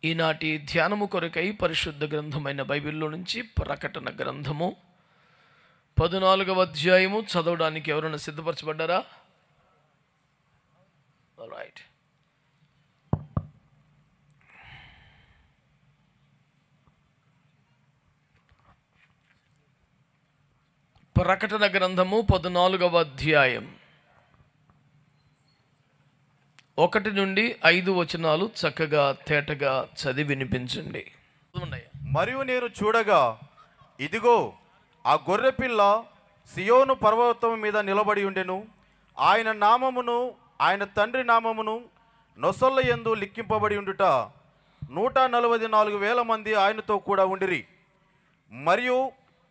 ఈనాటి ధ్యానము కొరకై పరిశుద్ధ గ్రంథమైన బైబిల్లో నుంచి ప్రకటన గ్రంథము 14వ అధ్యాయము చదవడానికి ఎవరైనా సిద్ధపరచబడ్డారా? రైట్. ప్రకటన గ్రంథము 14వ అధ్యాయం 1 నుండి 5 వచనాలు చక్కగా తేటగా చదివి వినిపించండి. మరియు నేను చూడగా, ఇదిగో ఆ గొర్రెపిల్ల సియోను పర్వతం మీద నిలబడి ఉండెను. ఆయన నామమును ఆయన తండ్రి నామమును నొసళ్ళ యందు లిఖింపబడి ఉండుట 144,000 మంది ఆయనతో కూడా ఉండిరి. మరియు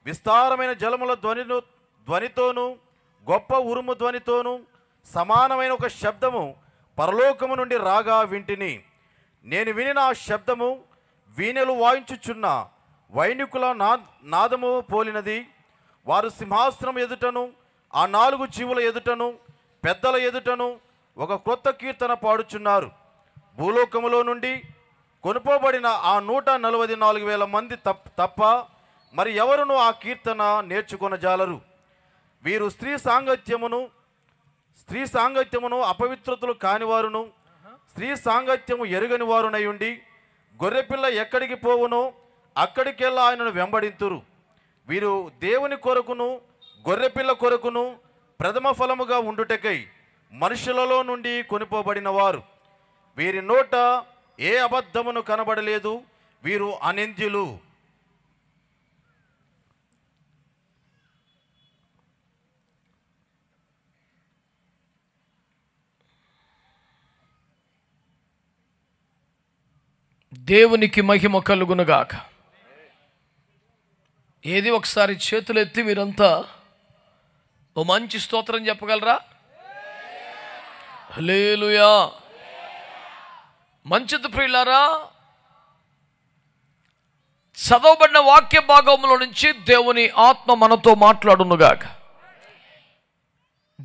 విస్తారమైన జలముల ధ్వనితోనూ గొప్ప ఉరుము ధ్వనితోనూ సమానమైన ఒక శబ్దము పరలోకము నుండి రాగా వింటిని. నేను వినిన ఆ శబ్దము వీణెలు వాయించుచున్న వైణికుల నాదము పోలినది. వారు సింహాసనం ఎదుటను ఆ 4 జీవుల ఎదుటను పెద్దల ఎదుటను ఒక క్రొత్త కీర్తన పాడుచున్నారు. భూలోకములో నుండి కొనుపోబడిన ఆ 144,000 మంది తప్ప మరి ఎవరునూ ఆ కీర్తన నేర్చుకొనజాలరు. వీరు స్త్రీ సాంగత్యమును అపవిత్రతలు కానివారును స్త్రీ సాంగత్యము ఎరుగని వారునై ఉండి గొర్రెపిల్ల ఎక్కడికి పోవునో అక్కడికెల్లా ఆయనను వెంబడింతురు. వీరు దేవుని కొరకును గొర్రెపిల్ల కొరకును ప్రథమ ఫలముగా ఉండుటకై మనుషులలో నుండి కొనిపోబడిన వారు. వీరి నోట ఏ అబద్ధమును కనబడలేదు. వీరు అనింద్యులు. దేవునికి మహిమ కలుగునుగాక. ఏది ఒకసారి చేతులెత్తి మీరంతా ఓ మంచి స్తోత్రం చెప్పగలరా? హల్లెలూయా. మంచిది ప్రియులారా, చదవబడిన వాక్య భాగంలో నుంచి దేవుని ఆత్మ మనతో మాట్లాడునుగాక.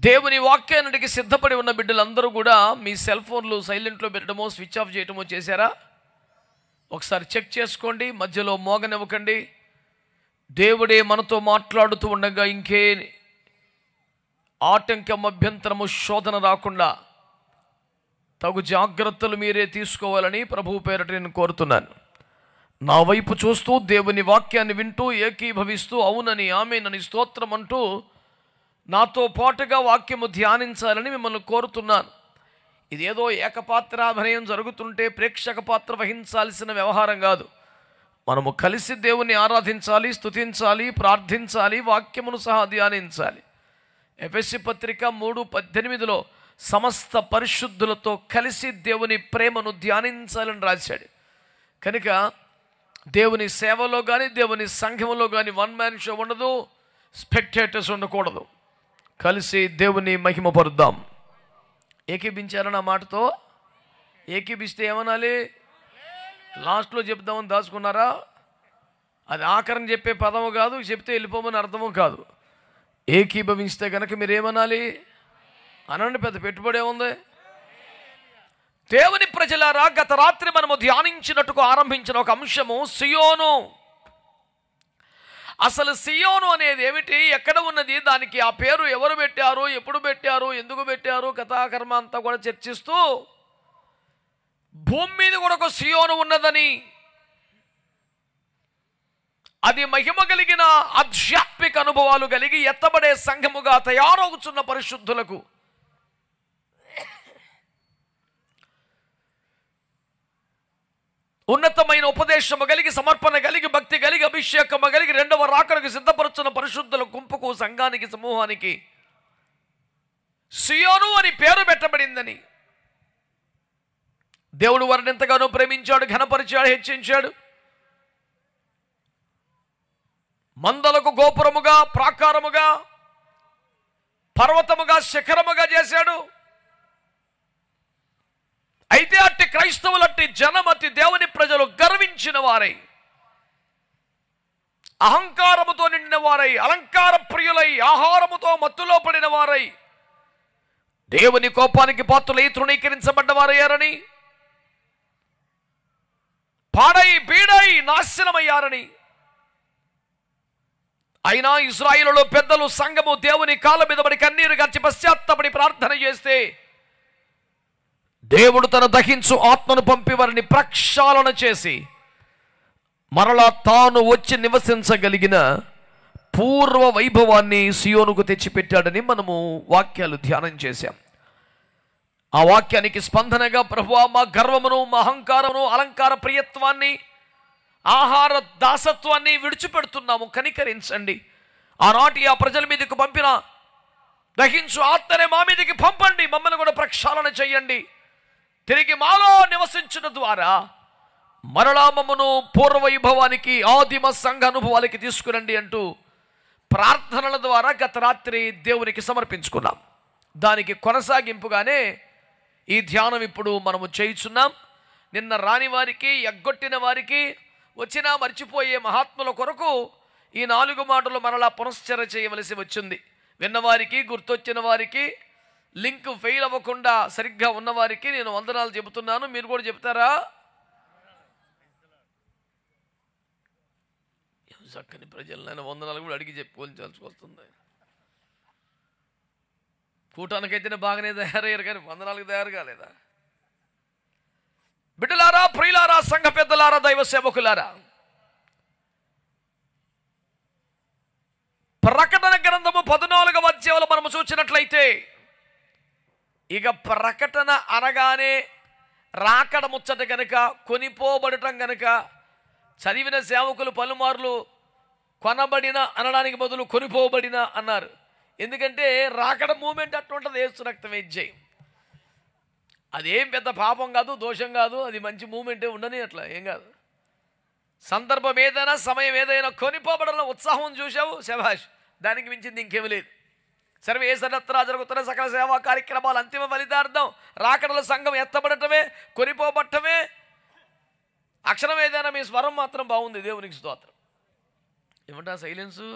దేవుని వాక్యానికి సిద్ధపడి ఉన్న బిడ్డలందరూ కూడా మీ సెల్ ఫోన్లు సైలెంట్లో పెట్టడమో స్విచ్ ఆఫ్ చేయడమో చేశారా? ఒకసారి చెక్ చేసుకోండి. మధ్యలో మోగనివ్వకండి. దేవుడే మనతో మాట్లాడుతూ ఉండగా ఇంకే ఆటంకం అభ్యంతరము శోధన రాకుండా తగు జాగ్రత్తలు మీరే తీసుకోవాలని ప్రభువు పేరట నేను కోరుతున్నాను. నా వైపు చూస్తూ దేవుని వాక్యాన్ని వింటూ ఏకీభవిస్తూ అవునని ఆమేనని స్తోత్రం అంటూ నాతో పాటుగా వాక్యము ధ్యానించాలని మిమ్మల్ని కోరుతున్నాను. ఇదేదో ఏకపాత్రాభినయం జరుగుతుంటే ప్రేక్షక పాత్ర వహించాల్సిన వ్యవహారం కాదు. మనము కలిసి దేవుని ఆరాధించాలి, స్తుతించాలి, ప్రార్థించాలి, వాక్యమును సహా ధ్యానించాలి. ఎఫెసీ పత్రిక 3:18 సమస్త పరిశుద్ధులతో కలిసి దేవుని ప్రేమను ధ్యానించాలని రాశాడు. కనుక దేవుని సేవలో కానీ దేవుని సంఘంలో కానీ వన్ మ్యాన్ షో ఉండదు, స్పెక్టేటర్స్ ఉండకూడదు. కలిసి దేవుని మహిమపరుద్దాం. ఏకీభించారన్న మాటతో ఏకీభిస్తే ఏమనాలి? లాస్ట్లో చెప్దామని దాచుకున్నారా? అది ఆఖరణ చెప్పే పదము కాదు, చెప్తే వెళ్ళిపోమని అర్థము కాదు. ఏకీభవిస్తే కనుక మీరేమనాలి? అనండి, పెద్ద పెట్టుబడి ఏముంది? దేవుని ప్రజలారా, గత రాత్రి మనము ధ్యానించినట్టుకు ఆరంభించిన ఒక అంశము సియోను. అసలు సియోను అనేది ఏమిటి, ఎక్కడ ఉన్నది, దానికి ఆ పేరు ఎవరు పెట్టారు, ఎప్పుడు పెట్టారు, ఎందుకు పెట్టారు, కథాకర్మ అంతా కూడా చర్చిస్తూ భూమి మీద కూడా ఒక సియోను ఉన్నదని, అది మహిమ కలిగిన ఆధ్యాత్మిక అనుభవాలు కలిగి ఎత్తబడే సంఘముగా తయారవుతున్న పరిశుద్ధులకు ఉన్నతమైన ఉపదేశము కలిగి సమర్పణ కలిగి భక్తి కలిగి అభిషేకము కలిగి రెండవ రాకడకు సిద్ధపరుచున్న పరిశుద్ధుల గుంపుకు సంఘానికి సమూహానికి సియోను అని పేరు పెట్టబడిందని దేవుడు వారిని ఎంతగానో ప్రేమించాడు, ఘనపరిచాడు, హెచ్చించాడు. మందలకు గోపురముగా, ప్రాకారముగా, పర్వతముగా, శిఖరముగా చేశాడు. అయితే అట్టి క్రైస్తవులు, అట్టి జనం, అట్టి దేవుని ప్రజలు గర్వించిన వారై, అహంకారముతో నిండిన వారై, అలంకార ప్రియులై, ఆహారముతో మత్తులో పడిన వారై, దేవుని కోపానికి పాత్రులై తృణీకరించబడ్డ వారయ్యారని పాడై బీడై నాశనమయ్యారని. అయినా ఇశ్రాయేలులో పెద్దలు సంఘము దేవుని కాళ్ళ మీద పడి కన్నీరు గర్చి పశ్చాత్తపడి ప్రార్థన చేస్తే దేవుడు తన దహించు ఆత్మను పంపి వారిని ప్రక్షాళన చేసి మరలా తాను వచ్చి నివసించగలిగిన పూర్వ వైభవాన్ని సియోనుకు తెచ్చిపెట్టాడని మనము వాక్యాలు ధ్యానం చేశాం. ఆ వాక్యానికి స్పందనగా ప్రభువా, మా గర్వమును, మా అహంకారమును, అలంకార ప్రియత్వాన్ని, ఆహార దాసత్వాన్ని విడిచిపెడుతున్నాము, కనికరించండి. ఆనాటి ఆ ప్రజల మీదకు పంపిన దహించు ఆత్మనే మా మీదకి పంపండి, మమ్మల్ని కూడా ప్రక్షాళన చేయండి, తిరిగి మాలో నివసించడం ద్వారా మరలా మమ్మను పూర్వవైభవానికి, ఆదిమ సంఘ అనుభవాలకి తీసుకురండి అంటూ ప్రార్థనల ద్వారా గత రాత్రి దేవునికి సమర్పించుకున్నాం. దానికి కొనసాగింపుగానే ఈ ధ్యానం ఇప్పుడు మనము చేయుచున్నాం. నిన్న రాని వారికి, ఎగ్గొట్టిన వారికి, వచ్చినా మర్చిపోయే మహాత్ముల కొరకు ఈ 4 మాటలు మరలా పునశ్చర చేయవలసి వచ్చింది. విన్నవారికి, గుర్తొచ్చిన వారికి, లింక్ ఫెయిల్ అవ్వకుండా సరిగ్గా ఉన్నవారికి నేను వందనాలు చెబుతున్నాను. మీరు కూడా చెప్తారా? చక్కని ప్రజలు నేను వందనాలు కూడా అడిగి చెప్పుకోవాల్సి వస్తుంది. కూటానికైతేనే బాగానే తయారయ్యారు, కానీ వందనాలకు తయారు కాలేదా? బిడ్డలారా, ప్రియులారా, సంఘ పెద్దలారా, దైవ సేవకులారా, ప్రకటన గ్రంథము 14వ అధ్యాయంలో మనము చూసినట్లయితే ఇక ప్రకటన అనగానే రాకడ ముచ్చట గనుక, కొనిపోబడటం గనుక చదివిన సేవకులు పలుమార్లు కొనబడిన అనడానికి బదులు కొనిపోబడిన అన్నారు. ఎందుకంటే రాకడ మూమెంట్ అట్లుంటుంది. యేసు రక్తమే జయం. అదేం పెద్ద పాపం కాదు, దోషం కాదు, అది మంచి మూమెంటే ఉండని, అట్లా ఏం కాదు. సందర్భం ఏదైనా, సమయం ఏదైనా కొనిపోబడంలో ఉత్సాహం చూసావు, శభాష్, దానికి మించింది ఇంకేమీ లేదు. సర్వే సర్వత్రా జరుగుతున్న సకల సేవా కార్యక్రమాలు అంతిమ ఫలితార్థం రాకడల సంఘం ఎత్తబడటమే, కొనిపోబట్టమే. అక్షరం ఏదైనా మీ స్వరం మాత్రం బాగుంది, దేవునికి స్తోత్రం. ఏమంటా సైలెన్సు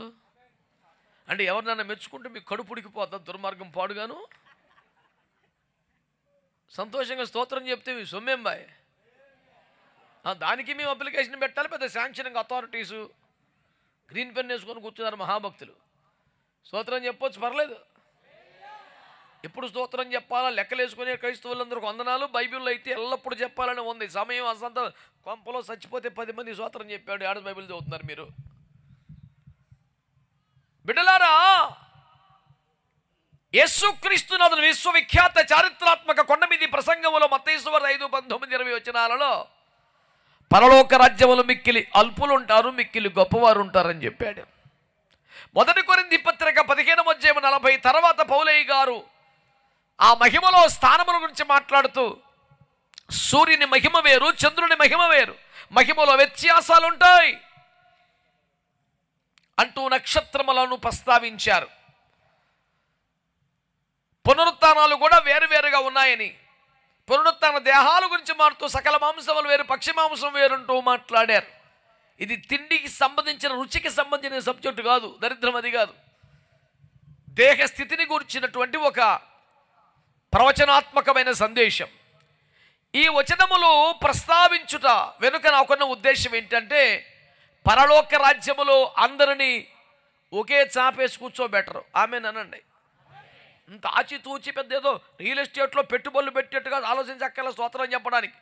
అంటే ఎవరినైనా మెచ్చుకుంటే మీకు కడుపు ఉడికిపోద్దా? దుర్మార్గం పాడుగాను. సంతోషంగా స్తోత్రం చెప్తే మీ సొమ్మేం బాయ్. దానికి మేము అప్లికేషన్ పెట్టాలి. పెద్ద శాంక్షనింగ్ అథారిటీసు గ్రీన్ పెన్ వేసుకొని కూర్చున్నారు మహాభక్తులు. స్తోత్రం చెప్పొచ్చు, పర్లేదు. ఎప్పుడు స్తోత్రం చెప్పాలా లెక్కలు వేసుకునే క్రైస్తవులందరికీ వందనాలు. బైబిల్లో అయితే ఎల్లప్పుడు చెప్పాలని ఉంది. సమయం అసంత కొంపలో చచ్చిపోతే 10 మంది స్తోత్రం చెప్పాడు. ఆడ బైబిల్ చదువుతున్నారు మీరు. బిడ్డలారా, యేసుక్రీస్తునాథుని విశ్వవిఖ్యాత చారిత్రాత్మక కొండ మీది ప్రసంగములో మత్తయి సువార్త 5:19-20 వచనాలలో పరలోక రాజ్యములు మిక్కిలి అల్పులు ఉంటారు, మిక్కిలి గొప్పవారు ఉంటారని చెప్పాడు. 1 కొరింథీ పత్రిక 15:40 తర్వాత పౌలయ్య గారు ఆ మహిమలో స్థానముల గురించి మాట్లాడుతూ సూర్యుని మహిమ వేరు, చంద్రుని మహిమ వేరు, మహిమలో వ్యత్యాసాలుంటాయి అంటూ నక్షత్రములను ప్రస్తావించారు. పునరుత్థానాలు కూడా వేరువేరుగా ఉన్నాయని, పునరుత్థాన దేహాల గురించి మారుతూ సకల మాంసములు వేరు, పక్షి మాంసం వేరుంటూ మాట్లాడారు. ఇది తిండికి సంబంధించిన, రుచికి సంబంధించిన సబ్జెక్టు కాదు, దరిద్రం అది కాదు. దేహ స్థితిని గురించినటువంటి ఒక ప్రవచనాత్మకమైన సందేశం. ఈ వచనములు ప్రస్తావించుట వెనుక నాకున్న ఉద్దేశం ఏంటంటే, పరలోక రాజ్యములో అందరినీ ఒకే చాపేసి కూర్చోబెట్టరు. ఆమెనండి. ఇంత ఆచితూచి పెద్ద ఏదో రియల్ ఎస్టేట్లో పెట్టుబడులు పెట్టేట్టుగా ఆలోచించక్కల స్తోత్రం చెప్పడానికి.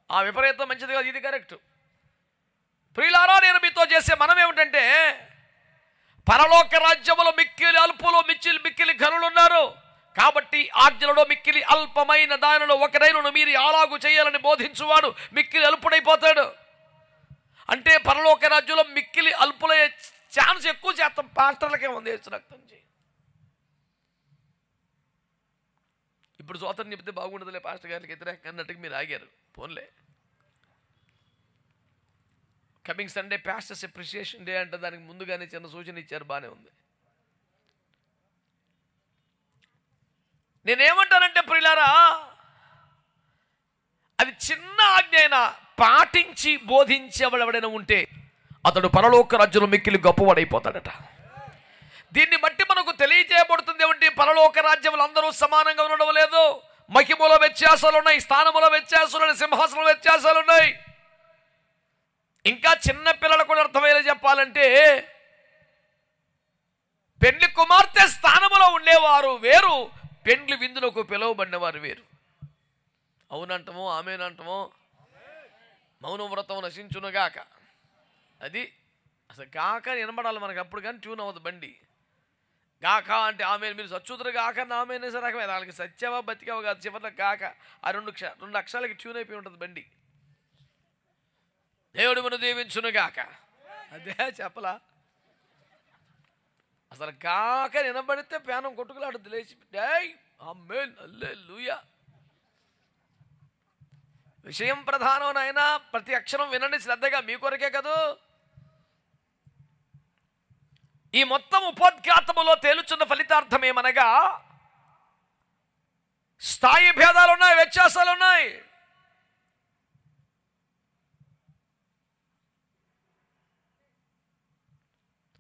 ఆ విపరీతం మంచిది కాదు, ఇది కరెక్ట్. ప్రియులారా, నేను మీతో చేసే మనం ఏమిటంటే, పరలోక రాజ్యములో మిక్కిలి అల్పులో మిక్కిలి ఘనులు ఉన్నారు. కాబట్టి ఆజ్ఞలలో మిక్కిలి అల్పమైన దానిలో ఒకరైనను మీరు అలాగు చేయాలని బోధించువాడు మిక్కిలి అల్పుడైపోతాడు. అంటే పరలోక రాజ్యంలో మిక్కిలి అల్పులయ్యే ఛాన్స్ ఎక్కువ శాతం పాస్టర్లకే ఉంది. రక్తం చేయి. ఇప్పుడు స్వాతంత్రం చెప్తే బాగుండదులే, పాస్టర్ గారికి వ్యతిరేకంగా అన్నట్టుగా మీరు ఆగారు. పోన్లే, coming Sunday pastors appreciation day అంటే దానికి ముందుగానే చిన్న సూచన ఇచ్చారు, బాగానే ఉంది. నేనేమంటానంటే ప్రియులారా, అది చిన్న ఆజ్ఞ అయినా పాటించి బోధించేవాడెవడైనా ఉంటే అతడు పరలోక రాజ్యంలో మిక్కిలి గొప్పవాడైపోతాడట. దీన్ని బట్టి మనకు తెలియజేయబడుతుంది ఏమంటే, పరలోక రాజ్యములు అందరూ సమానంగా ఉండడం లేదు. మహిమలో వ్యత్యాసాలు ఉన్నాయి, స్థానములో వ్యత్యాసాలు ఉన్నాయి, సింహాసనంలో వ్యత్యాసాలు ఉన్నాయి. ఇంకా చిన్న పిల్లలు కూడా అర్థమయ్యేలా చెప్పాలంటే, పెండ్లి కుమార్తె స్థానంలో ఉండేవారు వేరు, పెండ్లి విందులకు పిలువబడినవారు వేరు. అవునంటమో ఆమెనంటమో, మౌన వ్రతం నశించునుగాక. అది అసలు గాక వినబడాలి మనకు, అప్పుడు కానీ ట్యూన్ అవ్వదు బండి. గాక అంటే ఆమె, మీరు సచ్చుదురు గాక ఆమెనే సరే రకమే, వాళ్ళకి సత్యవా బతికవా కాదు, చివరిలో గాక ఆ రెండు అక్షరాలకి ట్యూన్ అయిపోయి ఉంటుంది బండి. దేవుడు మనం దీవించునుగాక, అదే చెప్పలా. అసలు గాక వినబడితే పేనం కొట్టుకులాడుద్ది లేచి, ఆమేన్ హల్లెలూయా. విషయం ప్రధానం నాయనా, ప్రతి అక్షరం వినండి శ్రద్ధగా, మీ కొరకే కదూ. ఈ మొత్తం ఉపోద్ఘాతములో తేలుచున్న ఫలితార్థం ఏమనగా, స్థాయి భేదాలు ఉన్నాయి, వ్యత్యాసాలు ఉన్నాయి.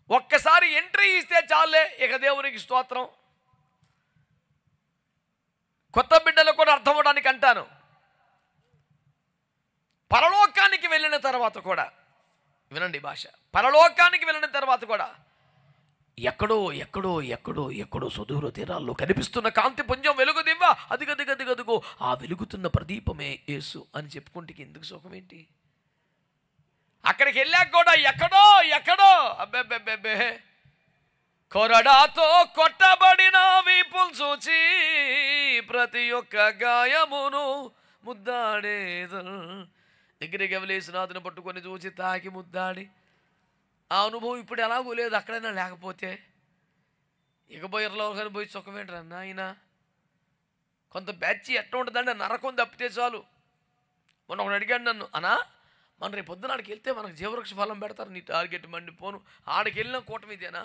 ఒక్కసారి ఎంట్రీ ఇస్తే చాలే, ఇక దేవునికి స్తోత్రం. కొత్త బిడ్డలు కూడా అర్థం అవడానికి అంటాను, పరలోకానికి వెళ్ళిన తర్వాత కూడా వినండి భాష, పరలోకానికి వెళ్ళిన తర్వాత కూడా ఎక్కడో ఎక్కడో ఎక్కడో ఎక్కడో సుదూర తీరాల్లో కనిపిస్తున్న కాంతి పుంజం వెలుగు దివ్వ, అదిగదిగదిగదిగో ఆ వెలుగుతున్న ప్రదీపమే యేసు అని చెప్పుకుంటే ఎందుకు సుఖం ఏంటి? అక్కడికి వెళ్ళాక కూడా ఎక్కడో ఎక్కడో అబ్బెబ్బెబ్బెబ్బే, కొరడాతో కొట్టబడిన వీపులు చూచి ప్రతి ఒక్క గాయమును ముద్దాడేదు. దగ్గరికి ఎవలేసినాథుని పట్టుకొని చూచి తాకి ముద్దాడి, ఆ అనుభవం ఇప్పుడు ఎలాగో లేదు, అక్కడైనా లేకపోతే ఇకబోయర్లో కానీ పోయి సుఖమేంట్రా నాయన. కొంత బ్యాచ్ ఎట్లా ఉంటుందంటే నరకం తప్పితే చాలు. మొన్న ఒకడు అడిగాడు నన్ను, అన్నా మన రేపు పొద్దున ఆడికి వెళ్తే మనకు జీవవృక్ష ఫలం పెడతారు, నీ టార్గెట్ మండిపోను, ఆడికి వెళ్ళిన కూటమి ఇదేనా?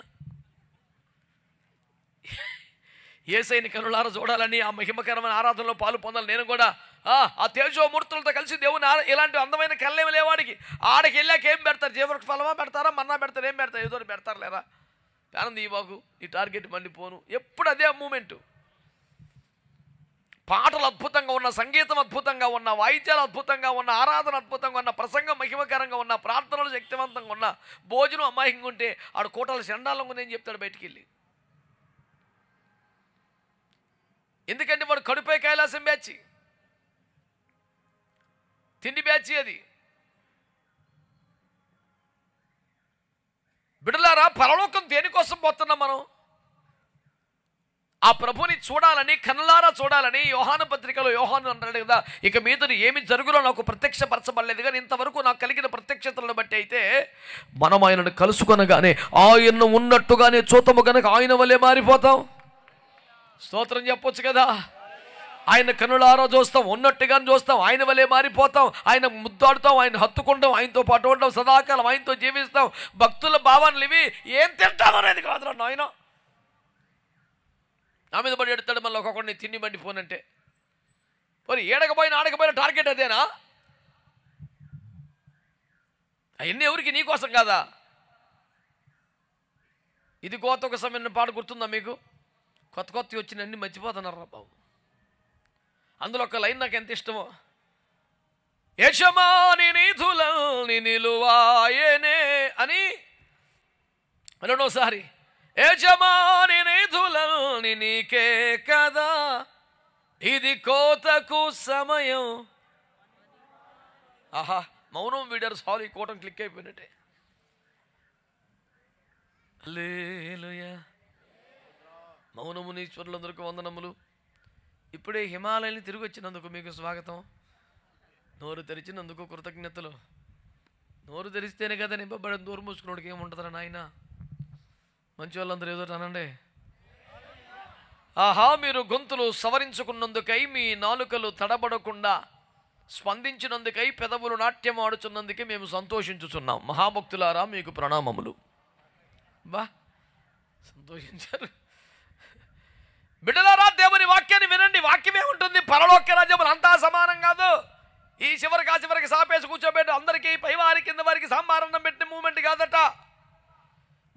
యేసయ్యని కనులారా చూడాలని, ఆ మహిమకరమైన ఆరాధనలో పాలు పొందాలి. నేను కూడా ఆ తేజోమూర్తులతో కలిసి దేవుని ఇలాంటి అందమైన కళ్ళేమి లేవాడికి, ఆడికి వెళ్ళాక ఏం పెడతారు? జీవవృక్ష ఫలమా పెడతారా, మన్నా పెడతారు, ఏం పెడతారు? ఏదో పెడతారు లేరా? ఆనంద్ ఈ బాగు, నీ టార్గెట్ మండిపోను. ఎప్పుడు అదే మూమెంటు. పాటలు అద్భుతంగా ఉన్న, సంగీతం అద్భుతంగా ఉన్న, వాయిద్యాలు అద్భుతంగా ఉన్న, ఆరాధన అద్భుతంగా ఉన్న, ప్రసంగం మహిమకరంగా ఉన్న, ప్రార్థనలు శక్తివంతంగా ఉన్న, భోజనం అమాయకంగా ఉంటే ఆడు కోటలు చండాలంగా ఉందని చెప్తాడు బయటికి వెళ్ళి. ఎందుకంటే వాడు కడుపై కైలాసం బ్యాచి, తిండి బ్యాచి అది. బిడ్డలారా, పరలోకం దేనికోసం పోతున్నాం మనం? ఆ ప్రభుని చూడాలని, కన్నులారా చూడాలని. యోహాను పత్రికలో యోహాను అంటాడు కదా, ఇక మీదట ఏమి జరుగులో నాకు ప్రత్యక్షపరచబడలేదు, కానీ ఇంతవరకు నాకు కలిగిన ప్రత్యక్షతలను బట్టి అయితే మనం ఆయనను కలుసుకొనగానే ఆయన్ను ఉన్నట్టుగానే చూతము కనుక ఆయన వల్లే మారిపోతాం. స్తోత్రం చెప్పొచ్చు కదా. ఆయన కన్నులారా చూస్తాం, ఉన్నట్టుగానే చూస్తాం, ఆయన వల్లే మారిపోతాం, ఆయన ముద్దాడుతాం, ఆయన హత్తుకుంటాం, ఆయనతో పాటు ఉంటాం, సదాకాలం ఆయనతో జీవిస్తాం. భక్తుల భావనలు ఇవి. ఏం తింటామో అనేది కాదు నాయన, నా మీద పడి ఎడతాడు మళ్ళీ ఒక్కొక్కడిని తిండి మండిపోనంటే. మరి ఆడకపోయిన టార్గెట్ అదేనా? అవన్నీ ఎవరికి? నీకోసం కాదా? ఇది కోత ఒక సమయం పాట గుర్తుందా మీకు? కొత్త వచ్చిన అన్ని మర్చిపోతున్నారు రా బాబు. అందులో ఒక లైన్ నాకు ఎంత ఇష్టమో, యజమాని నిధులని నిలువాయనే అని. రెండోసారి, యజమాని నిధులని నీకే కదా, ఇది కోతకు సమయం. ఆహా, మౌనం వీడారు, సారీ కోటం క్లిక్ అయిపోయినట్టే. హల్లెలూయా. మౌనమునీశ్వరులందరికీ వందనములు. ఇప్పుడే హిమాలయాన్ని తిరిగి వచ్చినందుకు మీకు స్వాగతం. నోరు తెరిచినందుకు కృతజ్ఞతలు. నోరు తెరిస్తేనే కదా నింపబడి, నోరు మూసుకున్నోడికి ఏముంటుందా నాయన? మంచి వాళ్ళందరూ ఏదో అనండి. ఆహా, మీరు గొంతులు సవరించుకున్నందుకై, మీ నాలుకలు తడబడకుండా స్పందించినందుకై, పెదవులు నాట్యం ఆడుచున్నందుకే మేము సంతోషించుచున్నాం. మహాభక్తులారా మీకు ప్రణామములు. బా సంతోషించారు. బిడ్డలారా, దేవుని వాక్యాన్ని వినండి. వాక్యమే ఉంటుంది. పరలోక రాజ్యములు అంతా సమానం కాదు. ఈ చివరికి ఆ చివరికి సాపేసి కూర్చోబెట్టి అందరికీ పైవారి కింద వారికి సాంబారన్నం పెట్టిన మూమెంట్ కాదట.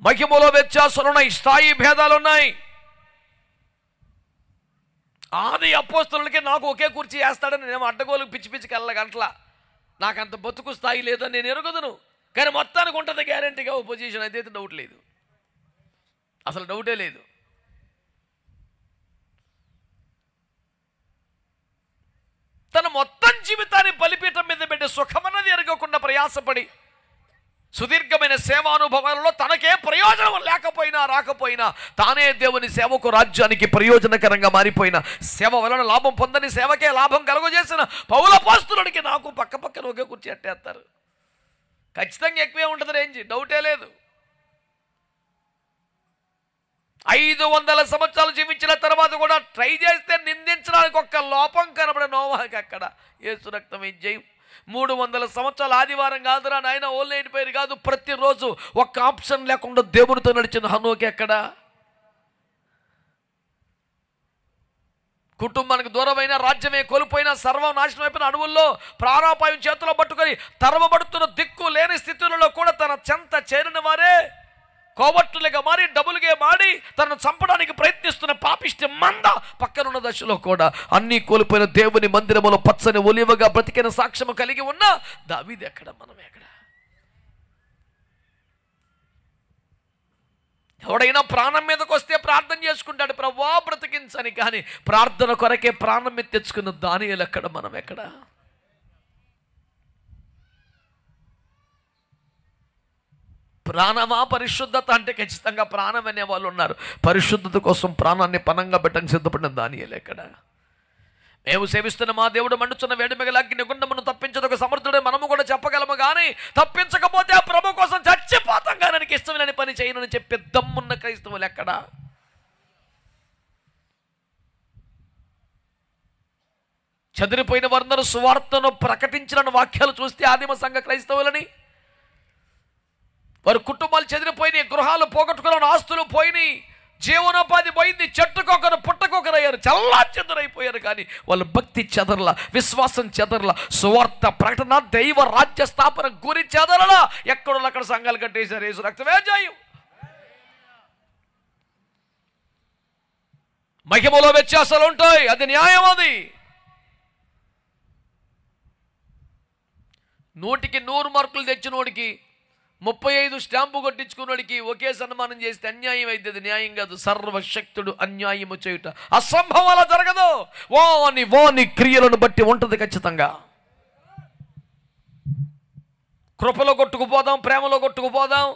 మహిమలో వ్యత్యాసాలున్నాయి, స్థాయి భేదాలున్నాయి. ఆది అపోస్తలులకి నాకు ఒకే కుర్చీ వేస్తాడని నేను అడ్డగోలు పిచ్చి పిచ్చికి వెళ్ళగంటలా. నాకంత బతుకు స్థాయి లేదని నేను ఎరుగుదును. కానీ మొత్తానికి ఉంటుంది గ్యారంటీగా పొజిషన్, అయితే డౌట్ లేదు, అసలు డౌటే లేదు. తన మొత్తం జీవితాన్ని బలిపీఠం మీద పెట్టి సుఖమన్నది ఎరగకుండా ప్రయాసపడి సుదీర్ఘమైన సేవానుభవాలలో తనకే ప్రయోజనం లేకపోయినా రాకపోయినా తానే దేవుని సేవకు రాజ్యానికి ప్రయోజనకరంగా మారిపోయిన, సేవ వలన లాభం పొందని సేవకే లాభం కలుగజేసిన పౌలపోస్తులుడికి నాకు పక్కన ఒకే కుర్చీ అట్టేస్తారు. ఖచ్చితంగా ఎక్కువే ఉంటుంది రేంజ్, డౌటే లేదు. 500 సంవత్సరాలు జీవించిన తర్వాత కూడా ట్రై చేస్తే నిందించడానికి ఒక్క లోపం కనబడే నోవాకి అక్కడ యేసు రక్తం జయం. 300 సంవత్సరాలు ఆదివారం కాదురా నాయన, ఓన్లీ పేరు కాదు, ప్రతిరోజు ఒక్క ఆప్షన్ లేకుండా దేవునితో నడిచిన హనోకి ఎక్కడ, కుటుంబానికి దూరమైన, రాజ్యమే కోల్పోయిన, సర్వం నాశనం అయిపోయిన అడవుల్లో ప్రాణాపాయం చేతిలో పట్టుకొని తరమబడుతున్న దిక్కు లేని స్థితులలో కూడా తన చెంత చేరిన వారే కోవట్లుగా మారి డబులుగా మాడి తనను చంపడానికి ప్రయత్నిస్తున్న పాపిష్టి మంద పక్కనున్న దశలో కూడా అన్నీ కోల్పోయిన దేవుని మందిరములో పచ్చని ఒలివగా బ్రతికిన సాక్ష్యము కలిగి ఉన్న దావీదు ఎక్కడ, మనం ఎక్కడ? ఎవడైనా ప్రాణం మీదకి వస్తే ప్రార్థన చేసుకుంటాడు, ప్రభువా బ్రతికించని, కానీ ప్రార్థన కొరకే ప్రాణం మీద తెచ్చుకున్న దానియేలు ఎక్కడ, మనం ఎక్కడ? ప్రాణమా పరిశుద్ధత అంటే ఖచ్చితంగా ప్రాణం అనే వాళ్ళు ఉన్నారు. పరిశుద్ధత కోసం ప్రాణాన్ని పనంగా పెట్టడానికి సిద్ధపడిన దానియేలు ఎక్కడ? మేము సేవిస్తున్న మా దేవుడు మండుచున్న వేడిమిగల అగ్ని గుండమును తప్పించదొక సమర్థుడే మనము కూడా చెప్పగలము, కానీ తప్పించకపోతే ఆ ప్రభు కోసం చచ్చిపోతాం, కానీ నాకు ఇష్టమైన పని చేయనని చెప్పే దమ్మున్న క్రైస్తవులు ఎక్కడ? చెదిరిపోయిన వారందరూ సువార్తను ప్రకటించిన వాక్యాలు చూస్తే ఆదిమ సంఘ క్రైస్తవులని, వారి కుటుంబాలు చెదిరిపోయినాయి, గృహాలు పోగొట్టుకున్న, ఆస్తులు పోయినాయి, జీవనోపాధి పోయింది, చెట్టుకొకరు పుట్టకొకరయ్యారు, చల్లా చెదరైపోయారు, కానీ వాళ్ళ భక్తి చెదరల, విశ్వాసం చెదరల, సువార్త ప్రకటన, దైవ రాజ్య స్థాపన గురి చెదరల. ఎక్కడో అక్కడ సంఘాలు కట్టేశారు. యేసు రక్తమే జయం. మహిమలో వ్యత్యాసాలు ఉంటాయి, అది న్యాయం. అది 100కి 100 మార్కులు తెచ్చినోడికి 35 స్టాంపు కొట్టించుకున్నోడికి ఒకే సన్మానం చేస్తే అన్యాయం అయితే అది న్యాయం కాదు. సర్వశక్తుడు అన్యాయము చేయుట అసంభవాల జరగదు. వాని క్రియలను బట్టి ఉంటుంది ఖచ్చితంగా. కృపలో కొట్టుకుపోదాం, ప్రేమలో కొట్టుకుపోదాం,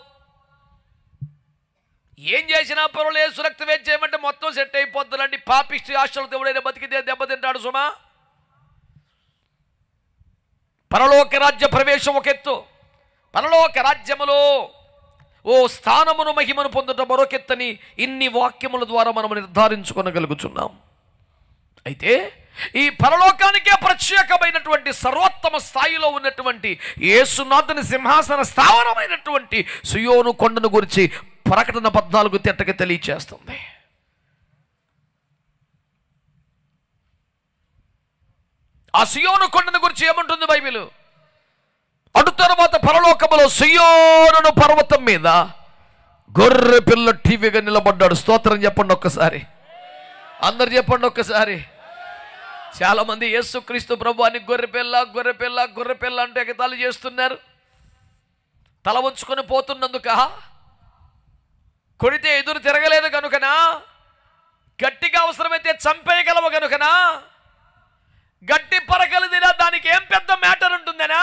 ఏం చేసినా పర్వాలేదు, యేసు రక్తమే చేయమంటే మొత్తం సెట్ అయిపోద్దులండి. పాపిష్టి ఆశలతో ఎవడైనా బతికితే దెబ్బతింటాడు సుమా. పరలోక రాజ్య ప్రవేశం ఒక ఎత్తు, పరలోక రాజ్యములో ఓ స్థానమును మహిమను పొందుట మరొకెత్తని ఇన్ని వాక్యముల ద్వారా మనం నిర్ధారించుకొనగలుగుతున్నాం. అయితే ఈ పరలోకానికే ప్రత్యేకమైనటువంటి సర్వోత్తమ స్థాయిలో ఉన్నటువంటి యేసునాథుని సింహాసన స్థావరమైనటువంటి సియోను కొండను గురించి ప్రకటన 14 తెట్టకి తెలియచేస్తుంది. ఆ సియోను కొండను గురించి ఏమంటుంది బైబిల్? అటు తర్వాత పరలోకములో సియోను పర్వతం మీద గొర్రె పిల్ల టీవీగా నిలబడ్డాడు. స్తోత్రం చెప్పండి ఒక్కసారి, అందరు చెప్పండి ఒక్కసారి. చాలా మంది యేసుక్రీస్తు ప్రభువాన్ని గొర్రెపిల్ల అంటే ఎగతాళి చేస్తున్నారు. తల ఉంచుకొని పోతున్నందుక, కొడితే ఎదురు తిరగలేదు కనుకనా, గట్టిగా అవసరమైతే చంపేయగలవు కనుకనా, గట్టి పరకలు తినా దానికి ఏం పెద్ద మ్యాటర్ ఉంటుందనా?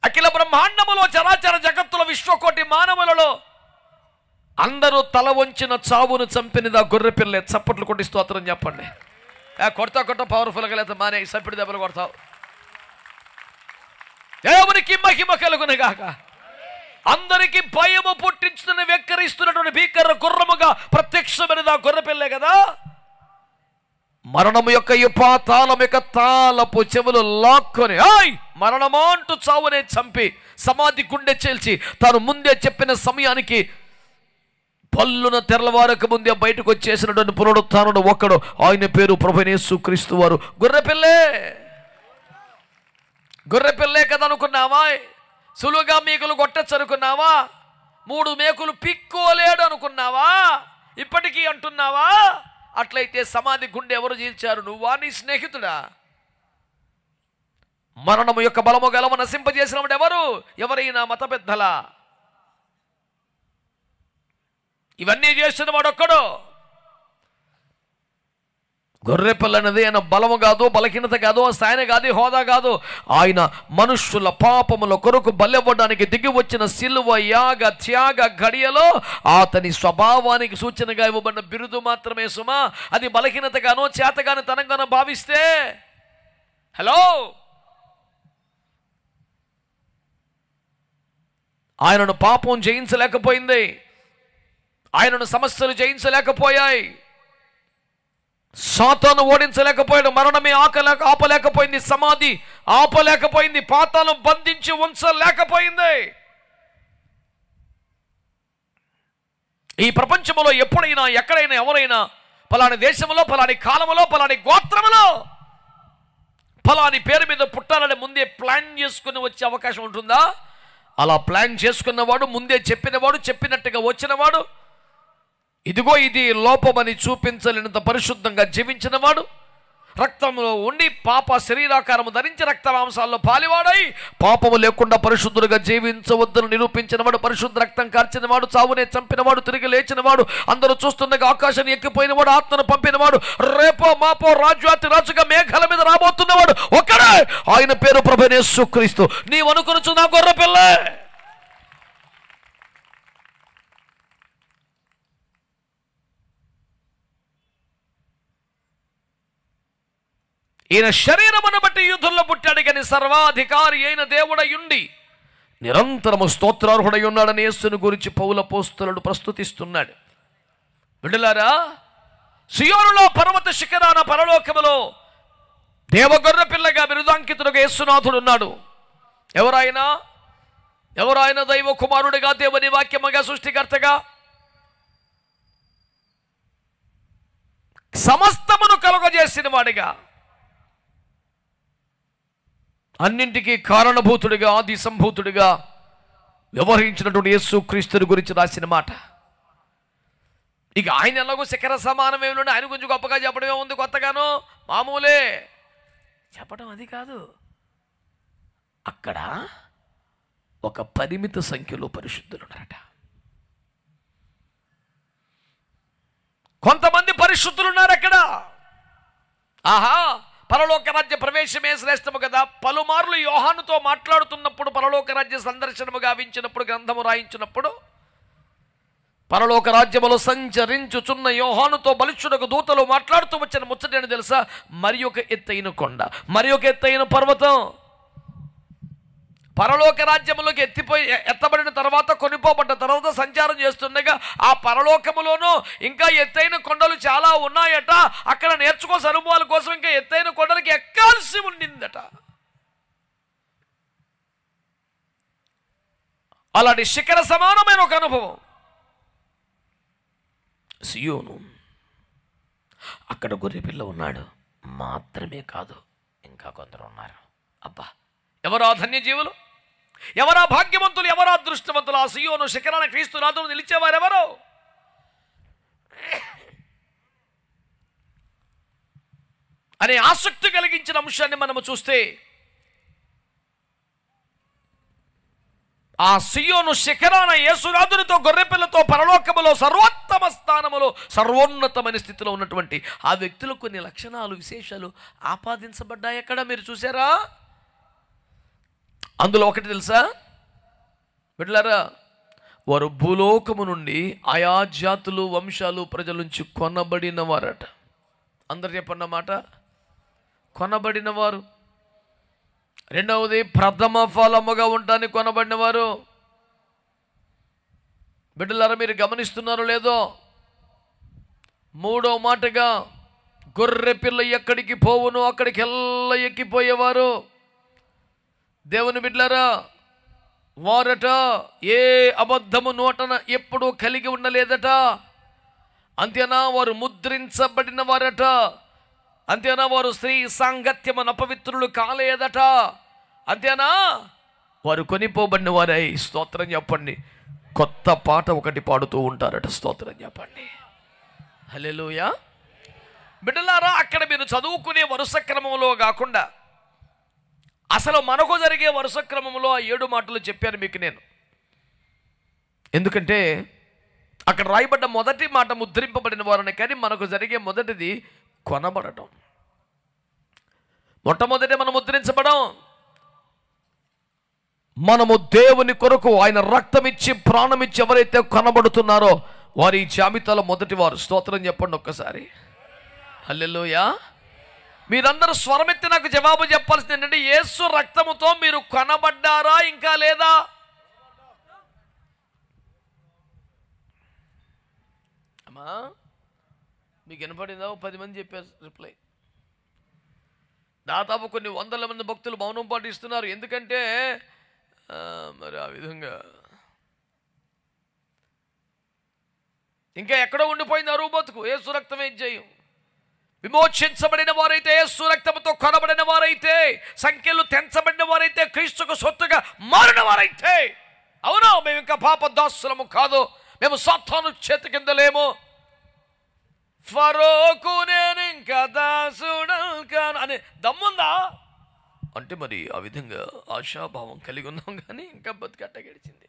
అఖిల బ్రహ్మాండములో చరాచర జగత్తుల విశ్వకోటి మానవులలో అందరూ తల వంచిన చావును చంపినదా గొర్రెపిల్లే. చప్పట్లు కొట్టి స్తోత్రం చెప్పండి. కొడతా పవర్ఫుల్గా లేదా మానే సప్పిడి దెబ్బలు కొడతావు. దేవునికి మహిమ కలుగునుగాక. అందరికీ భయము పుట్టించుతున్న వెక్కరిస్తున్నటువంటి భీకర గుర్రముగా ప్రత్యక్షమైనదా గొర్రెపిల్లే కదా. మరణము యొక్క పాతాళం యొక్క తాళపు చెవులు లాక్కొని మరణమా అంటూ చావునే చంపి సమాధి గుండె చేల్చి తాను ముందే చెప్పిన సమయానికి పల్లున తెరలవారక ముందే బయటకు వచ్చేసినటువంటి పునరుత్థానుడు ఒక్కడు, ఆయన పేరు ప్రభువైన యేసుక్రీస్తు వారు. గొర్రెపిల్లే కదా అనుకున్నావా? సులువుగా మేకులు కొట్టచ్చు అనుకున్నావా? 3 మేకులు పిక్కోలేడు అనుకున్నావా? ఇప్పటికీ అంటున్నావా? అట్లయితే సమాధి గుండె ఎవరు చీల్చారు? నువ్వా, నీ స్నేహితుడా? మరణము యొక్క బలము గలవ నశింపజేసిన వాడు ఎవరు? ఎవరైనా మత పెద్దలా? ఇవన్నీ చేస్తున్న వాడు ఒక్కడు. గొర్రె పిల్ల అనేది ఆయన బలము కాదు, బలహీనత కాదు, స్థాయి కాదు, హోదా కాదు. ఆయన మనుష్యుల పాపముల కొరకు బలెవ్వడానికి దిగి వచ్చిన సిలువ యాగ త్యాగ గడియలో అతని స్వభావానికి సూచనగా ఇవ్వబడిన బిరుదు మాత్రమే సుమా. అది బలహీనతగానో చేతగాని తనంగానో భావిస్తే హలో, ఆయనను పాపం జయించలేకపోయింది, ఆయనను సమస్యలు జయించలేకపోయాయి, సాతాను ఓడించలేకపోయాడు, మరణమే ఆపలేకపోయింది, సమాధి ఆపలేకపోయింది, పాతాళం బంధించి ఉంచలేకపోయింది. ఈ ప్రపంచంలో ఎప్పుడైనా ఎక్కడైనా ఎవరైనా పలాని దేశంలో పలాని కాలంలో పలాని గోత్రములో పలాని పేరు మీద పుట్టాలని ముందే ప్లాన్ చేసుకుని వచ్చే అవకాశం ఉంటుందా? అలా ప్లాన్ చేసుకున్నవాడు, ముందే చెప్పినవాడు, చెప్పినట్టుగా వచ్చినవాడు, ఇదిగో ఇది లోపమని చూపించలేనంత పరిశుద్ధంగా జీవించిన వాడు, రక్తంలో ఉండి పాప శరీరాకారము ధరించి రక్త మాంసాల్లో పాలివాడై పాపము లేకుండా పరిశుద్ధుడుగా జీవించవద్దని నిరూపించినవాడు, పరిశుద్ధ రక్తం కార్చినవాడు, చావునే చంపినవాడు, తిరిగి లేచినవాడు, అందరూ చూస్తుండగా ఆకాశాన్ని ఎక్కిపోయినవాడు, ఆత్మను పంపినవాడు, రేపో మాపో రాజ్యాతి రాజుగా మేఘాల మీద రాబోతున్నవాడు ఒక్కడే. ఆయన పేరు ప్రభువైన యేసుక్రీస్తు. నీవు అనుకొనుచు నా గొర్రె పిల్లే. ఈయన శరీరమును బట్టి యుద్ధంలో పుట్టాడు, కానీ సర్వాధికారి అయిన దేవుడయుండి నిరంతరము స్తోత్రార్హుడై ఉన్నాడని యేసుని గురించి పౌలు అపోస్తలుడు ప్రస్తుతిస్తున్నాడు. విడులారా, సియోనులో పర్వత శిఖరాన పరలోకములో దేవగొర్రె పిల్లగా బిరుదాంకితుడుగా యేసునాథుడు ఉన్నాడు. ఎవరాయన దైవ కుమారుడిగా, దేవుని వాక్యముగా, సృష్టికర్తగా, సమస్తమును కలుగజేసిన వాడిగా, అన్నింటికీ కారణభూతుడిగా, ఆది సంభూతుడిగా వ్యవహరించినటువంటి యేసుక్రీస్తుని గురించి రాసిన మాట. ఇక ఆయన ఎలాగో శిఖర సమానమే ఉండి ఆయన గురించి గొప్పగా చెప్పడమే ఉంది, కొత్తగాను మామూలే చెప్పడం అది కాదు. అక్కడ ఒక పరిమిత సంఖ్యలో పరిశుద్ధులు ఉన్నారట. కొంతమంది పరిశుద్ధులు ఉన్నారు అక్కడ. ఆహా, పరలోక రాజ్య ప్రవేశమే శ్రేష్టము కదా. పలుమార్లు యోహానుతో మాట్లాడుతున్నప్పుడు, పరలోక రాజ్య సందర్శనము గావించినప్పుడు, గ్రంథము రాయించినప్పుడు, పరలోక రాజ్యములో సంచరించుచున్న యోహానుతో బలిష్ఠుడకు దూతలు మాట్లాడుతూ వచ్చిన ముచ్చటని తెలుసా? మరి ఒక ఎత్తైన కొండ, మరి ఒక ఎత్తైన పర్వతం, పరలోక రాజ్యములోకి ఎత్తబడిన తర్వాత, కొనిపోబడ్డ తర్వాత సంచారం చేస్తుండగా ఆ పరలోకములోనూ ఇంకా ఎత్తైన కొండలు చాలా ఉన్నాయట. అక్కడ నేర్చుకోసే అనుభవాల కోసం ఇంకా ఎత్తైన కొండలకి ఎక్కాల్సి ఉండిందట. అలాంటి శిఖర సమానమైన ఒక అనుభవం సియోను. అక్కడ గొర్రెపిల్ల ఉన్నాడు మాత్రమే కాదు, ఇంకా కొందరు ఉన్నారు. అబ్బా, ఎవరా ధన్యజీవులు, ఎవరా భాగ్యవంతులు, ఎవరా అదృష్టవంతులు? ఆ సియోను శిఖరాన క్రీస్తునాథుడు నిలిచేవారు ఎవరు? అనే ఆసక్తి కలిగించిన అంశాన్ని మనము చూస్తే, ఆ సియోను శిఖరాన యేసునాథునితో గొర్రెపిల్లతో పరలోకములో సర్వోత్తమ స్థానములో సర్వోన్నతమైన స్థితిలో ఉన్నటువంటి ఆ వ్యక్తులకు కొన్ని లక్షణాలు, విశేషాలు ఆపాదించబడ్డాయి. ఎక్కడ మీరు చూసారా? అందులో ఒకటి తెలుసా బిడ్డలారా, వారు భూలోకము నుండి ఆయా జాతులు, వంశాలు, ప్రజల నుంచి కొనబడిన వారట. అందరు చెప్పన్నమాట, కొనబడిన వారు. రెండవది, ప్రథమ ఫలముగా ఉండడానికి కొనబడిన వారు. బిడ్డలారా, మీరు గమనిస్తున్నారో లేదో? మూడో మాటగా, గొర్రె పిల్ల ఎక్కడికి పోవును అక్కడికి ఎల్ల ఎక్కిపోయేవారు. దేవుని బిడ్డలారా, వారట ఏ అబద్ధము నోటన ఎప్పుడూ కలిగి ఉండలేదట. అంతేనా, వారు ముద్రించబడిన వారట. అంతేనా, వారు స్త్రీ సాంగత్యమన అపవిత్రులు కాలేదట. అంతేనా, వారు కొనిపోబడిన వారై, స్తోత్రం చెప్పండి, కొత్త పాట ఒకటి పాడుతూ ఉంటారట. స్తోత్రం చెప్పండి, హల్లెలూయా. బిడ్డలారా, అక్కడ మీరు చదువుకునే వరుస క్రమంలో కాకుండా అసలు మనకు జరిగే వరుస క్రమంలో ఆ 7 మాటలు చెప్పాను మీకు నేను. ఎందుకంటే అక్కడ రాయబడ్డ మొదటి మాట ముద్రింపబడిన వారని, కానీ మనకు జరిగే మొదటిది కొనబడటం. మొట్టమొదటి మనం ముద్రించబడం. మనము దేవుని కొరకు ఆయన రక్తమిచ్చి ప్రాణమిచ్చి ఎవరైతే కొనబడుతున్నారో వారి జాబితాలో మొదటి వారు. స్తోత్రం చెప్పండి ఒక్కసారి. హల్లెలూయా. మీరందరూ స్వరమెత్తి నాకు జవాబు చెప్పాల్సింది ఏంటంటే, యేసు రక్తముతో మీరు కొనబడ్డారా ఇంకా లేదా? అమ్మా మీకు వినపడిందా? 10 మంది చెప్పారు రిప్లై. దాదాపు కొన్ని వందల మంది భక్తులు మౌనం పాటిస్తున్నారు. ఎందుకంటే మరి ఆ విధంగా ఇంకా ఎక్కడో ఉండిపోయింది అరువు బతుకు. యేసు రక్తమే జయం. విమోచించబడిన వారైతే, యేసు రక్తముతో కొనబడిన వారైతే, సంఖ్యలు తెంచబడిన వారైతే, క్రీస్తుకు సొత్తుగా మారిన వారైతే, అవును మేము ఇంకా పాప దాసులము కాదు, మేము సాతాను చేతి కింద లేము, ఫరోకు నేను ఇంకా దాసుడను అనే దమ్ముందా అంటే మరి ఆ విధంగా ఆశాభావం కలిగి ఉన్నాం. కానీ ఇంకా బతికట్ట గడిచింది.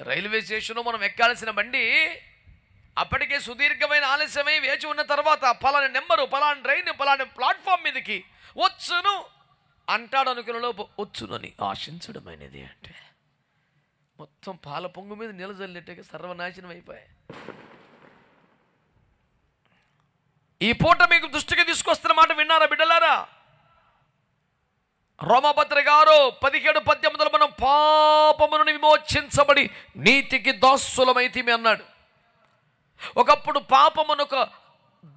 రైల్వే స్టేషన్లో మనం ఎక్కాల్సిన బండి అప్పటికే సుదీర్ఘమైన ఆలస్యమై వేచి ఉన్న తర్వాత పలాని నెంబరు, పలాని ట్రైన్, పలాని ప్లాట్ఫామ్ మీదకి వచ్చును అంటాడు. అనుకున్నలోపు వచ్చునని ఆశించడమైనది అంటే మొత్తం పాల పొంగు మీద నిలజల్లినట్టుగా సర్వనాశనం అయిపోయాయి. ఈ పూట మీకు దృష్టికి తీసుకొస్తున్న మాట విన్నారా బిడ్డలారా? రోమపత్రిక 6:17-18 మనం పాపమును విమోచించబడి నీతికి దాసులమైతిమి అన్నాడు. ఒకప్పుడు పాపమునకు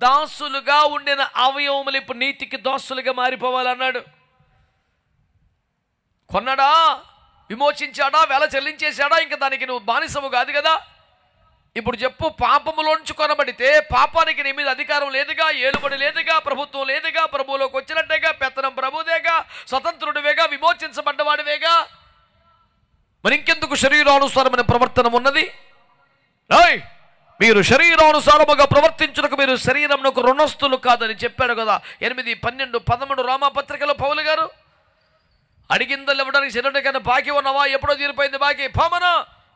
దాసులుగా ఉండిన అవయవములు ఇప్పుడు నీతికి దాసులుగా మారిపోవాలన్నాడు. కొన్నాడా, విమోచించాడా, వెల చెల్లించేశాడా, ఇంకా దానికి నువ్వు బానిసము కాదు కదా. ఇప్పుడు చెప్పు, పాపములోంచి కొనబడితే పాపానికి నీ మీద అధికారం లేదుగా, ఏలుబడి లేదుగా, ప్రభుత్వం లేదుగా, ప్రభువులోకి వచ్చినట్టేగా, పెత్తనం ప్రభుదేగా, స్వతంత్రుడివేగా, విమోచించబడ్డవాడివేగా, మరి ఇంకెందుకు శరీరానుసారమైన ప్రవర్తన ఉన్నది? మీరు శరీరానుసారముగా ప్రవర్తించుటకు మీరు శరీరమునకు రుణస్థులు కాదని చెప్పాడు కదా. 8, 12, 13 రామపత్రికలో పౌలు గారు అడిగిందలు ఇవ్వడానికి శరీరానికైనా బాకీ ఉన్నావా? ఎప్పుడో తీరిపోయింది బాకీ, పామన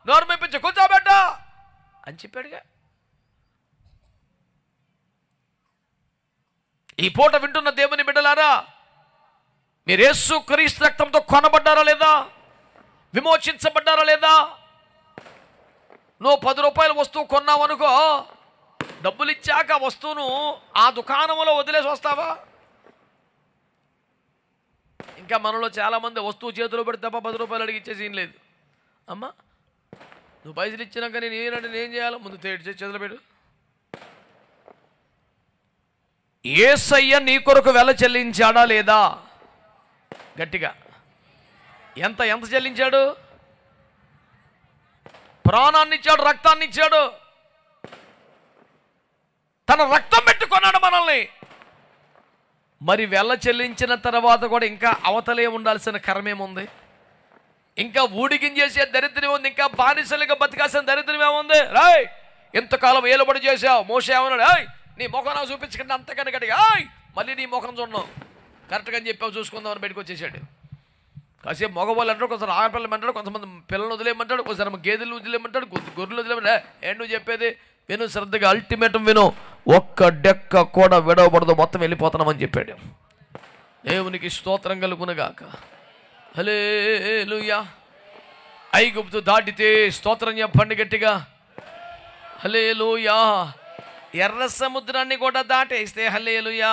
నోరు మెప్పించి కూర్చోబెట్ట అని చెప్పాడుగా. ఈ పూట వింటున్న దేవుని బిడ్డలారా, మీరు యేసు క్రీస్తు రక్తంతో కొనబడ్డారా లేదా? విమోచించబడ్డారా లేదా? నువ్వు 10 రూపాయల వస్తువు కొన్నావనుకో, డబ్బులు ఇచ్చాక వస్తువును ఆ దుకాణంలో వదిలేసి వస్తావా? ఇంకా మనలో చాలామంది వస్తువు చేతిలో పెడితే తప్ప 10 రూపాయలు అడిగి ఇచ్చేసి ఏం లేదు. అమ్మా నువ్వు పైసలు ఇచ్చినాక నేను ఏం చేయాలో ముందు చేతులు పెట్టు. యేసయ్య నీ కొరకు వెల చెల్లించాడా లేదా? గట్టిగా ఎంత చెల్లించాడు? ప్రాణాన్ని ఇచ్చాడు, రక్తాన్ని ఇచ్చాడు. తన రక్తం పెట్టుకున్నాడు మనల్ని. మరి వెల చెల్లించిన తర్వాత కూడా ఇంకా అవతలే ఉండాల్సిన కర్మేముంది? ఇంకా ఊడిగించేసే దరిద్రం ఉంది, ఇంకా బానిసలుగా బతికాల్సిన దరిద్రం ఏముంది? రాయ్ ఎంతకాలం ఏలుబడి చేసావు. మోషే ఏమన్నాడు? నీ ముఖం నాకు చూపించకండి అంతకని గట్టిగా మళ్ళీ నీ ముఖం చూడను కరెక్ట్గా అని చెప్పావు, చూసుకుందామని బయటకు వచ్చేసాడు. కాసేపు మగవాళ్ళు అంటాడు, కొంచెం ఆడపిల్లలు అంటాడు, కొంతమంది పిల్లలు వదిలేయమంటాడు, కొంచెం గేదెలు వదిలేయమంటాడు, గొర్రెలు వదిలేమంటాడు. ఏంటి నువ్వు చెప్పేది? విను శ్రద్ధగా, అల్టిమేటం విను. ఒక్క డెక్క కూడా విడవబడదు, మొత్తం వెళ్ళిపోతున్నామని చెప్పాడు. దేవునికి స్తోత్రం కలుగునుగాక. హల్లెలూయా. ఐగుప్తు దాటితే స్తోత్రం చెప్పండి గట్టిగా. హల్లెలూయా. ఎర్ర సముద్రాన్ని కూడా దాటేస్తే హల్లెలూయా.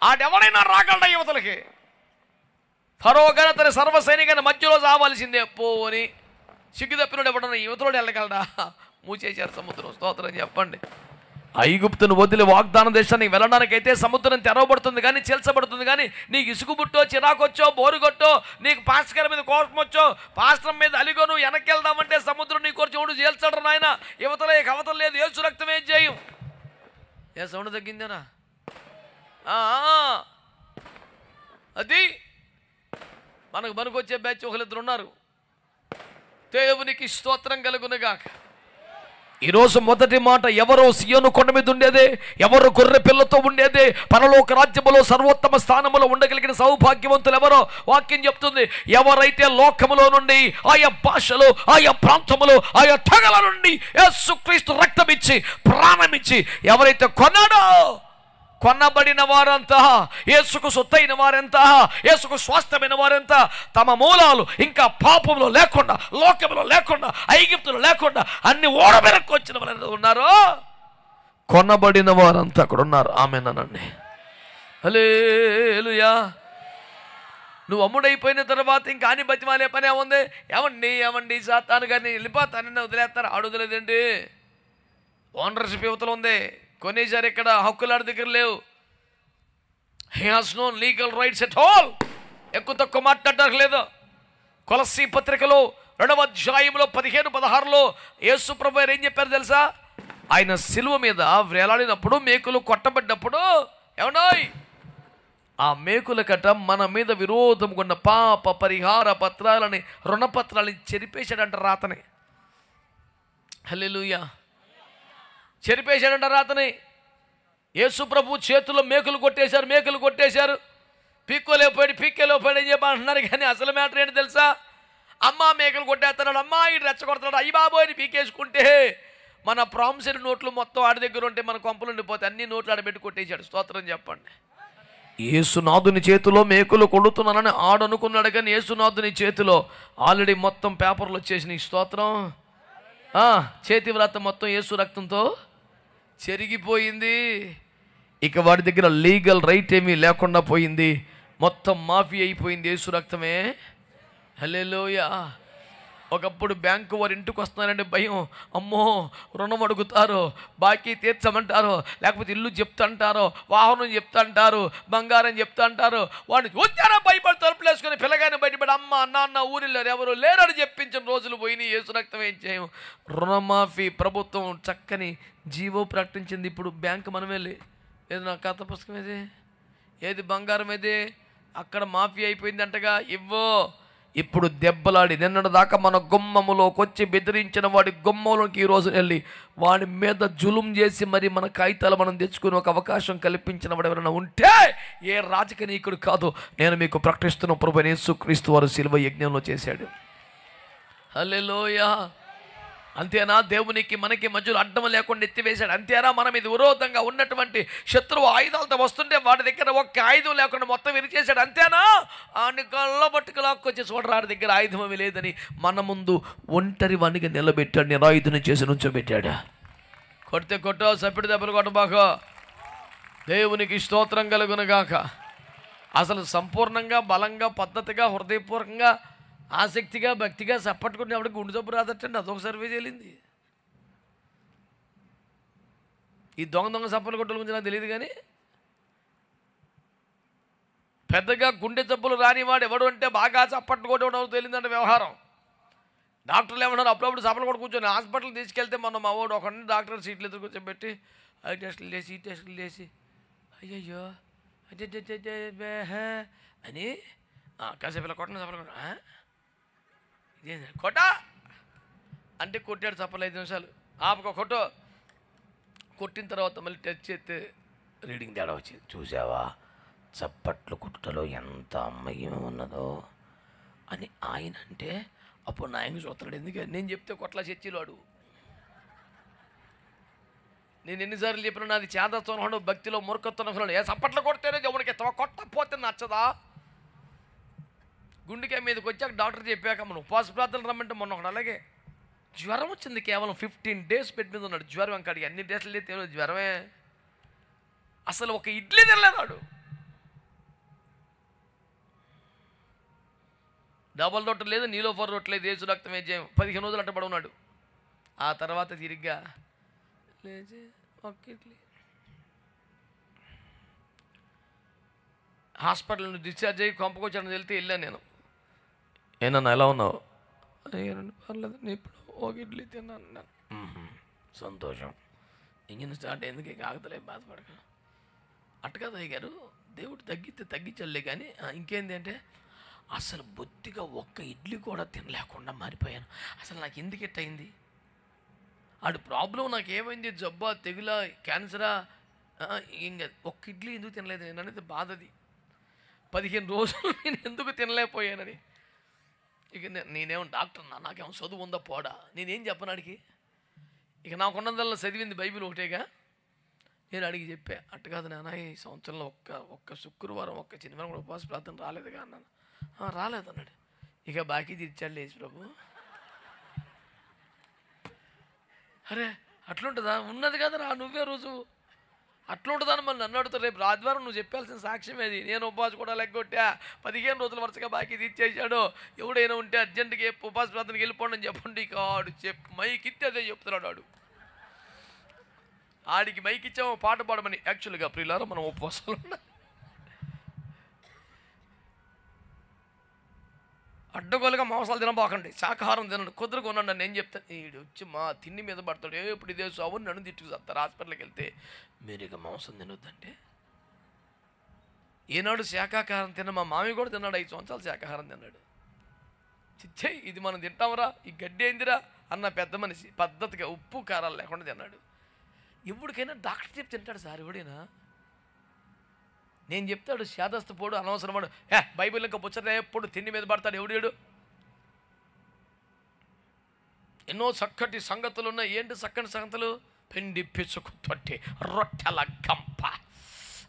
ఆడెవడైనా రాగలడా యువతలకి? ఫరో గారు తన సర్వసైనికాన్ని మధ్యలో చావాల్సిందే పోని సిగ్గు తప్పినోడు ఎవడన్నా యువతలోడు వెళ్ళగలడా? మూచేశారు సముద్రం. స్తోత్రం చెప్పండి. ఐగుప్తును వదిలి వాగ్దాన దేశానికి వెళ్ళడానికైతే సముద్రం తెరవబడుతుంది కానీ చీల్చబడుతుంది. కానీ నీకు ఇసుగుబుట్టో, చిరాకొచ్చో, బోరుగొట్టో, నీకు పాస్టర్ మీద కోపం వచ్చో, పాస్టర్ మీద అలిగో, నువ్వు వెనక్కి వెళ్దామంటే సముద్రం నీ కొరకు చూడు చీల్చడరు నాయన. యువతలో కవతలు లేదు, యేసు రక్తం ఏం చేయం. ఏ సౌండ్ తగ్గిందేనా? అది మనకు వచ్చే బ్యాచ్ ఒకరిద్దరు ఉన్నారు. దేవునికి స్తోత్రం కలుగునుగాక. ఈరోజు మొదటి మాట, ఎవరో సియోను కొండ మీద ఉండేదే, ఎవరు గొర్రె పిల్లతో ఉండేదే, పరలోక రాజ్యములో సర్వోత్తమ స్థానములో ఉండగలిగిన సౌభాగ్యవంతులు ఎవరో వాక్యం చెప్తుంది. ఎవరైతే లోకములో నుండి, ఆయా భాషలు, ఆయా ప్రాంతములు, ఆయా తెగల నుండి యేసుక్రీస్తు రక్తమిచ్చి ప్రాణమిచ్చి ఎవరైతే కొన్నాడో, కొన్నబడిన వారంతా, యేసుకు సొత్తైన వారంతా, యేసుకు స్వాస్థ్యమైన వారంతా తమ మూలాలు ఇంకా పాపంలో లేకుండా, లోకములో లేకుండా, ఐగుప్తులో లేకుండా అన్ని ఓడబెరకు వచ్చిన వారు ఉన్నారో, కొనబడిన వారంతా అక్కడ ఉన్నారు. ఆమేనండి. హల్లెలూయా. నువ్వు అమ్ముడైపోయిన తర్వాత ఇంకా అని బతిమాలే పని ఏముంది? ఏమండి సాతాను గారిని వెళ్ళిపోతానని వదిలేస్తారు. వదిలేదండి, ఓనర్షిప్ యువతలు ఉంది, కొనేసారు. ఇక్కడ హక్కులాడి దగ్గర లేవు. He has no legal rights at all. ఎక్కువ తక్కువ మాట్లాడడానికి లేదు. కొలస్సీ పత్రికలో 2వ అధ్యాయంలో 15-16లో యేసు ప్రభువు ఏం చెప్పారు తెలుసా? ఆయన సిలువ మీద వేలాడినప్పుడు, మేకులు కొట్టబడ్డప్పుడు, ఏమన్నాయి? ఆ మేకుల కట్ట మన మీద విరోధం కొన్న పాప పరిహార పత్రాలని, రుణపత్రాలని చెరిపేశాడంట రాతని. హల్లెలూయా. చెరిపేశాడంట రాతని. యేసు ప్రభు చేతుల్లో మేకులు కొట్టేశారు. పీక్కేలేకపోయాడు అని చెప్పి అంటున్నారు. కానీ అసలు మ్యాటర్ ఏంటి తెలుసా? అమ్మ మేకలు కొట్టేస్తున్నాడు, అమ్మ ఇటు రెచ్చగొడుతున్నాడు, అయ్యి బాబోని పీకేసుకుంటే మన ప్రామిసరీ నోట్లు మొత్తం ఆడి దగ్గర ఉంటే మన కొంపలు ఉండిపోతే అన్ని నోట్లు ఆడబెట్టి కొట్టేశాడు. స్తోత్రం చెప్పండి. యేసునాథుని చేతిలో మేకులు కొడుతున్నానని ఆడనుకున్నాడు, కానీ యేసునాథుని చేతిలో ఆల్రెడీ మొత్తం పేపర్లు వచ్చేసినాయి. స్తోత్రం. చేతి వ్రాత మొత్తం యేసు రక్తంతో చెరిగిపోయింది. ఇక వాడి దగ్గర లీగల్ రైట్ ఏమీ లేకుండా పోయింది. మొత్తం మాఫీ అయిపోయింది యేసు రక్తమే. హల్లెలూయా. ఒకప్పుడు బ్యాంకు వారి ఇంటికి వస్తున్నారంటే భయం. అమ్మో, రుణం అడుగుతారు, బాకీ తీర్చమంటారు, లేకపోతే ఇల్లు చెప్తాంటారు, వాహనం చెప్తాంటారు, బంగారం చెప్తాంటారు. వాడిని చూచారా భయపడి తలుపులేసుకొని పిల్లగానే బయటపడి అమ్మ నాన్న ఊరిలో ఎవరు లేరని చెప్పించిన రోజులు పోయినాయి. యేసు రక్తం ఏం చేయం. రుణమాఫీ ప్రభుత్వం చక్కని జీవో ప్రకటించింది. ఇప్పుడు బ్యాంకు మనమే ఏది నా ఖాతా పుస్తకం ఏది బంగారం అక్కడ మాఫీ అయిపోయింది అంటగా. ఇవ్వో. ఇప్పుడు దెబ్బలాడి నిన్నటి దాకా మన గుమ్మములోకి వచ్చి బెదిరించిన వాడి గుమ్మంలోకి ఈరోజు వెళ్ళి వాడి మీద జులుం చేసి మరి మన కాగితాలు మనం తెచ్చుకుని ఒక అవకాశం కల్పించిన వాడు ఎవరైనా ఉంటే ఏ రాజకీయకుడు కాదు, నేను మీకు ప్రకటిస్తున్న ప్రభువైన యేసుక్రీస్తు వారు శిలువ యజ్ఞంలో చేశాడు. హల్లెలూయా. అంతేనా? దేవునికి మనకి మధ్యలో అడ్డం లేకుండా ఎత్తివేశాడు. అంతేనా? మన మీద విరోధంగా ఉన్నటువంటి శత్రువు ఆయుధాలతో వస్తుంటే వాడి దగ్గర ఒక్క ఆయుధం లేకుండా మొత్తం విరిచేశాడు. అంతేనా? ఆడిని కళ్ళ పట్టుకు లాక్కొచ్చి చూడరా, ఆడి దగ్గర ఆయుధం ఏమీ లేదని మన ముందు ఒంటరి వాడిగా నిలబెట్టాడు, నిరాయుధుని చేసి నుంచోబెట్టాడు. కొడితే కొట్టో, సప్పిడి దెబ్బలు కొట్టబాకో. దేవునికి స్తోత్రం కలుగునుగాక. అసలు సంపూర్ణంగా, బలంగా, పద్ధతిగా, హృదయపూర్వకంగా, ఆసక్తిగా, భక్తిగా సప్పట్టుకుంటే ఆవిడ గుండె జబ్బు రాదట్టండి. అదొక సర్వే చేయలేంది. ఈ దొంగ సప్పలు కొట్టల గురించి నాకు తెలియదు, కానీ పెద్దగా గుండె జబ్బులు రానివాడు ఎవడు అంటే బాగా చప్పట్లు కొట్టడం తెలియదంటే వ్యవహారం. డాక్టర్లు ఏమన్నారు, అప్పుడప్పుడు సప్పలు కొట్టు కూర్చొని హాస్పిటల్ తీసుకెళ్తే మనం మా వాడు ఒక డాక్టర్ సీట్లు ఎదురు కూర్చోబెట్టి ఐ టెస్టులు చేసి ఈ టెస్టులు చేసి అయ్యయ్యో అని కాసేపు ఇలా కొట్టిన సప్పలు కొట్ట అంటే కొట్టాడు. చప్పలు 5 నిమిషాలు ఆపక కొట్టు. కొట్టిన తర్వాత మళ్ళీ టచ్ చేస్తే రీడింగ్ తేడా వచ్చింది. చూసావా చప్పట్లు కొట్టుటలో ఎంత అమ్మయ్యం ఉన్నదో అని ఆయన అంటే, అప్పుడు నా ఆయన చూస్తున్నాడు. ఎందుకంటే నేను చెప్తే కొట్ల చర్చిలో అడుగు. నేను ఎన్నిసార్లు చెప్పినా నాది చేదత్వం, భక్తిలో మూర్ఖత్వం. ఏ చప్పట్లు కొడితేనే దేవునికి కొట్టపోతే నచ్చదా? గుండెకాయ మీదకి వచ్చాక డాక్టర్ చెప్పాక మనం ఉపవాస ప్రార్థనలు రమ్మంటే మొన్న ఒకటి అలాగే జ్వరం వచ్చింది. కేవలం 15 days బెడ్ మీద ఉన్నాడు. జ్వరం అంకాడికి అన్ని డేస్లు అయితే జ్వరమే. అసలు ఒక ఇడ్లీ తినలేదాడు. డబల్ రొట్టె లేదు, నీలోఫర్ రొట్టె లేదు, యేసు రక్తం వేజేయం. 15 రోజులు అట్టబడి ఉన్నాడు. ఆ తర్వాత తిరిగ్గా లేచి ఒక ఇడ్లీ. హాస్పిటల్ నుంచి డిశ్చార్జ్ అయ్యి కొంపకొచ్చాను వెళ్తే వెళ్ళాను నేను. ఏనన్నా ఎలా ఉన్నావు? అయ్యానండి పర్లేదు, నేను ఇప్పుడు ఒక ఇడ్లీ తిన్నాను నేను. సంతోషం. ఇంజిన్ స్టార్ట్ ఎందుకు ఆగతలే, బాధపడక. అట్టగా అయ్యారు. దేవుడు తగ్గించలే. కానీ ఇంకేంది అంటే అసలు బొత్తిగా ఒక్క ఇడ్లీ కూడా తినలేకుండా మారిపోయాను. అసలు నాకు ఎందుకు ఎట్టయింది? ఆడి ప్రాబ్లం నాకేమైంది, జబ్బా, తెగులా, క్యాన్సరా, ఇంకా ఒక్క ఇడ్లీ ఎందుకు తినలేదు నేను అనేది బాధది. 15 రోజులు నేను ఎందుకు తినలేకపోయానని. ఇక నేనేమో డాక్టర్ నాకేమో చదువు ఉందా పోడా, నేనేం చెప్పను అడిగి. ఇక నాకున్నదల్లా చదివింది బైబిల్ ఒకటేగా. నేను అడిగి చెప్పా, అట్టు కాదు నాన్న, ఈ సంవత్సరంలో ఒక్క శుక్రవారం ఒక్క శనివారం కూడా ఉపవాస ప్రార్థన రాలేదుగా అన్నాను. రాలేదన్నాడు. ఇక బాకీ తీర్చాడు లేచి ప్రభు. అరే అట్లుంటుందా? ఉన్నది కదరా నువ్వే రుజువు. అట్లుంటుందని మళ్ళీ నన్ను అడుగుతారు. రేపు ఆదివారం నువ్వు చెప్పాల్సిన సాక్ష్యం ఏది? నేను ఉపవాసం కూడా లెగ్గొట్టా, 15 రోజుల వరుసగా బాకీ తీర్చేసాడు. ఎవడైనా ఉంటే అర్జెంటుగా ఉపవాస ప్రార్థనకి వెళ్ళిపోండి అని చెప్పండి. ఇక ఆడు మైక్ ఇస్తే అదే చెప్తున్నాడు. ఆడికి మైక్ ఇచ్చాము పాట పాడమని. యాక్చువల్గా ప్రియులారా మనం ఉపవాసాలు ఉండాలి. అడ్డగోలుగా మాంసాలు తినబాకండి, శాకాహారం తినండి, కుదురుగా ఉండండి. నేను చెప్తాను. వీడు వచ్చి మా తిండి మీద పడతాడు. ఎప్పుడు ఇదే సావుని నన్ను తిట్టుకుస్తారు. హాస్పిటల్కి వెళ్తే మీరు ఇక మాంసం తినొద్దంటే, ఈనాడు శాకాహారం తిన్న మా మామి కూడా తిన్నాడు. 5 సంవత్సరాలు శాకాహారం తిన్నాడు. చిచ్చే ఇది మనం తింటాంరా, ఈ గడ్డి అయిందిరా అన్న పెద్ద మనిషి పద్ధతిగా ఉప్పు కారాలు లేకుండా తిన్నాడు. ఎప్పటికైనా డాక్టర్ చెప్పి తింటాడు సార్ ఎవడైనా? నేను చెప్తాడు శాదస్తు పోడు అనవసరం వాడు. బైబిల్ ఇంకా పుచ్చట ఎప్పుడు తిండి మీద పడతాడు ఎవడేడు? ఎన్నో చక్కటి సంగతులు ఉన్నాయి. ఏంటి చక్కటి సంగతులు? పిండి పిసుకు తొట్టి రొట్టెల గంప,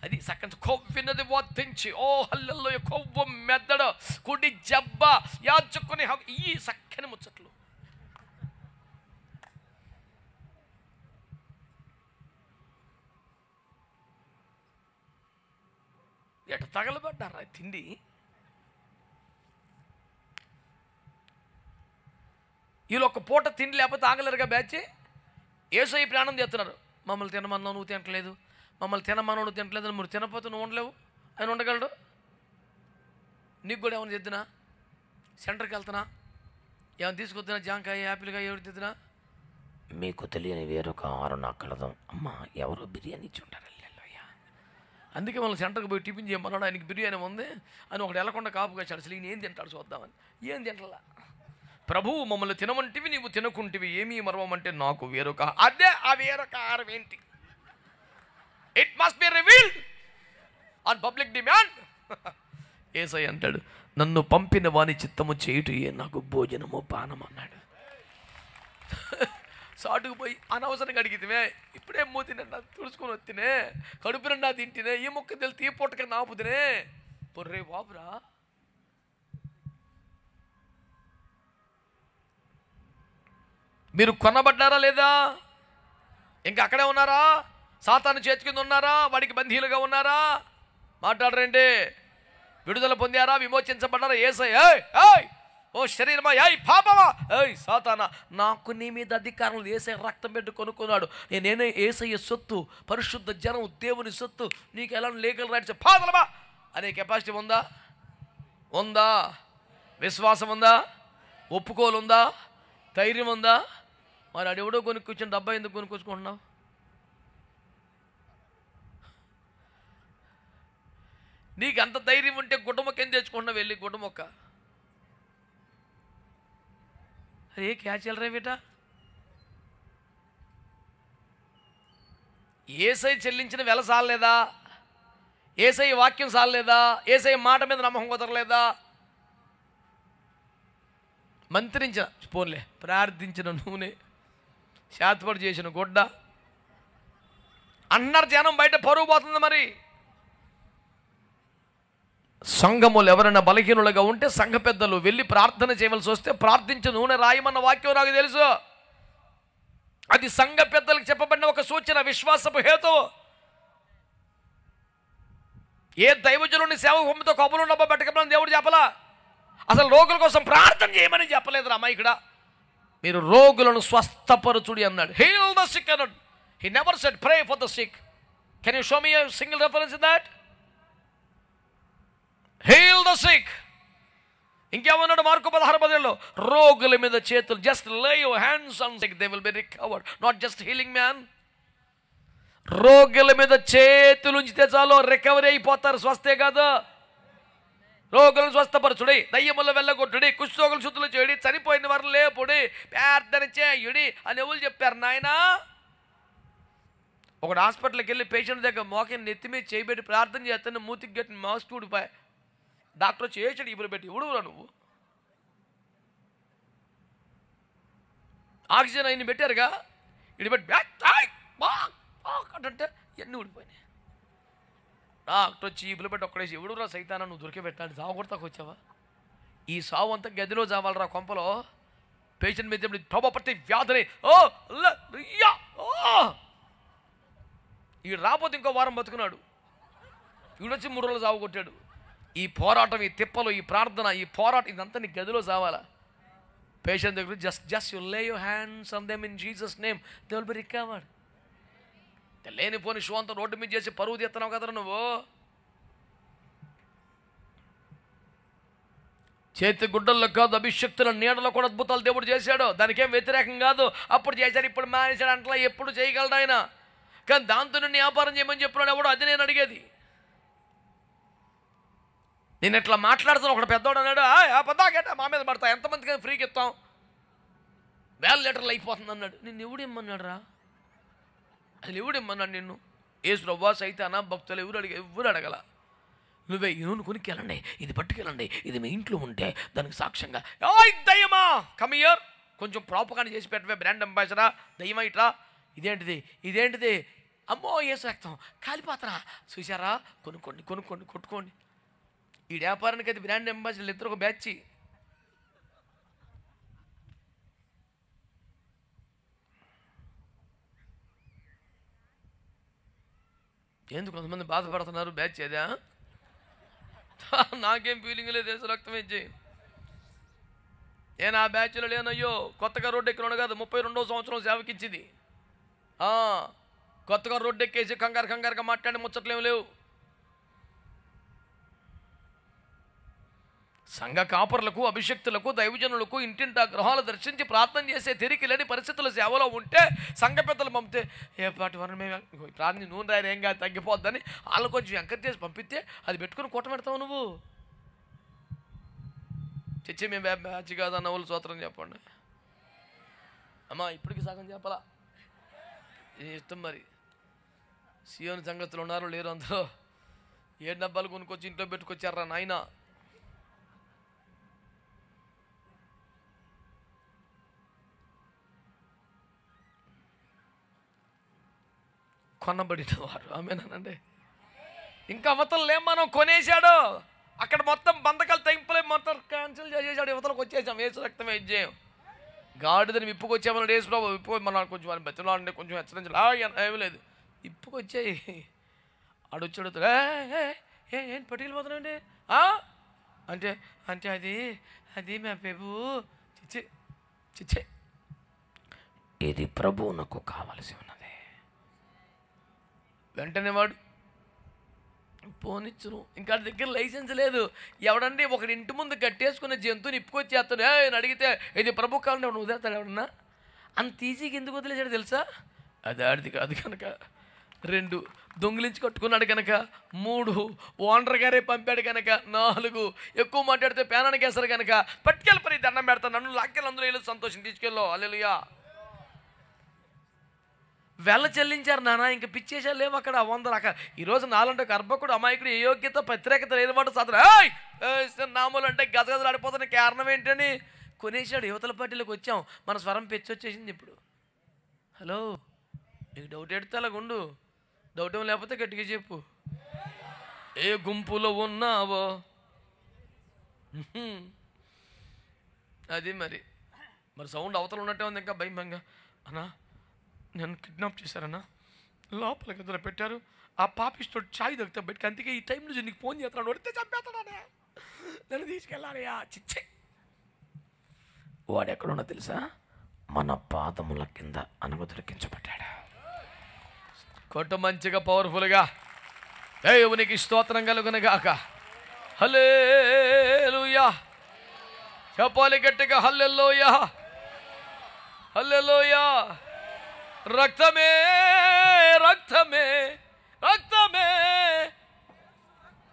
అది చక్కటి కొవ్వినది వర్తించి, ఓ హల్లెల్లో కొవ్వు మెద్దడు కుడి జబ్బ యాచుకుని ఈ చక్కని ముచ్చట్లు. ఎట తగలబడ్డారా తిండి? వీళ్ళు ఒక పూట తిండి లేకపోతే ఆగలేరుగా బ్యాచ్. యేసయ్య ప్రాణం చేస్తున్నారు. మమ్మల్ని తినమన్నావు నువ్వు తినట్లేదు, మమ్మల్ని తినమన్నావు నువ్వు తినట్లేదు. మీరు తినకపోతే నువ్వు ఉండలేవు, ఆయన ఉండగలడు. నీకు కూడా ఏమైనా తెద్దునా? సెంటర్కి వెళ్తున్నా ఏమైనా తీసుకొద్దునా? జాంకాయ, యాపిల్గా ఎవరు తెద్దునా? మీకు తెలియని వేరొక ఆరు నాకు కలదాం. అమ్మ ఎవరో బిర్యానీ ఇచ్చి ఉంటారు. అందుకే మనం సెంటర్కి పోయి టిఫిన్ చేయమన్నాడు. ఆయనకి బిర్యానీ ఉంది అని ఒకటి వెళ్ళకుండా కాపు కాచాడు. అసలు ఈయన ఏం తింటాడు చూద్దామని. ఏం తింటలా. ప్రభువు మమ్మల్ని తినమంటివి నీవు తినకుంటివి, ఏమీ మర్వమంటే నాకు వేరొక. అదే ఆ వేరొక ఆహారం ఏంటి? It must be revealed on public demand. Yesayya అంటాడు, నన్ను పంపిన వాని చిత్తము చేయుటయే నాకు భోజనము పానం అన్నాడు. సాటుకు పోయి అనవసరంగా అడిగితే ఇప్పుడే మూతినండి తుడుచుకొని వస్తేనే, కడుపు నిండా తింటేనే, ఈ మొక్క తెలితే ఈ పొట్టక నాపుదినే. పొర్రే బాబురా, మీరు కొనబడ్డారా లేదా? ఇంకా అక్కడే ఉన్నారా? సాతాను చేతి కింద ఉన్నారా? వాడికి బంధీలుగా ఉన్నారా? మాట్లాడరండి. విడుదల పొందారా? విమోచించబడ్డారా? యేసయ్య ఓ శరీరమా, పాపమా, సాతానా, నాకు నీ మీద అధికారం యేసయ్య రక్తం పెట్టి కొనుక్కున్నాడు. నేనే యేసయ్య సొత్తు, పరిశుద్ధ జనం, దేవుని సొత్తు. నీకు ఎలా లీగల్ రైట్స్ పాదలమా అనే కెపాసిటీ ఉందా? ఉందా? విశ్వాసం ఉందా? ఒప్పుకోలు ఉందా? ధైర్యం ఉందా? మరి అడెవడో కొనుక్కొచ్చిన డబ్బా ఎందుకు కొనుక్కొచ్చుకుంటున్నావు? నీకు అంత ధైర్యం ఉంటే గుడ్డమొక్క ఏం తెచ్చుకుంటున్నావు? వెళ్ళి గుడ్డమొక్క. అరే క్యా చల్ రే బేటా? యేసయ్య చెల్లించిన వెల సాలేదా? యేసయ్య వాక్యం సాలేదా? యేసయ్య మాట మీద నమ్మకం కుదరలేదా? మంత్రించిన పోన్లే, ప్రార్థించిన నూనె, శాతపడి చేసిన గుడ్డ అన్నారు జనం, బయట పరువు పోతుంది. మరి సంఘములు ఎవరైనా బలహీనులుగా ఉంటే సంఘ పెద్దలు వెళ్ళి ప్రార్థన చేయవలసి వస్తే ప్రార్థించు నూనె రాయమన్న వాక్యం నాకు తెలుసు. అది సంఘ పెద్దలకు చెప్పబడిన ఒక సూచన, విశ్వాసపు హేతు. ఏ దైవజనుని సేవ హోమితో కబులు డబ్బా పెట్టకమని దేవుడు చెప్పలా. అసలు రోగుల కోసం ప్రార్థన చేయమని చెప్పలేదు రామా. ఇక్కడ మీరు రోగులను స్వస్థపరచుడి అన్నాడు. హీల్ ద సిక్ అన్నాడు. He never said pray for the sick. Can you show me a single reference in that? Heal the sick. ఇంకేమన్నాడు మార్కు 16:10లో? రోగుల మీద చేతులు, just lay your hands on sick they will be recovered, not just healing man. రోగుల మీద చేతులు ఉంచితే చాలు రికవరీ అయిపోతారు, స్వస్థే కాదు. రోగులను స్వస్థపరచుడి, దయ్యముల వెళ్ళగొట్టుడి, కుష్ఠరోగులు శుద్ధులు చేయుడి, చనిపోయిన వారు లేపుడి, ప్రార్థన చేయుడి అని ఎవరు చెప్పారు నాయనా? ఒకడు హాస్పిటల్కి వెళ్ళి పేషెంట్ దగ్గర మోకని నెత్తి మీద చేయబెట్టి ప్రార్థన చేస్తాను, మూతికి గట్టి మాస్క్ ఊడిపోయి డాక్టర్ చేసాడు ఇప్పుడు పెట్టి ఉడువురా నువ్వు. ఆక్సిజన్ అయిన పెట్టారుగా, ఇటు పెట్టి అంటే ఎన్ని ఊడిపోయినాయి. డాక్టర్ వచ్చి ఇబ్బులు పెట్టి ఒక్కడేసి ఎవడురా సైతానా నువ్వు దొరికే పెట్టాలి, సావు కొడతాకు వచ్చావా? ఈ సావు అంతా గదిలో చావాలరా కొంపలో. పేషెంట్ మీద ప్రతి వ్యాధిని ఈడు రాకపోతే ఇంకో వారం బతుకున్నాడు, ఈడొచ్చి 3 రోజులు సాగు కొట్టాడు. ఈ పోరాటం, ఈ తిప్పలు, ఈ ప్రార్థన, ఈ పోరాటం ఇదంతా నీ గదిలో చావాలా? పేషెంట్ దగ్గర జస్ట్ యు లే your hands on them in Jesus name they will be recovered. లేనిపోని షో అంతా రోడ్డు మీద చేసి పరువు తీస్తున్నావు కదరా నువ్వు. చేతి గుడ్డల్లో కాదు, అభిషక్తుల నీడలో కూడా అద్భుతాలు దేవుడు చేశాడు, దానికేం వ్యతిరేకం కాదు. అప్పుడు చేశాడు, ఇప్పుడు మానేశాడు అంటలా ఎప్పుడు చేయగలడు ఆయన. కానీ దాంతో నిన్ను వ్యాపారం చేయమని చెప్పినాడు ఎవడు? అది నేను అడిగేది. నేను ఇట్లా మాట్లాడుతాను, ఒకడు పెద్దవాడు అన్నాడు, పెద్దాకేట మా మీద పడతా, ఎంతమందికి ఫ్రీకి ఇస్తాం, 1000 లీటర్లు అయిపోతుంది అన్నాడు. నిన్ను ఎవడు ఇమ్మన్నాడు రా? అసలు ఎవడు ఇమ్మన్నాడు నిన్ను? ఏసు ప్రభువా, సైతానా, భక్తులు ఎవరు అడగల. నువ్వే ఈ నూనె కొనుక్కెళ్ళండి, ఇది పట్టుకెళ్ళండి, ఇది మీ ఇంట్లో ఉంటే దానికి సాక్ష్యంగా దయ్యమా కమియర్ కొంచెం ప్రాపగానే చేసి పెట్టవే, బ్రాండ్ అంబాసిడరా, దయ్యమా ఇట్రా, ఇదేంటిది అమ్మో ఏసు రక్తం కాలిపోతారా చూసారా, కొనుక్కోండి కొట్టుకోండి. ఈ వ్యాపారానికి అది బ్రాండ్ అంబాసిడర్లు ఇద్దరు ఒక బ్యాచ్. ఎందుకు కొంతమంది బాధపడుతున్నారు? బ్యాచ్ అదా? నాకేం ఫీలింగ్ లేదు, ఏసు రక్తం ఇచ్చి నేను ఆ బ్యాచ్లో లేనయ్యో. కొత్తగా రోడ్డు ఎక్కిన కాదు, 32వ సంవత్సరం సేవకిచ్చింది. కొత్తగా రోడ్డు ఎక్కేసి కంగారుగా మాట్లాడి ముచ్చట్లేం లేవు. సంఘ కాపరులకు, అభిషక్తులకు, దైవజనులకు ఇంటింటా గృహాలు దర్శించి ప్రార్థన చేసే తిరిగి లేని పరిస్థితుల సేవలో ఉంటే సంఘ పెద్దలు పంపితే ఏ పాటి వారిని మేము ప్రార్థన నూనె రాయరు ఏం కాదు తగ్గిపోద్దని వాళ్ళు కొంచెం ఎంకరేజ్ చేసి పంపిస్తే అది పెట్టుకుని కొట్టబెడతావు నువ్వు. చచ్చి మేము బ్యాచ్ కాదన్న వాళ్ళు సూత్రం చెప్పండి అమ్మా. ఇప్పటికి సగం చెప్పాలా ఇష్టం మరి. సియోని సంగతులు ఉన్నారు లేరు, అందరూ 7 డబ్బాలు కొనుక్కొచ్చి ఇంట్లో పెట్టుకొచ్చారా నాయన. కొనబడిన వారు ఆమేనండి. ఇంకా అవతలు లేం, మనం కొనేశాడు. అక్కడ మొత్తం బంధకాలు తెంపలే, మొత్తం క్యాన్సిల్ చేసేసాడు. యువతలకు వచ్చేసాం, ఏసు రక్తమే ఇచ్చేయం. గాడిదని విప్పుకొచ్చామన్నాడు ఏసు ప్రభు. విప్పు మన కొంచెం వాళ్ళని బెత్తలాడంటే కొంచెం హెచ్చరించాలి, ఏమీ లేదు, ఇప్పుకొచ్చాయి. ఆడొచ్చాడు, ఏం పట్టుకెళ్ళిపోతున్నాండి అంటే అది మా ప్రభు. చిచ్చే ఇది ప్రభు నాకు కావలసి ఉన్నది. వెంటనే వాడు పోనిచ్చును. ఇంకా దగ్గర లైసెన్స్ లేదు. ఎవడండి ఒకటి ఇంటి ముందు కట్టేసుకున్న జంతువుని ఇప్పుకొచ్చేస్తాడు. నేను అడిగితే ఇది ప్రభు కావాలంటే ఎవడు వదిలేస్తాడు? ఎవడన్నా అంత ఈజీగా ఎందుకు వదిలేసాడు తెలుసా? అది ఆడిది కాదు కనుక, 2 దొంగిలించి కట్టుకున్నాడు కనుక, 3 ఓనర్ గారే పంపాడు కనుక, 4 ఎక్కువ మాట్లాడితే పేనానికి వేస్తారు కనుక, పట్టుకెళ్ళి దండం పెడతాను, నన్ను లాక్కెళ్ళి అందులో వెళ్ళి సంతోషం తీసుకెళ్ళో. హల్లెలూయా. వెళ్ళ చెల్లించారు నాన్న, ఇంకా పిచ్చేసారు లేవు అక్కడ 100 అక్కడ. ఈరోజు నాలంటే గర్భకుడు అమాయకుడు ఏ యోగ్యత ప్రత్యేకత లేని మాట సాధన నామూలు అంటే గజగజలు ఆడిపోతున్న కారణం ఏంటని కొనేసాడు. యువతల పార్టీలోకి వచ్చాం, మన స్వరం పెచ్చొచ్చేసింది ఇప్పుడు. హలో, నీకు డౌట్ ఎడితే అలాగుండు, డౌట్ ఏం లేకపోతే గట్టిగా చెప్పు. ఏ గుంపులో ఉన్నావో అది మరి సౌండ్ అవతల ఉన్నట్టే ఉంది. ఇంకా భయంగా అన్నా నన్ను కిడ్నాప్ చేశారన్నా, లోపల గదిలో పెట్టారు, ఆ పాపిస్తోడు ఛాయ్ దొరికితే బయటకి, అందుకే ఈ టైం నుంచి నీకు ఫోన్ చేస్తున్నాడు, వడితే చంపేస్తాడా, నన్ను తీసుకెళ్ళాలయ్యా. చిచ్చే వాడు ఎక్కడున్నా తెలుసా? మన పాదముల కింద అనుమతికించబడ్డాడు. కొట్టు మంచిగా పవర్ఫుల్గా దేవునికి స్తోత్రం కలుగునుగాక. హల్లెలూయా చెప్పాలి గట్టిగా, హల్లెలూయా హల్లెలూయా. రక్తమే రక్తమే రక్తమే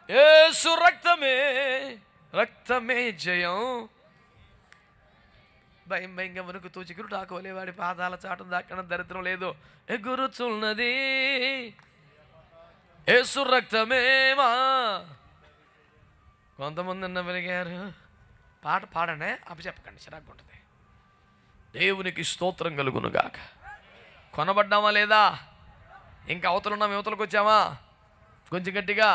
యేసు రక్తమే రక్తమే జయం. భయం భయంగా వణుకుతూ చిగురు టాకోలే వాడి పాదాల చాటు దాకడం దరిద్రం లేదు. ఎగురుచున్నది యేసు రక్తమేమా. కొంతమంది అన్న వెలిగారు. పాట పాడనే అప్పచెప్పకండి, చిరాకు ఉంటుంది. దేవునికి స్తోత్రం కలుగునుగాక. కొనబడ్డామా లేదా? ఇంకా అవతలున్నాం, యువతలకు వచ్చామా? కొంచెం గట్టిగా,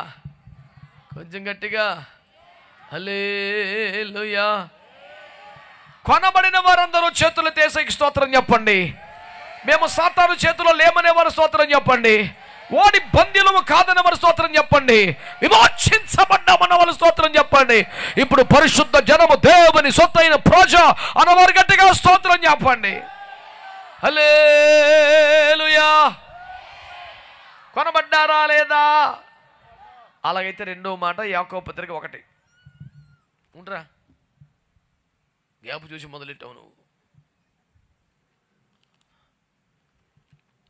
కొంచెం గట్టిగా హల్లెలూయా. కొనబడిన వారందరూ చేతులు తీసేకి స్తోత్రం చెప్పండి. మేము సాతాను చేతిలో లేమనే వారు స్తోత్రం చెప్పండి. ఓడి బందీలము కాదనే వారు స్తోత్రం చెప్పండి. విమోచించబడ్డామన్న వాళ్ళు స్తోత్రం చెప్పండి. ఇప్పుడు పరిశుద్ధ జనము, దేవుని సొత్తైన ప్రజ అన్నవారు గట్టిగా స్తోత్రం చెప్పండి. హల్లెలూయా. కొనబడ్డారా లేదా? అలాగైతే రెండో మాట యాకోబు పత్రిక 1. ఉండరా, గ్యాప్ చూసి మొదలెట్టావు నువ్వు.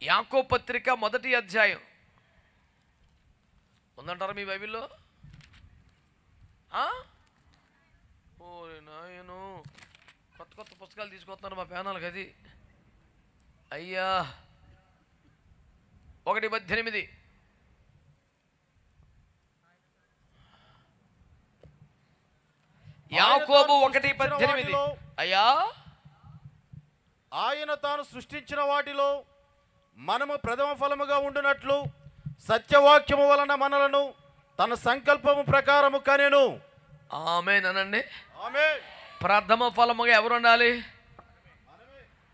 యాకోబు పత్రిక 1వ అధ్యాయం ఉందంటారా మీ బైబిల్లో? ఓరే నాయను, కొత్త కొత్త పుస్తకాలు తీసుకొస్తున్నారు మా ప్యానాలకు. అది అయ్యా 1:18. యాకోబు 1:18. అయ్యా, ఆయన తాను సృష్టించిన వాటిలో మనము ప్రథమ ఫలముగా ఉండునట్లు సత్యవాక్యము వలన మనలను తన సంకల్పము ప్రకారము కనెను. ఆమేన్ అనండి. ఆమేన్. ప్రథమ ఫలముగా ఎవరు ఉండాలి?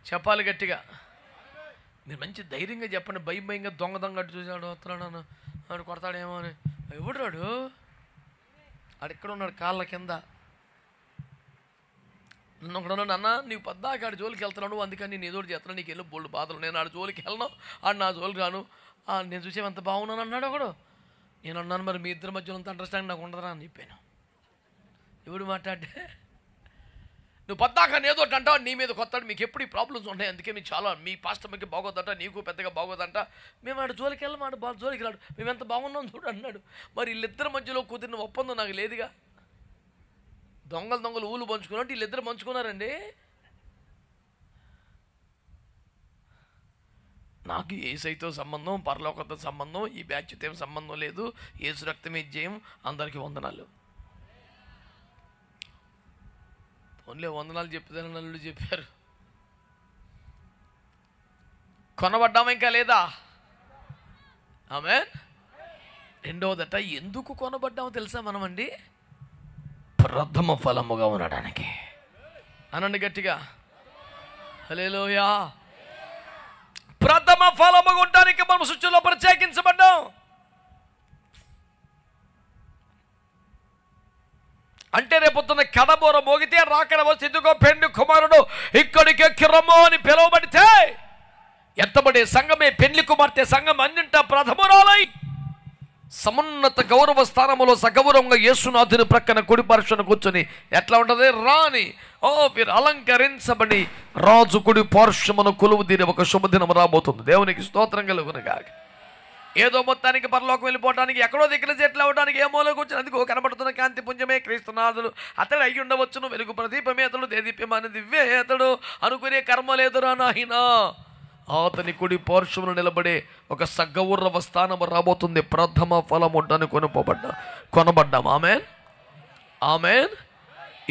చెప్పాలి గట్టిగా. మీరు మంచి ధైర్యంగా చెప్పండి. భయం భయంగా దొంగ అటు చూసాడు, వస్తున్నాడు, ఆడు కొడతాడేమో అని. ఎవడు రాడు? ఆడు ఎక్కడ ఉన్నాడు? కాళ్ళ కింద. నన్ను ఒకడు అన్న, నీవు పద్దాక ఆడి జోలికి వెళ్తున్నాడు, అందుకని నేను ఏదో చేస్తున్నాను, నీకు వెళ్ళి బోల్డ్ బాధలు. నేను ఆడు జోలికి వెళ్ళను, ఆడు నా జోలికి రాను. నేను చూసేమంత బాగున్నాను అన్నాడు ఒకడు. నేను అన్నాను, మరి మీ ఇద్దరి మధ్యలో అంత అండర్స్టాండింగ్ నాకు ఉండదురా అని చెప్పాను. ఎవడు మాట్లాడే? నువ్వు పద్దాక ఏదో అంటావు, నీ మీద కొత్తాడు, మీకు ఎప్పుడు ఈ ప్రాబ్లమ్స్ ఉంటాయి, అందుకే మీకు చాలా, మీ పాస్టర్కి బాగోదంట, నీకు పెద్దగా బాగోదంట. మేము ఆడు జోలికి వెళ్ళాం, ఆడు జోలికి రాడు, మేము ఎంత బాగున్నాం చూడు అన్నాడు. మరి వీళ్ళిద్దరి మధ్యలో కుదిరిన ఒప్పందం నాకు లేదుగా. దొంగలు ఊళ్ళు పంచుకున్నట్టు వీళ్ళిద్దరు పంచుకున్నారండి. నాకు యేసైతో సంబంధం, పరలోకంతో సంబంధం, ఈ బ్యాచ్తో ఏం సంబంధం లేదు. యేసు రక్తమే జయం. అందరికీ వందనాలు. ఓన్లీ వందనాలు చెప్తాను నల్లుడు చెప్పారు. కొనబడ్డామా ఇంకా లేదా? ఆమేన్. రెండవదట, ఎందుకు కొనబడ్డామో తెలుసా మనమండి? ప్రథమ ఫలముగా ఉండడానికి. అనండి గట్టిగా హల్లెలూయా. ప్రథమ ఫలముగా ఉండడానికి మనం సృష్టిలో ప్రత్యేకించబడ్డాం. అంటే రేపొద్దున కడబోర మోగితే రాకడ వచ్చి ఇదిగో పెండ్లి కుమారుడు ఇక్కడికి ఎక్కిరమ్మో అని పిలువబడితే ఎత్తబడే సంఘమే పెండ్లి కుమార్తె సంఘం అన్నింటా ప్రథమురాలై సమున్నత గౌరవ స్థానములో సగౌరవంగా యేసునాథుని ప్రక్కన కుడి పార్శ్వన కూర్చొని ఎట్లా ఉంటుంది? రాని వీరు అలంకరించబడి రాజు కుడి పార్శ్వమును కొలువు తీరి ఒక శుభదినం రాబోతుంది. దేవునికి స్తోత్రం కలుగునుగాక. ఏదో మొత్తానికి పరలోకం వెళ్ళిపోవడానికి, ఎక్కడో దగ్గర చెట్లు అవ్వడానికి ఏ మూల కూర్చొని అందుకో కనబడుతున్న కాంతి పుంజమే క్రీస్తునాథుడు, అతడు అయ్యి ఉండవచ్చును, వెలుగు ప్రదీపమే అతడు, దేదీప్యమాన దివ్యే అతడు అనుకునే కర్మ లేదురా నాయనా. అతని కుడి పార్శ్వమును నిలబడే ఒక సగౌరవ స్థానం రాబోతుంది. ప్రథమ ఫలం ఉంటాను కొనబడ్డాం. ఆమేన్, ఆమేన్.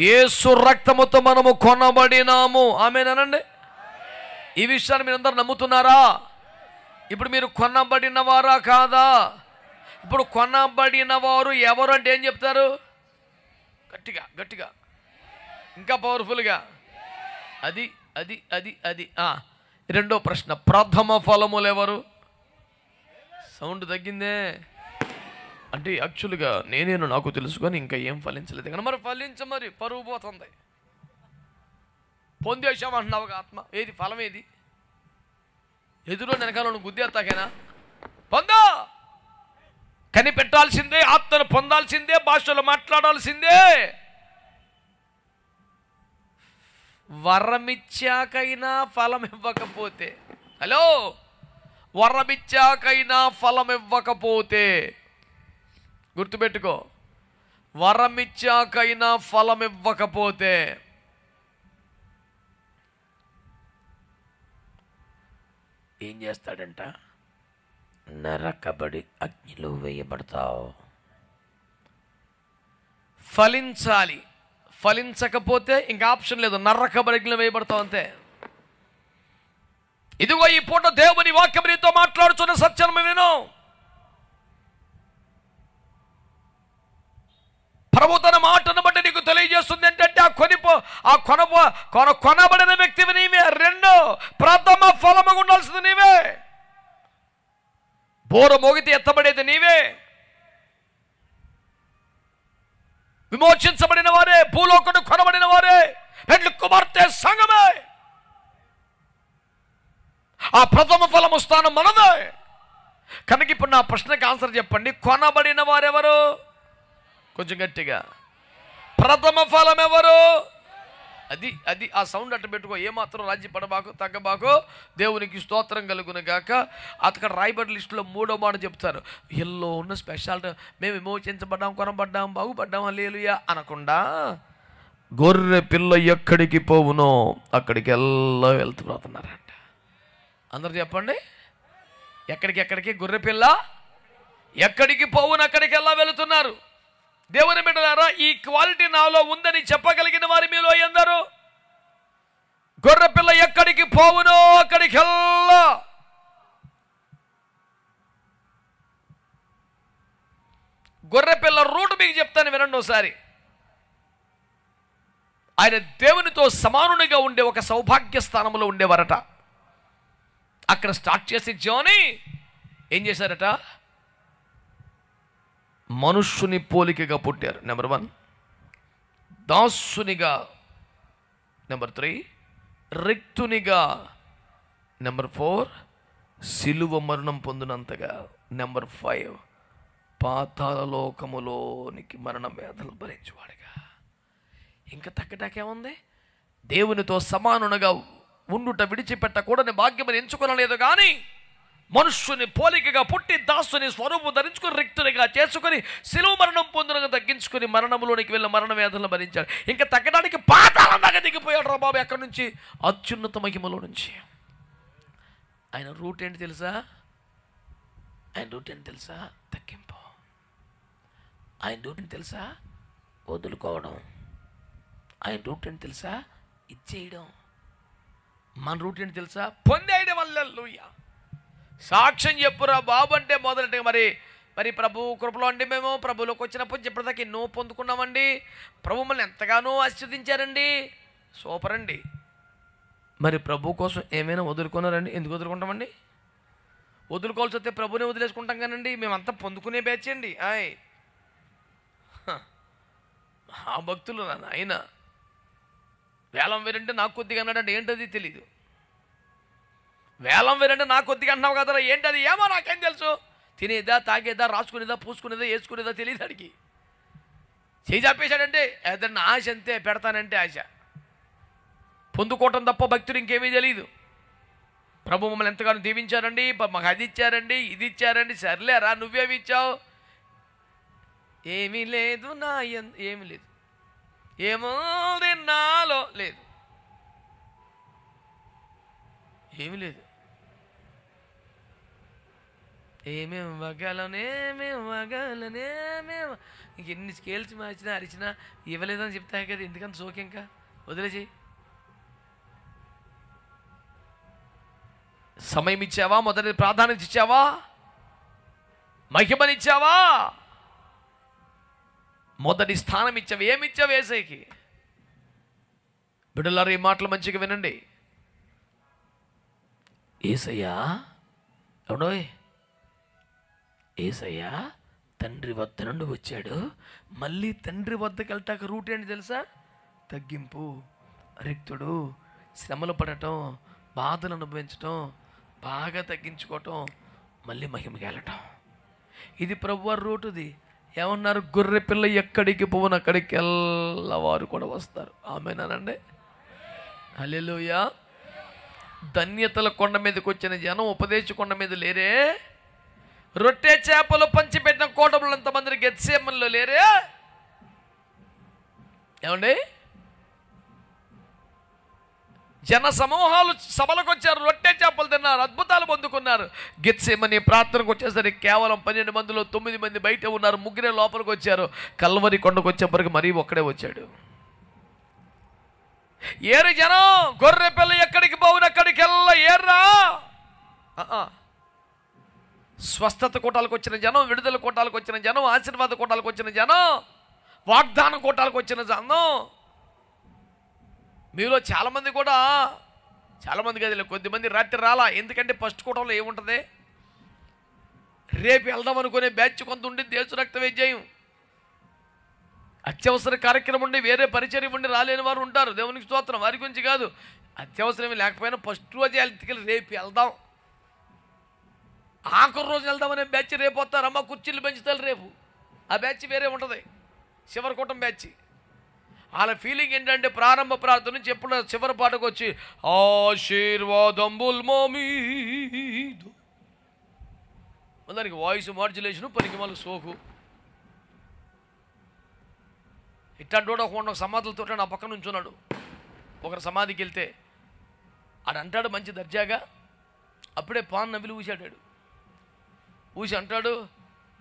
యేసు రక్తముతో మనము కొనబడినాము. ఆమేన్ అనండి. ఈ విషయాన్ని మీరు అందరు నమ్ముతున్నారా? ఇప్పుడు మీరు కొనబడిన వారా కాదా? ఇప్పుడు కొనబడిన వారు ఎవరు అంటే ఏం చెప్తారు? గట్టిగా గట్టిగా, ఇంకా పవర్ఫుల్గా. అది అది అది అది రెండో ప్రశ్న, ప్రథమ ఫలములు ఎవరు? సౌండ్ తగ్గిందే అంటే యాక్చువల్గా నేనేను నాకు తెలుసుకొని ఇంకా ఏం ఫలించలేదు కానీ మరి ఫలించమరి పరువు పోతుంది. పొందేశామంటున్నావుగా ఆత్మ. ఏది ఫలం? ఏది? ఎదురు వెనకాల గుద్దేస్తాకేనా? పొందా కనిపెట్టాల్సిందే, ఆత్మను పొందాల్సిందే, భాషలో మాట్లాడాల్సిందే. వరమిచ్చాకైనా ఫలం ఇవ్వకపోతే, హలో, వరమిచ్చాకైనా ఫలం ఇవ్వకపోతే గుర్తుపెట్టుకో, వరమిచ్చాకైనా ఫలం ఇవ్వకపోతే ఏం చేస్తాడంట? నరకబడి అగ్నిలో వేయబడతావు. ఫలించాలి, ఫలించకపోతే ఇంకా ఆప్షన్ లేదు, నరకబడి అగ్నిలో వేయబడతావు అంతే. ఇదిగో ఈ పూట దేవుని వాక్యం నీతో మాట్లాడుతున్న సత్యం విను. ప్రభు తన మాటను బట్టి నీకు తెలియజేస్తుంది ఏంటంటే కొనబడిన వ్యక్తివి నీవే. రెండో, ప్రథమ ఫలముగా ఉండాల్సింది నీవే. బోర మోగితే ఎత్తబడేది నీవే. విమోచించబడిన వారే, భూలోకను కొనబడిన వారే, పెండ్లి కుమార్తె సంఘమే. ఆ ప్రథమ ఫలము స్థానం మనదే. కనుక ఇప్పుడు నా ప్రశ్నకి ఆన్సర్ చెప్పండి. కొనబడిన వారెవరు? కొంచెం గట్టిగా. ప్రథమ ఫలం ఎవరు? అది ఆ సౌండ్ అట్టు పెట్టుకో. ఏమాత్రం రాజీ పడబాకు, తగ్గబాకు. దేవునికి స్తోత్రం కలుగును గాక. అతక్కడ రాయబడి లిస్టులో 3వ మాట చెప్తారు. ఎల్లో ఉన్న స్పెషాలిటీ మేము విమోచించబడ్డాం, కొనబడ్డాం, బాగుపడ్డాం, హల్లెలూయా అనకుండా గొర్రె పిల్ల ఎక్కడికి పోవునో అక్కడికి ఎల్లో వెళ్తున్నారంట. అందరు చెప్పండి. ఎక్కడికి గొర్రె పిల్ల ఎక్కడికి పోవును అక్కడికి ఎలా వెళుతున్నారు? దేవుని బిడ్డలారా, ఈ క్వాలిటీ నాలో ఉందని చెప్పగలిగిన వారి మీలో ఎందరు? గొర్రె పిల్ల ఎక్కడికి పోవునో అక్కడికి వెళ్ళా. గొర్రె పిల్ల రూట్ మీకు చెప్తాను, వినండి ఒకసారి. ఆయన దేవునితో సమానునిగా ఉండే ఒక సౌభాగ్య స్థానంలో ఉండేవారట. అక్కడ స్టార్ట్ చేసి జర్నీ ఏం చేశారట? మనుష్యుని పోలికగా పుట్టారు. నెంబర్ 1 దాసునిగా. నెంబర్ 3 రిక్తునిగా. నెంబర్ 4 సిలువ మరణం పొందినంతగా. నెంబర్ 5 పాతాళలోకములోనికి మరణ వేదనలు భరించేవాడిగా. ఇంకా తగ్గటాకేముంది? దేవునితో సమానునిగా ఉండుట విడిచిపెట్టకూడని భాగ్యమని ఎంచుకోనలేదు. కానీ మనుష్యుని పోలికగా పుట్టి దాసుని స్వరూపం ధరించుకుని రిక్తునిగా చేసుకుని శిలువ మరణం పొందునగా తగ్గించుకుని మరణంలోనికి వెళ్ళి మరణ వేదనలు భరించాడు. ఇంకా తగ్గడానికి పాతాళం దాకా దిగిపోయాడు రా బాబు. ఎక్కడి నుంచి? అత్యున్నత మహిమలో నుంచి. ఆయన రూట్ ఏంటి తెలుసా? తగ్గింపు. ఆయన రూట్ ఏంటి తెలుసా? వదులుకోవడం. ఆయన రూట్ ఏంటి తెలుసా? ఇచ్చేయడం. మన రూట్ ఏంటి తెలుసా? పొందేయడం. హల్లెలూయా. సాక్ష్యం చెప్పురా బాబు అంటే మొదలెట్టుగా మరి ప్రభు కృపలో అండి. మేము ప్రభులోకి వచ్చినప్పుడు ఇప్పటిదాకా ఎన్నో పొందుకున్నామండి. ప్రభు మమ్మల్ని ఎంతగానో ఆశీర్వదించారండి. సూపర్ అండి. మరి ప్రభు కోసం ఏమైనా వదులుకున్నారండి? ఎందుకు వదులుకుంటామండి? వదులుకోవాల్సి వస్తే ప్రభునే వదిలేసుకుంటాం కానండి. మేమంతా పొందుకునే బ్యాచ్ అండి. ఆ భక్తులు ఆయన వేలం వేరంటే నాకు కొద్దిగా అన్నాడంటే ఏంటది తెలీదు. వేలం వేరంటే నాకు కొద్దిగా అంటున్నావు కదా, ఏంటది? ఏమో నాకేం తెలుసు. తినేదా, తాగేదా, రాసుకునేదా, పూసుకునేదా, వేసుకునేదా తెలియదు అడిగి. చేయి చాపేశాడంటే ఏదన్నా ఆశ అంతే, పెడతానంటే ఆశ. పొందుకోవటం తప్ప భక్తులు ఇంకేమీ తెలియదు. ప్రభు మమ్మల్ని ఎంతగానో దీవించారండి, మాకు అది ఇచ్చారండి, ఇది ఇచ్చారండి. సర్లేరా, నువ్వేమి ఇచ్చావు? ఏమీ లేదు. ఏమీ లేదు. ఏమో నాలో లేదు. ఏమీ లేదు. ఏమేమి వగలనే ఇంక ఎన్ని స్కేల్స్ మార్చినా అరిచినా ఇవ్వలేదని చెప్తాయి కదా. ఎందుకంత సోకి ఇంకా వదిలేసి. సమయం ఇచ్చావా? మొదటి ప్రాధాన్యత ఇచ్చావా? మహిమనిచ్చావా? మొదటి స్థానం ఇచ్చావు. ఏమిచ్చావు యేసయ్యకి? బిడ్డలారా, ఈ మాటలు మంచిగా వినండి. యేసయ్యా ఎవడోయ్? యేసయ్య తండ్రి వద్ద నుండి వచ్చాడు. మళ్ళీ తండ్రి వద్దకు వెళ్ళటాక రూట్ ఏంటి తెలుసా? తగ్గింపు, రిక్తుడు, శ్రమలు పడటం, బాధలు అనుభవించటం, బాగా తగ్గించుకోవటం, మళ్ళీ మహిమకి వెళ్ళటం. ఇది ప్రభువారి రూటుది. ఏమన్నారు? గొర్రె పిల్ల ఎక్కడికి పోవును అక్కడికి వెళ్ళవారు కూడా వస్తారు. ఆమేనండి. హల్లెలూయా. ధన్యతల కొండ మీదకి వచ్చిన జనం ఉపదేశ కొండ మీద లేరే? రొట్టె చేపలు పంచిపెట్టిన కోటములు అంతమంది గెత్సేమన్లో లేరే? ఏమండి, జన సమూహాలు సభలకు వచ్చారు, రొట్టె చేపలు తిన్నారు, అద్భుతాలు పొందుకున్నారు. గెత్సేమని ప్రార్థనకు వచ్చేసరికి కేవలం 12 మందిలో 9 మంది బయట ఉన్నారు, 3 లోపలికి వచ్చారు. కల్వరి కొండకు వచ్చేప్పటికి మరీ ఒక్కడే వచ్చాడు. ఏరి జనం, గొర్రె పిల్ల ఎక్కడికి పోవును అక్కడికి ఏర్రా. స్వస్థత కూటాలకు వచ్చిన జనం, విడుదల కూటాలకు వచ్చిన జనం, ఆశీర్వాద కూటాలకు వచ్చిన జనం, వాగ్దాన కూటాలకు వచ్చిన జనం. మీలో చాలామంది కూడా, చాలామంది గదిలో కొద్దిమంది రాత్రి రాలా. ఎందుకంటే ఫస్ట్ కూటంలో ఏముంటుంది, రేపు వెళ్దాం అనుకునే బ్యాచ్ కొంత ఉండి దేశ రక్త వైద్యం, అత్యవసర కార్యక్రమం ఉండి వేరే పరిచర్య ఉండి రాలేని వారు ఉంటారు. దేవునికి స్తోత్రం. వారి గురించి కాదు, అత్యవసరం లేకపోయినా ఫస్ట్ రోజు వెళ్తే రేపు వెళ్దాం, ఆఖరి రోజు వెళ్దామనే బ్యాచ్ రేపు వస్తారు. అమ్మ కుర్చీలు పెంచుతారు రేపు, ఆ బ్యాచ్ వేరే ఉంటుంది, చివరి కూటం బ్యాచ్. వాళ్ళ ఫీలింగ్ ఏంటంటే ప్రారంభ ప్రార్థన నుంచి ఎప్పుడు చివరి పాటకు వచ్చి ఆశీర్వాదంబుల్ మోమీదు, దానికి వాయిస్ మాడ్యులేషను, పనికి మళ్ళీ సోకు. ఇట్లాంటి కూడా ఒక సమాధులతో నా పక్కన ఉంచున్నాడు. ఒకరు సమాధికి వెళ్తే ఆడు అంటాడు మంచి దర్జాగా, అప్పుడే పాన్ నవ్విలు ఊసాడాడు. ఊసి అంటాడు,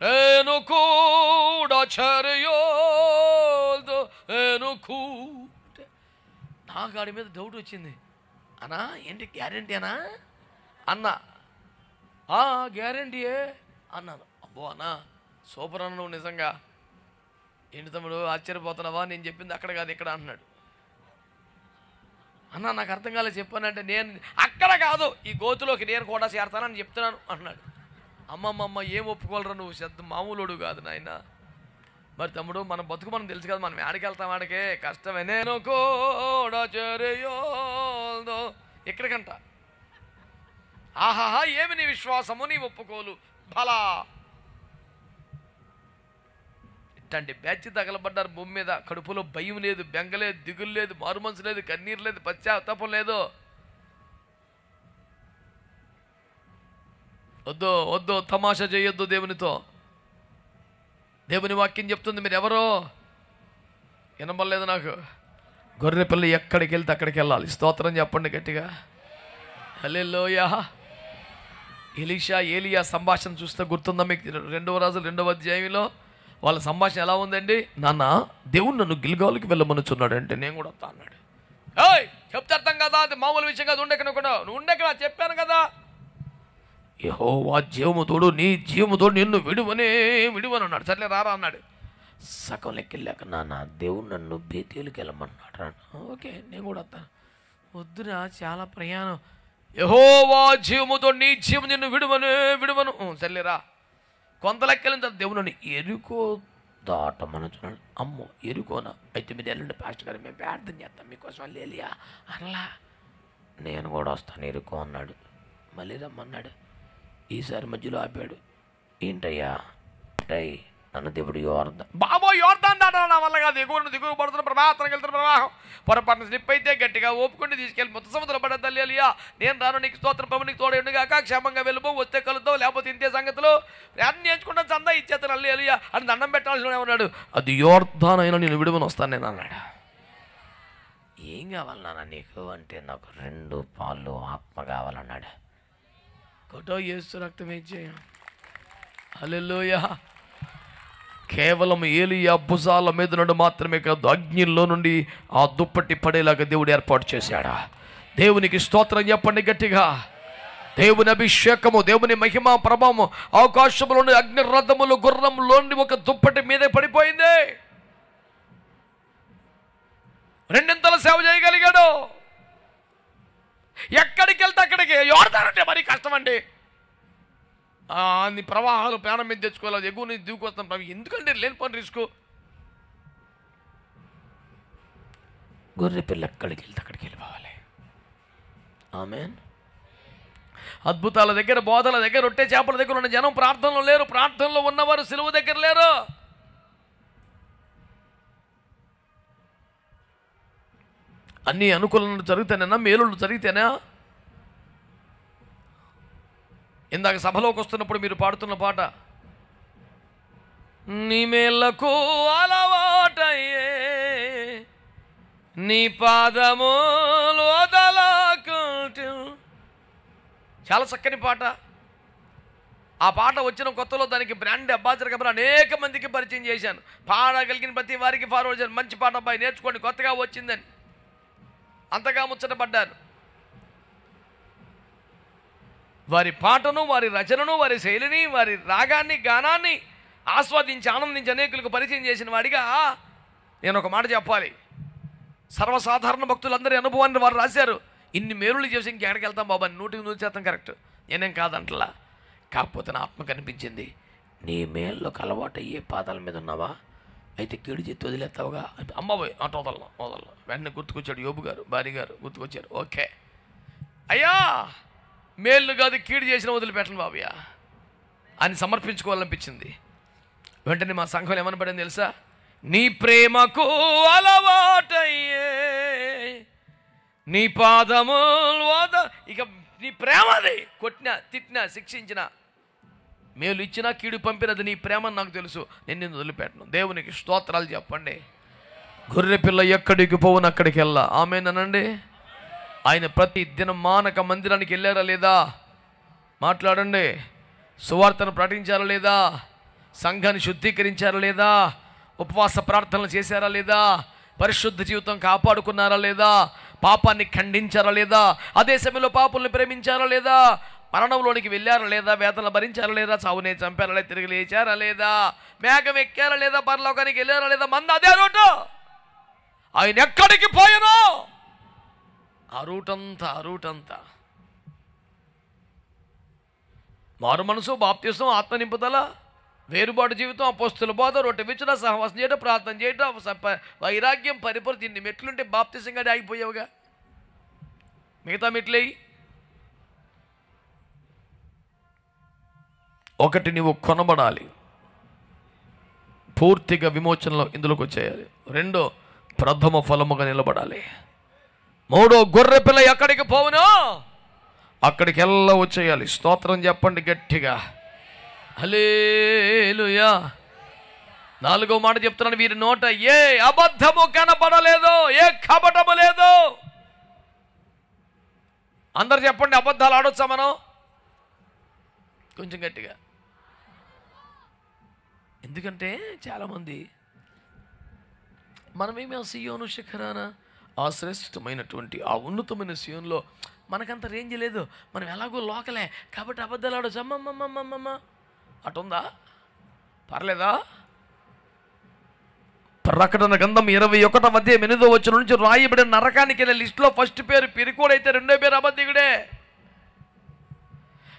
నేను కూడా చర్యోల్దో ఎనుకు. నాకు ఆడి మీద డౌట్ వచ్చింది. అన్నా ఏంటి గ్యారెంటీనా అన్నా? గ్యారెంటీయే అన్నాను. అబ్బో అన్నా సూపర్ అన్న, నువ్వు నిజంగా ఏంటి తమ్ముడు ఆశ్చర్యపోతున్నావా, నేను చెప్పింది అక్కడ కాదు ఇక్కడ అన్నాడు. అన్నా నాకు అర్థం కాలేదు చెప్పానంటే, నేను అక్కడ కాదు ఈ గోతులోకి నేను కూడా చేరతానని చెప్తున్నాను అన్నాడు. అమ్మమ్మమ్మ ఏం ఒప్పుకోలరా, నువ్వు శబ్దం మామూలుడు కాదు నాయన. మరి తమ్ముడు మన బతుకు మనం తెలుసు కదా, మనం ఆడికి వెళ్తాం, ఆడికే కష్టమే. నేను కూడా చర్యోల్దో ఎక్కడికంట. ఆహాహా ఏమి నీ విశ్వాసము, నీ ఒప్పుకోలు బలా. ఇట్లాంటి బ్యాచ్ తగలబడ్డారు భూమి మీద. కడుపులో భయం లేదు, బెంగ లేదు, దిగులు లేదు, మారుమనసు లేదు, కన్నీరు లేదు, పశ్చాత్తాపం లేదు. వద్దు వద్దు, తమాషా చేయొద్దు దేవునితో. దేవుని వాక్యం చెప్తుంది, మీరు ఎవరో వినబడలేదు నాకు. గొర్రె పిల్ల ఎక్కడికి వెళ్తే అక్కడికి వెళ్ళాలి. స్తోత్రం చెప్పండి గట్టిగా. హల్లెలూయా. ఎలీషా ఏలియా సంభాషణ చూస్తే గుర్తుందా మీకు? 2వ రాజులు 2వ అధ్యాయంలో వాళ్ళ సంభాషణ ఎలా ఉందండి? నాన్న దేవుడు నన్ను గిల్గాలుకి వెళ్ళమనుచున్నాడు అంటే నేను కూడా వస్తా అన్నాడు. ఏయ్ చెప్తే అర్థం కదా, అది మామూలు విషయం కాదు. నువ్వు ఉండెక్కడ చెప్పాను కదా, యెహోవా జీవముతోడు నీ జీవముతోడు నిన్ను విడువను అన్నాడు. సర్లే రారా అన్నాడు. సగం లెక్కెళ్ళాక నాన్న దేవుడు నన్ను బేతేలుకి వెళ్ళమన్నాడు. ఓకే నేను కూడా వస్తాను. వద్దురా చాలా ప్రయాణం. యెహోవా జీవముతో నీ జీవం నిన్ను విడువను. సర్లేరా. కొంత లెక్కలిన తర్వాత దేవుడు నన్ను ఎరుకో దాటమనుచున్నాడు. అమ్మో ఎరుకోనా, అయితే మీరు వెళ్ళండి పాస్టర్ గారు, మేము ప్రార్థన చేస్తాం మీకోసం లేలియా అలా. నేను కూడా వస్తాను ఎరుకో అన్నాడు. మళ్ళీ రమ్మన్నాడు. ఈసారి మధ్యలో ఆపాడు. ఏంటయ్యా టై నన్ను దేవుడు యోర్దాన్ దాటా నా వల్ల కాదు, దిగువ పడుతున్న ప్రవాహం వెళ్తున్న ప్రవాహం పొరపాటున స్లిప్ అయితే గట్టిగా ఓపుకుంటే తీసుకెళ్ళి మొత్తం సముద్రం పడ్డ తల్లియా. నేను రాను, నీకు స్తోత్రం ప్రభు, నీకు తోడేండుగాక, క్షేమంగా వెళ్ళిపో, వస్తే కలుద్దాం, లేకపోతే ఇంతే సంగతులు, ప్రార్థన నేర్చుకుంటాను చందా ఇచ్చేస్తాను అల్లియా అని దండం పెట్టాల్సిన ఉన్నాడు. అది యోర్దాన్ అయినా నేను విడువని వస్తాను నేను అన్నాడు. ఏం కావాలన్నా నీకు అంటే, నాకు 2 పాలు ఆత్మ కావాలన్నాడు. కొట్టో యేసు రక్తం ఇచ్చేయం. హల్లెలూయా. కేవలం ఏలియా భుజాల మీద నుండి మాత్రమే కాదు, అగ్నిలో నుండి ఆ దుప్పటి పడేలాగా దేవుడు ఏర్పాటు చేశాడా. దేవునికి స్తోత్రం చెప్పండి గట్టిగా. దేవుని అభిషేకము, దేవుని మహిమ ప్రభావము ఆకాశంలోని అగ్ని రథములు గుర్రంలోని ఒక దుప్పటి మీదే పడిపోయింది. 2 సేవ చేయగలిగాడు. ఎక్కడికి వెళ్తే అక్కడికి. యోర్దానంటే మరీ కష్టం అండి. అన్ని ప్రవాహాలు ప్రాణం మీద తెచ్చుకోవాలి, ఎగువ నుంచి దిగుకొస్తాం. ఎందుకంటే లేని పని రిస్క్. గొర్రె పిల్ల ఎక్కడికి వెళ్తే అక్కడికి వెళ్ళిపోవాలి. ఆమేన్. అద్భుతాల దగ్గర, బోధల దగ్గర, రొట్టె చేపల దగ్గర ఉన్న జనం ప్రార్థనలో లేరు. ప్రార్థనలో ఉన్నవారు సిలువ దగ్గర లేరు. అన్నీ అనుకూలంగా జరుగుతానేనా, మేలుళ్ళు జరిగితేనా? ఇందాక సభలోకి వస్తున్నప్పుడు మీరు పాడుతున్న పాట, నీ మేళ్లకు అలవాటయ్యే నీ పాదములు వదలకుంటూ. చాలా చక్కని పాట. ఆ పాట వచ్చిన కొత్తలో దానికి బ్రాండ్ అంబాసిడర్ కాబట్టి అనేక మందికి పరిచయం చేశాను. పాడగలిగిన ప్రతి వారికి ఫార్వర్డ్ చేశాను. మంచి పాట అబ్బాయి నేర్చుకోండి, కొత్తగా వచ్చిందని అంతగా ముచ్చటపడ్డాను. వారి పాటను, వారి రచనను, వారి శైలిని, వారి రాగాన్ని, గానాన్ని ఆస్వాదించి ఆనందించి అనేకులకు పరిచయం చేసిన వాడిగా నేను ఒక మాట చెప్పాలి. సర్వసాధారణ భక్తులందరి అనుభవాన్ని వారు రాశారు. ఇన్ని మేలులు చేసి ఇంకెక్కడికి వెళ్తాం బాబా, 100% కరెక్ట్, నేనేం కాదంటలా. కాకపోతే నా ఆత్మ కనిపించింది, నీ మేల్లోకి అలవాటు అయ్యే పాదాల మీద ఉన్నావా, అయితే కీడు చేతి వదిలేస్తావుగా. అమ్మబోయ్ అటు వదలను. వెంటనే గుర్తుకొచ్చాడు యోబు గారు, భార్య గారు గుర్తుకొచ్చారు. ఓకే అయ్యా, మేలు కాదు కీడు చేసిన వదిలిపెట్టను బాబయ్య అని సమర్పించుకోవాలనిపించింది. వెంటనే మా సంఘంలో ఏమని పడింది తెలుసా, నీ ప్రేమకు అలవాటయ్యే నీ పాదములు ఇక నీ ప్రేమది, కొట్టినా తిట్టినా శిక్షించిన మేలు ఇచ్చినా కీడు పంపినది నీ ప్రేమని నాకు తెలుసు, నేను నిన్ను వదిలిపెట్టను. దేవునికి స్తోత్రాలు చెప్పండి. గొర్రె పిల్ల ఎక్కడికి పోవును అక్కడికి వెళ్ళా. ఆమేనండి. ఆయన ప్రతి దినం మానక మందిరానికి వెళ్ళారా లేదా, మాట్లాడండి. సువార్తను ప్రకటించారా లేదా, సంఘాన్ని శుద్ధీకరించారా లేదా, ఉపవాస ప్రార్థనలు చేశారా లేదా, పరిశుద్ధ జీవితం కాపాడుకున్నారా లేదా, పాపాన్ని ఖండించారా లేదా, అదే సమయంలో పాపుల్ని ప్రేమించారా లేదా, మరణంలోనికి వెళ్ళారా లేదా, వేదనలు భరించారా లేదా, చావునే చంపారా లేదా, తిరిగి లేచారా లేదా, మేఘం ఎక్కారా లేదా, పరలోకానికి వెళ్ళారా లేదా, మంద అదే రూటు. ఆయన ఎక్కడికి పోయానో ఆ రూటంతా మారు మనసు, బాప్తిసం, ఆత్మ నింపుదల, వేరుబాటు జీవితం, అపోస్తుల బోధ, రొట్టె విచ్చుట, సహవాసం చేయడం, ప్రార్థన చేయడం, వైరాగ్యం, పరిపూర్తి. ఇన్ని మెట్లుంటే బాప్తిసంగా ఆగిపోయావుగా, మిగతా మెట్లేయి. ఒకటి, నువ్వు కొనబడాలి, పూర్తిగా విమోచనలో ఇందులోకి వచ్చేయాలి. రెండో, ప్రథమ ఫలముగా నిలబడాలి. మూడో, గొర్రె పిల్ల ఎక్కడికి పోవునో అక్కడికి వెళ్ళ వచ్చేయాలి. స్తోత్రం చెప్పండి గట్టిగా, హల్లెలూయా. నాలుగో మాట చెప్తున్నాను, వీరి నోట ఏ అబద్ధము కనపడలేదు, ఏ కపటము లేదు. అందరు చెప్పండి, అబద్ధాలు ఆడొచ్చా మనం? కొంచెం గట్టిగా. ఎందుకంటే చాలామంది మనమేమి ఆ సియోను శిఖరాన, ఆ శ్రేష్టమైనటువంటి ఆ ఉన్నతమైన సియోన్లో మనకంత రేంజ్ లేదు, మనం ఎలాగో లోకలే కాబట్టి అబద్ధాలు ఆడొచ్చు. అమ్మమ్మమ్మమ్మమ్మ అటుందా, పర్లేదా? ప్రకటన గ్రంథం 21:8 నుంచి రాయబడిన నరకానికి వెళ్ళే లిస్టులో ఫస్ట్ పేరు పిరికోడైతే రెండో పేరు అబద్ధికుడే.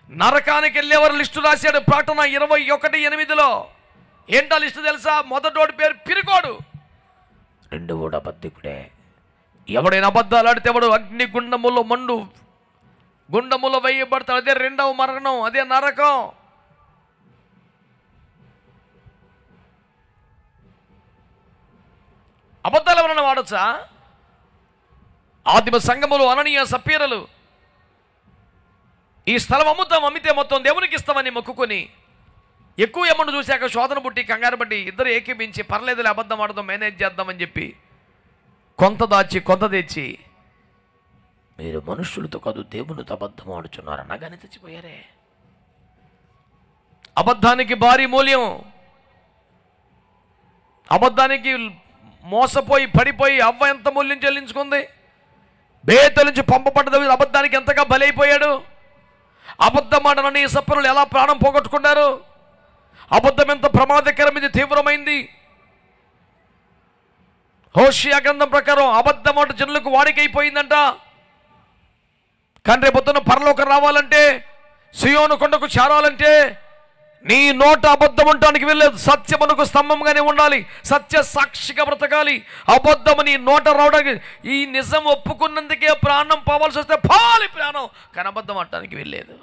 నరకానికి వెళ్ళేవారు లిస్టు రాశాడు ప్రకటన 21:8. ఏంటా లిస్టు తెలుసా? మొదటోడి పేరు పిరికోడు, రెండోడు అబద్ధికుడే. ఎవడైనా అబద్ధాలు ఆడితే ఎవడు అగ్ని గుండములో మండు గుండములో వేయబడతాడు. అదే రెండవ మరణం, అదే నరకం. అబద్ధాలు ఎవరన్నా వాడొచ్చా? ఆదిమ సంఘములు అననీయ సప్పీరలు ఈ స్థలం అమ్మితే మొత్తం దేవునికి ఇస్తామని మొక్కుకొని ఎక్కువ అమౌంట్ చూశాక శోధన పుట్టి కంగారు బట్టి ఇద్దరు ఏకీపించి పర్లేదులే అబద్ధం ఆడదాం, మేనేజ్ చేద్దామని చెప్పి కొంత దాచి కొంత తెచ్చి, మీరు మనుషులతో కాదు దేవునితో అబద్ధం ఆడుచున్నారు అనగానే తెచ్చిపోయారే. అబద్ధానికి భారీ మూల్యం. అబద్ధానికి మోసపోయి పడిపోయి అవ్వ ఎంత మూల్యం చెల్లించుకుంది. బేతల నుంచి పంపబడ్డ అబద్ధానికి ఎంతగా బలైపోయాడు. అబద్ధం ఆడనని సప్పరులు ఎలా ప్రాణం పోగొట్టుకున్నారు. అబద్ధం ఎంత ప్రమాదకరమైంది, తీవ్రమైంది. హోషియా గ్రంథం ప్రకారం అబద్ధం ఆట జనులకు వాడికైపోయిందంట. కానీ రేపొద్దున పరలోకం రావాలంటే, సియోను కొండకు చేరాలంటే నీ నోట అబద్ధం ఉండటానికి వెళ్ళలేదు. సత్యమునకు స్తంభంగానే ఉండాలి, సత్య సాక్షిగా బ్రతకాలి. అబద్ధము నీ నోట రావడానికి, ఈ నిజం ఒప్పుకున్నందుకే ప్రాణం పోవాల్సి వస్తే పోవాలి ప్రాణం, కానీ అబద్ధం ఆడటానికి వెళ్ళలేదు.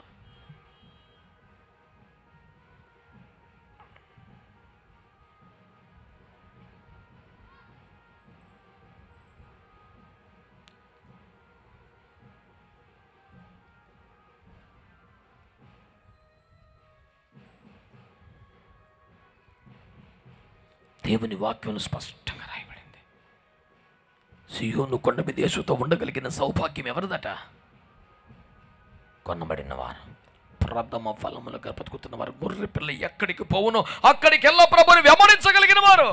దేవుని వాక్యంలో స్పష్టంగా రాయబడింది, సియోను కొండ మీద యేసుతో ఉండగలిగిన సౌభాగ్యం ఎవరిదట? కొనబడిన వారు, ప్రథమ ఫలములుగా బతుకుతున్న వారు, గొర్రె పిల్ల ఎక్కడికి పోవునో అక్కడికి ఎల్ల ప్రభుని వెంబడించగలిగిన వారు,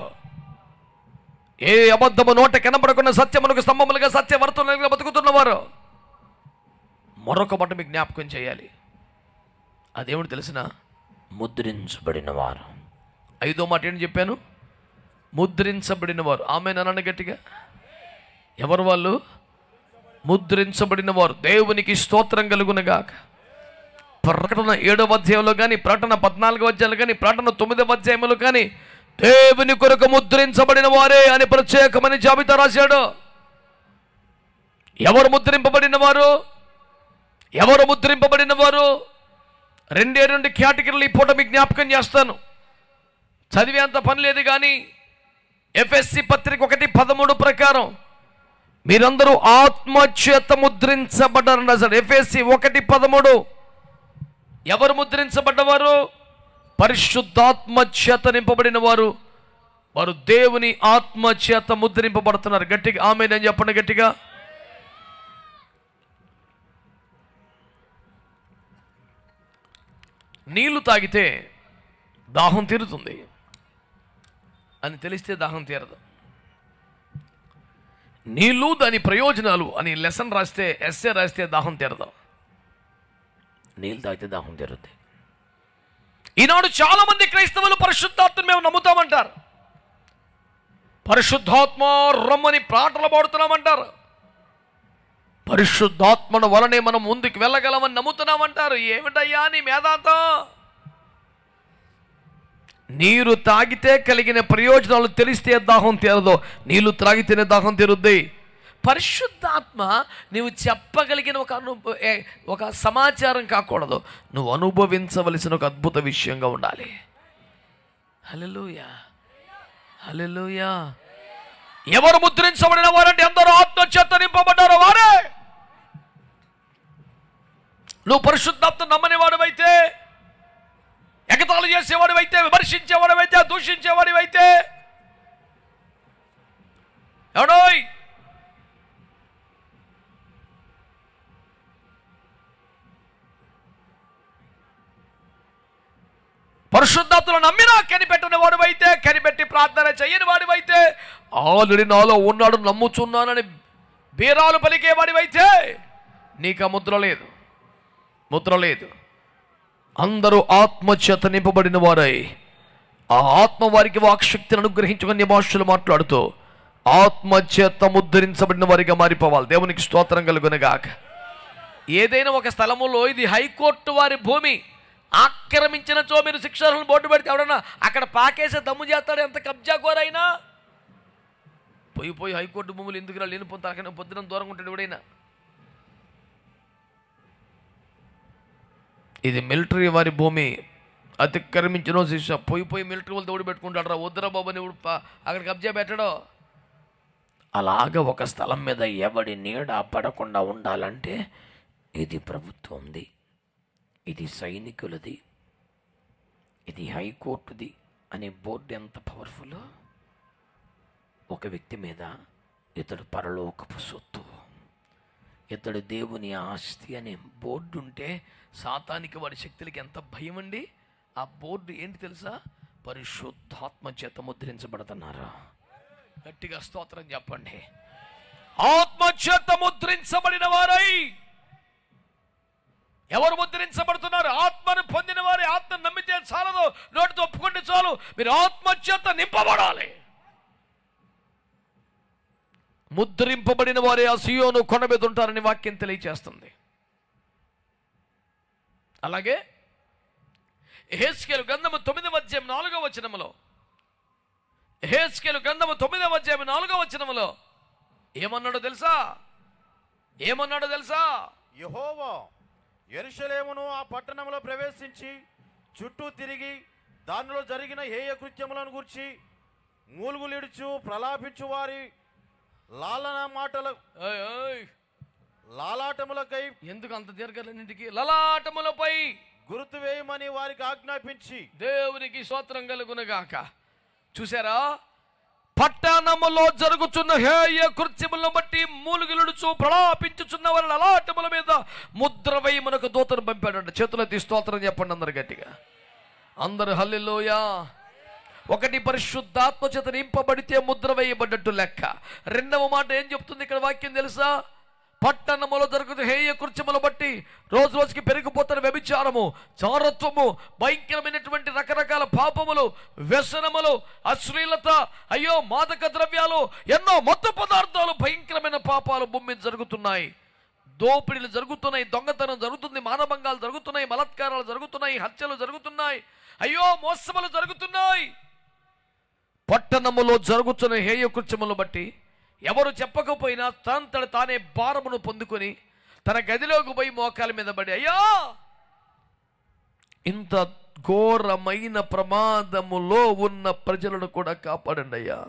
ఏ అబద్ధము నోట కనబడకుండా సత్యమునకు స్తంభములుగా సత్యవర్తనులుగా బతుకుతున్నవారు. మరొక మాట మీకు జ్ఞాపకం చేయాలి. అదేమిటి తెలిసిన? ముద్రించబడిన వారు. 5వ మాట ఏంటి చెప్పాను? ముద్రించబడిన వారు. ఆమె నన్ను గట్టిగా. ఎవరు వాళ్ళు? ముద్రించబడిన వారు. దేవునికి స్తోత్రం కలుగునగాక. ప్రకటన 7వ అధ్యాయంలో కానీ, ప్రకటన 14వ అధ్యాయంలో కానీ, ప్రకటన 9వ అధ్యాయంలో కానీ దేవుని కొరకు ముద్రించబడిన వారే అని ప్రత్యేకమని జాబితా రాశాడు. ఎవరు ముద్రింపబడిన వారు? ఎవరు ముద్రింపబడిన వారు? 2 కేటగిరీలు ఈ పూట మీకు జ్ఞాపకం చేస్తాను. చదివేంత పని లేదు కానీ ఎఫెసీ పత్రిక 1:13 ప్రకారం మీరందరూ ఆత్మచేత ముద్రించబడ్డారని సార్. ఎఫెసీ 1:13. ఎవరు ముద్రించబడ్డవారు? పరిశుద్ధాత్మ చేత నింపబడిన వారు. వారు దేవుని ఆత్మ చేత ముద్రింపబడుతున్నారు. గట్టిగా ఆమేన్ అని చెప్పండి గట్టిగా. నీళ్లు తాగితే దాహం తీరుతుంది అని తెలిస్తే దాహం తీరదు. నీళ్లు దాని ప్రయోజనాలు అని లెసన్ రాస్తే, ఎస్సే రాస్తే దాహం తీరదు. నీళ్ళు తాగితే దాహం తీరుద్ది. ఈనాడు చాలా మంది క్రైస్తవులు పరిశుద్ధాత్మను మేము నమ్ముతామంటారు. పరిశుద్ధాత్మ రమ్మని పాటలు పాడుతున్నామంటారు. పరిశుద్ధాత్మను వలనే మనం ముందుకు వెళ్ళగలమని నమ్ముతున్నామంటారు. ఏమిటయ్యా నీ మేధాంతం? నీరు తాగితే కలిగిన ప్రయోజనాలు తెలిస్తే దాహం తీరదు. నీళ్లు త్రాగితేనే దాహం తీరుద్ది. పరిశుద్ధాత్మ నువ్వు చెప్పగలిగిన ఒక సమాచారం కాకూడదు, నువ్వు అనుభవించవలసిన ఒక అద్భుత విషయంగా ఉండాలి. హల్లెలూయా, హల్లెలూయా. ఎవరు ముద్రించబడిన వారంటే అందరూ ఆత్మచేత నింపబడ్డారు వారే. నువ్వు పరిశుద్ధాత్మ నమ్మని వాడివైతే, ఎగతాళి చేసేవాడివైతే, విమర్శించేవాడివైతే, దూషించేవాడివైతే, ఎవడోయ్ పరిశుద్ధాత్మను నమ్మినా కనిపెట్టని వాడివైతే, కనిపెట్టి ప్రార్థన చేయని వాడివైతే, ఆల్రెడీ నాలో ఉన్నాడు నమ్ముచున్నానని బీరాలు పలికేవాడివైతే నీకు ఆ ముద్ర లేదు, ముద్ర లేదు. అందరూ ఆత్మచేత నింపబడిన వారై ఆ ఆత్మ వారికి వాక్శక్తిని అనుగ్రహించుకుని భాషలు మాట్లాడుతూ ఆత్మచేత ముద్రించబడిన వారిగా మారిపోవాలి. దేవునికి స్తోత్రం కలుగునగాక. ఏదైనా ఒక స్థలములో ఇది హైకోర్టు వారి భూమి ఆక్రమించినచో మీరు శిక్షలను బోర్డు పెడితే ఎవడన్నా అక్కడ పాకేసే దమ్ము చేస్తాడు. ఎంత కబ్జా కోరైనా పోయి హైకోర్టు భూములు ఎందుకు లేని పొందుతాకైనా పొద్దున దూరంగా ఉంటాడు ఎవడైనా. ఇది మిలిటరీ వారి భూమి, అతిక్రమించిన శిక్ష. పోయి మిలిటరీ వాళ్ళు దౌడు పెట్టుకుంటాడు రా, వద్దురా బాబుని అక్కడ కబ్జా పెట్టడో. అలాగా ఒక స్థలం మీద ఎవడి నీడ పడకుండా ఉండాలంటే ఇది ప్రభుత్వంది, ఇది సైనికులది, ఇది హైకోర్టుది అనే బోర్డు ఎంత పవర్ఫుల్. ఒక వ్యక్తి మీద ఇతడు పరలోకపు సొత్తు, ఇతడు దేవుని ఆస్తి అనే బోర్డు ఉంటే సాతానికి వాడి శక్తులకి ఎంత భయం అండి. ఆ బోర్డు ఏంటి తెలుసా? పరిశుద్ధాత్మ చేత ముద్రించబడుతున్నారు. గట్టిగా స్తోత్రం చెప్పండి. ఆత్మ చేత ముద్రించబడిన వారై ఎవరు ముద్రించబడుతున్నారు? ఆత్మను పొందిన వారి. ఆత్మను నమ్మితే చాలదు, నోటితో ఒప్పుకుంటే చాలు. మీరు ఆత్మచేత నింపబడాలి. ముద్రింపబడిన వారే ఆ సియోను కొండ మీద ఉంటారని వాక్యం తెలియచేస్తుంది. అలాగే యెహెజ్కేలు గ్రంథము 9వ అధ్యాయం 4వ వచనములో, యెహెజ్కేలు గ్రంథము 9వ అధ్యాయం 4వ వచనములో ఏమన్నాడో తెలుసా? ఏమన్నాడో తెలుసా? యెహోవా యెరూషలేమును ఆ పట్టణంలో ప్రవేశించి చుట్టూ తిరిగి దానిలో జరిగిన హేయ కృత్యములను గూర్చి మూలుగులిడుచు ప్రలాపించు వారి లాలాటములకై ఎందుకు అంత దీర్ఘాలన్నింటికి లలాటములపై గుర్తు వేయమని వారికి ఆజ్ఞాపించి. దేవునికి స్తోత్రం కలుగునగాక. చూసారా? పట్టణములో జరుగుతున్న హేయ కృత్యములను బట్టి మూలుగిలుడుచు ప్రలాపించుచున్న వారి అలాటముల మీద ముద్ర వేయి మనకు దూతను పంపాడంట. చేతులెత్తి స్తోత్రం చెప్పండి అందరు గట్టిగా. అందరు హల్లెలూయా. ఒకటి, పరిశుద్ధాత్మ చేత నింపబడితే ముద్ర వేయబడ్డట్టు లెక్క. రెండవ మాట ఏం చెప్తుంది ఇక్కడ వాక్యం తెలుసా? పట్టణములో జరుగుతున్న హేయ కృత్యములు బట్టి రోజు రోజుకి పెరిగిపోతున్న వ్యభిచారము, చారత్వము, భయంకరమైనటువంటి రకరకాల పాపములు, వ్యసనములు, అశ్లీలత, అయ్యో మాదక ద్రవ్యాలు, ఎన్నో మత్తు పదార్థాలు, భయంకరమైన పాపాలు భూమి మీద జరుగుతున్నాయి. దోపిడీలు జరుగుతున్నాయి, దొంగతనం జరుగుతుంది, మానభంగాలు జరుగుతున్నాయి, బలాత్కారాలు జరుగుతున్నాయి, హత్యలు జరుగుతున్నాయి, అయ్యో మోసములు జరుగుతున్నాయి. పట్టణములో జరుగుతున్న హేయ కృత్యములు బట్టి ఎవరు చెప్పకపోయినా తనంతట తానే భారమును పొందుకొని తన గదిలోకి పోయి మోకాల మీద పడి, అయ్యా ఇంత ఘోరమైన ప్రమాదములో ఉన్న ప్రజలను కూడా కాపాడండి అయ్యా.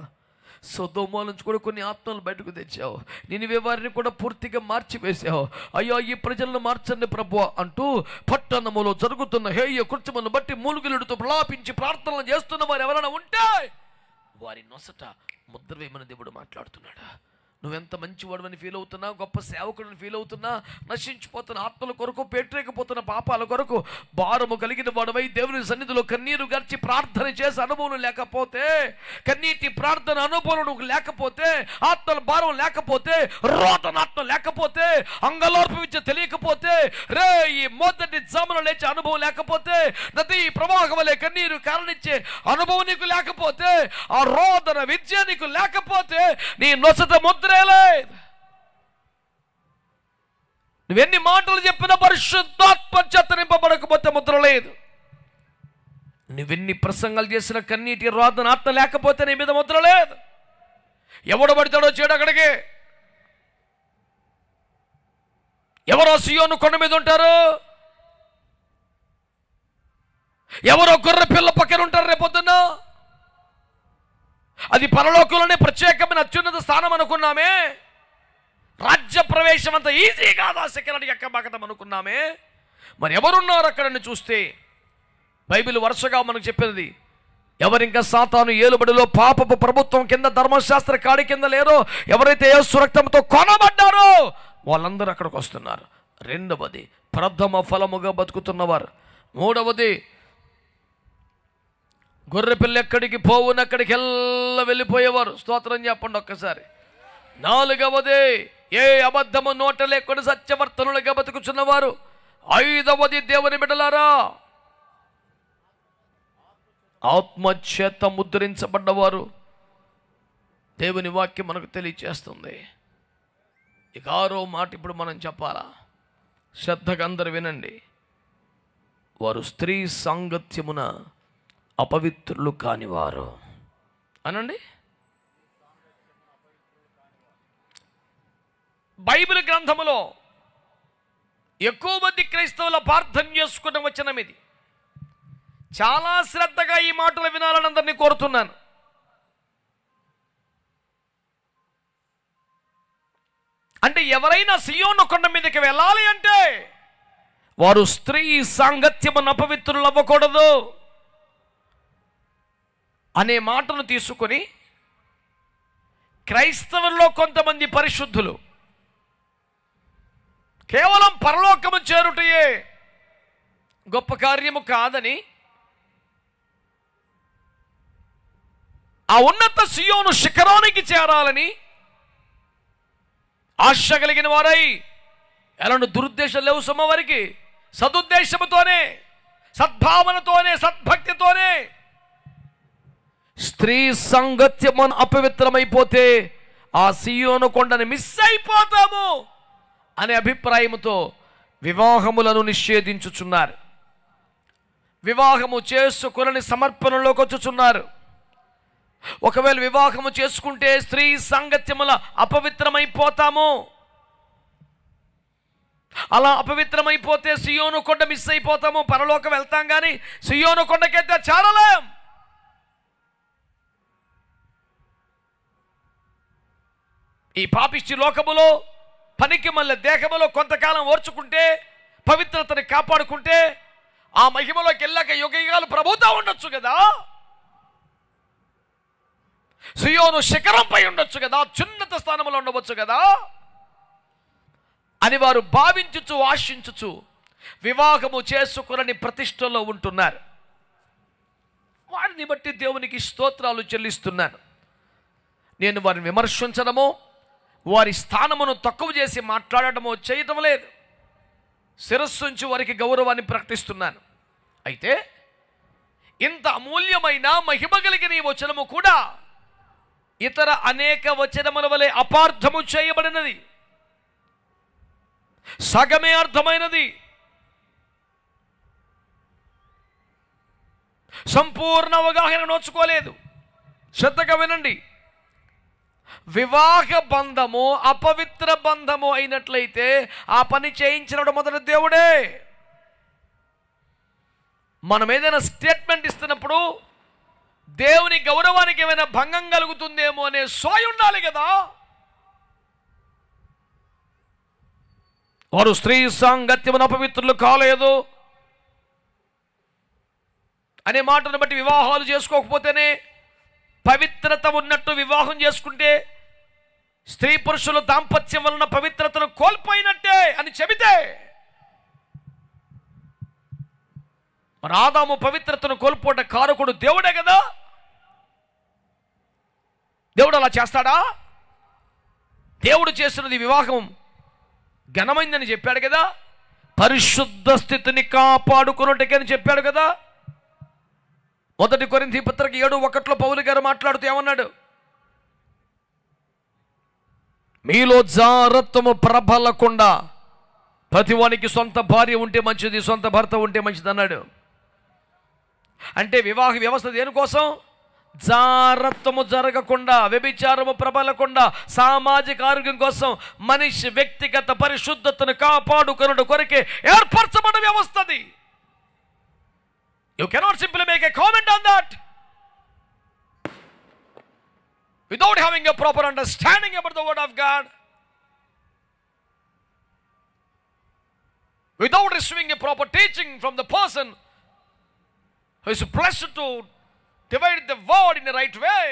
సొదొమ నుంచి కూడా కొన్ని ఆత్మలు బయటకు తెచ్చావు, నినివే వారిని కూడా పూర్తిగా మార్చివేసావు. అయ్యో ఈ ప్రజలను మార్చండి ప్రభువా అంటూ పట్టణములో జరుగుతున్న హేయ కృత్యములను బట్టి మూలుగులుడుతూ ప్రలాపించి ప్రార్థనలు చేస్తున్న వారు ఎవరైనా ఉంటే వారి నొసట ముద్ర వేయమని దేవుడు మాట్లాడుతున్నాడా? నువ్వెంత మంచివాడని ఫీల్ అవుతున్నా, గొప్ప సేవకుడిని ఫీల్ అవుతున్నా, నశించిపోతున్న ఆత్మల కొరకు, పేట్రేకపోతున్న పాపాల కొరకు భారము కలిగిన వాడవై దేవుని సన్నిధిలో కన్నీరు గర్చి ప్రార్థన చేసే అనుభవం లేకపోతే, కన్నీటి ప్రార్థన అనుభవం నువ్వు లేకపోతే, ఆత్మల భారం లేకపోతే, రోదనాత్మ లేకపోతే, అంగలోర్పవించ తెలియకపోతే, రే ఈ మొదటి జామున లేచే అనుభవం లేకపోతే, నది ప్రవాహం వలె కన్నీరు కారణించే అనుభవం నీకు లేకపోతే, ఆ రోదన విద్య నీకు లేకపోతే, నీ నొసట ముద్ర లేదు. నువ్వెన్ని మాటలు చెప్పినా పరిశుద్ధాత్మ చేత నింపబడకపోతే ముద్ర లేదు. నువ్వెన్ని ప్రసంగాలు చేసిన కన్నీటి రోదన ఆత్మ లేకపోతే నీ మీద ముద్ర లేదు. ఎవడు పడతాడో చేయడు అక్కడికి. ఎవరో సియోను కొండ మీద ఉంటారు, ఎవరో గొర్రె పిల్ల పక్కన ఉంటారు రేపొద్దున్న. అది పరలోకంలోనే ప్రత్యేకమైన అత్యున్నత స్థానం అనుకున్నామే. రాజ్య ప్రవేశం అంత ఈజీ కాదా సెకండ్ ఎక్కబాకటం అనుకున్నామే. మరి ఎవరున్నారు అక్కడని చూస్తే బైబిల్ వరుసగా మనకు చెప్పేది, ఎవరింకా సాతాను ఏలుబడిలో పాపపు ప్రభుత్వం కింద ధర్మశాస్త్ర కాడి కింద లేరో, ఎవరైతే యేసు రక్తంతో కొనబడ్డారో వాళ్ళందరూ అక్కడికి వస్తున్నారు. రెండవది ప్రథమ ఫలముగా బతుకుతున్నవారు. మూడవది గొర్రెపిల్ల ఎక్కడికి పోవును అక్కడికి వెళ్ళిపోయేవారు. స్తోత్రం చెప్పండి ఒక్కసారి. నాలుగవది ఏ అబద్ధము నోట లేకుండా సత్యవర్తనులుగా బతుకుచున్నవారు. ఐదవది దేవుని బిడ్డలారా ఆత్మచేత ముద్రించబడ్డవారు. దేవుని వాక్యం మనకు తెలియచేస్తుంది. ఇక ఆరో మాట ఇప్పుడు మనం చెప్పాలా, శ్రద్ధగా అందరు వినండి. వారు స్త్రీ సాంగత్యమున అపవిత్రులు కానివారు అనండి. బైబిల్ గ్రంథములో ఎక్కువ మంది క్రైస్తవుల ప్రార్థన చేసుకున్న వచనం ఇది. చాలా శ్రద్ధగా ఈ మాటలు వినాలని అందరినీ కోరుతున్నాను. అంటే ఎవరైనా సియోను కొండ మీదకి వెళ్ళాలి అంటే వారు స్త్రీ సాంగత్యమున అపవిత్రులు అవ్వకూడదు అనే మాటను తీసుకొని క్రైస్తవుల్లో కొంతమంది పరిశుద్ధులు కేవలం పరలోకము చేరుటయే గొప్ప కార్యము కాదని, ఆ ఉన్నత సియోను శిఖరానికి చేరాలని ఆశ కలిగిన వారై, ఎలాంటి దురుద్దేశం లేవు సొమ్మ వారికి, సదుద్దేశముతోనే, సద్భావనతోనే, సద్భక్తితోనే స్త్రీ సాంగత్యం అపవిత్రమైపోతే ఆ సియోను కొండని మిస్ అయిపోతాము అనే అభిప్రాయంతో వివాహములను నిషేధించుచున్నారు. వివాహము చేసుకుని సమర్పణలోకి వచ్చుచున్నారు. ఒకవేళ వివాహము చేసుకుంటే స్త్రీ సాంగత్యముల అపవిత్రమైపోతాము, అలా అపవిత్రమైపోతే సియోను కొండ మిస్ అయిపోతాము, పరలోకం వెళ్తాం కానీ సియోను కొండకైతే చేరలేం. ఈ పాపిష్టి లోకములో పనికి మళ్ళీ దేహములో కొంతకాలం ఓర్చుకుంటే, పవిత్రతని కాపాడుకుంటే ఆ మహిమలోకి వెళ్ళాక యుగ యుగాలు ప్రభుత్వం ఉండొచ్చు కదా. సియోను శిఖరంపై ఉండొచ్చు కదా, అత్యున్నత స్థానంలో ఉండవచ్చు కదా అని వారు భావించుచు ఆశించుచు వివాహము చేసుకుని ప్రతిష్టలో ఉంటున్నారు. వారిని బట్టి దేవునికి స్తోత్రాలు చెల్లిస్తున్నాను. నేను వారిని విమర్శించడమో వారి స్థానమును తక్కువ చేసి మాట్లాడటమో చేయటం లేదు. శిరస్సు నుంచి వారికి గౌరవాన్ని ప్రకటిస్తున్నాను. అయితే ఇంత అమూల్యమైన మహిమ కలిగిన ఈ వచనము కూడా ఇతర అనేక వచనముల వలె అపార్థము చేయబడినది, సగమే అర్థమైనది, సంపూర్ణ అవగాహన నోచుకోలేదు. శ్రద్ధగా వినండి. వివాహ బంధము అపవిత్ర బంధము అయినట్లయితే ఆ పని చేయించినప్పుడు మొదటి దేవుడే. మనం ఏదైనా స్టేట్మెంట్ ఇస్తున్నప్పుడు దేవుని గౌరవానికి ఏమైనా భంగం కలుగుతుందేమో అనే సోయి ఉండాలి కదా. వారు స్త్రీ సాంగత్యమున అపవిత్రులు కాలేదు అనే మాటను బట్టి వివాహాలు చేసుకోకపోతేనే పవిత్రత ఉన్నట్టు వివాహం చేసుకుంటే స్త్రీ పురుషుల దాంపత్యం వలన పవిత్రతను కోల్పోయినట్టే అని చెబితే, మన ఆదాము పవిత్రతను కోల్పోట కారకుడు దేవుడే కదా. దేవుడు అలా చేస్తాడా? దేవుడు చేస్తున్నది వివాహం ఘనమైందని చెప్పాడు కదా, పరిశుద్ధ స్థితిని కాపాడుకున్నట్టుకని చెప్పాడు కదా. 1 కొరింథీ పత్రిక 7:1 పౌలు గారు మాట్లాడుతూ ఏమన్నాడు? మీలో జారత్వము ప్రబలకుండా ప్రతివానికి సొంత భార్య ఉంటే మంచిది, సొంత భర్త ఉంటే మంచిది అన్నాడు. అంటే వివాహ వ్యవస్థ దేనికోసం? జారత్వము జరగకుండా, వ్యభిచారము ప్రబలకుండా, సామాజిక ఆరోగ్యం కోసం, మనిషి వ్యక్తిగత పరిశుద్ధతను కాపాడుకున్న కొరకే ఏర్పరచబడిన వ్యవస్థ అది. You cannot simply make a comment on that without having a proper understanding about the word of God, without receiving a proper teaching from the person who is blessed to divide the word in the right way.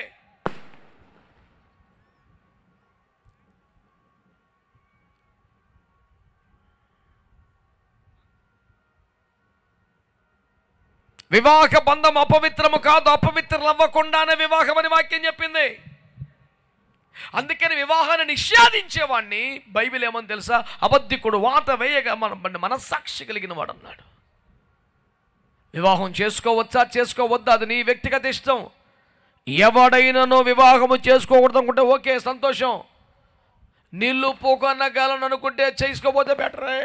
వివాహ బంధం అపవిత్రము కాదు, అపవిత్రులు అవ్వకుండానే వివాహం అని వాక్యం చెప్పింది. అందుకని వివాహాన్ని నిషేధించేవాడిని బైబిల్ ఏమని తెలుసా? అబద్ధికుడు, వాత వేయగా మనస్సాక్షి కలిగిన వాడు అన్నాడు. వివాహం చేసుకోవచ్చా చేసుకోవద్దా అది నీ వ్యక్తిగత ఇష్టం. ఎవడైనానో వివాహము చేసుకోకూడదు అనుకుంటే ఓకే, సంతోషం. నీళ్ళు పోకనగలను అనుకుంటే చేసుకోపోతే బెటరే.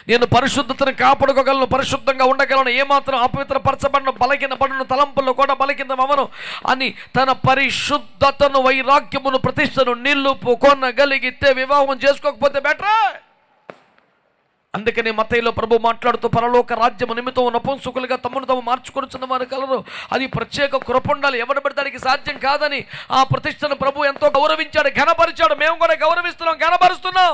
నేను పరిశుద్ధతను కాపాడుకోగలను, పరిశుద్ధంగా ఉండగలను, ఏమాత్రం అపవిత్రపరచబడిన బలహీనపడిన తలంపుల్లో కూడా బలహీనమవను అని తన పరిశుద్ధతను, వైరాగ్యమును, ప్రతిష్టను నిలుపు కొనగలిగితే వివాహం చేసుకోకపోతే బెటరే. అందుకని మత్తయిలో ప్రభు మాట్లాడుతూ పరలోక రాజ్యము నిమిత్తం నపుంసకులుగా తమను తాము మార్చుకొనుచున్న వారు కలరు, అది ప్రత్యేక కృప ఉండాలి, ఎవరి పెడతానికి సాధ్యం కాదని ఆ ప్రతిష్టను ప్రభు ఎంతో గౌరవించాడు, ఘనపరిచాడు. మేము కూడా గౌరవిస్తున్నాం, ఘనపరుస్తున్నాం.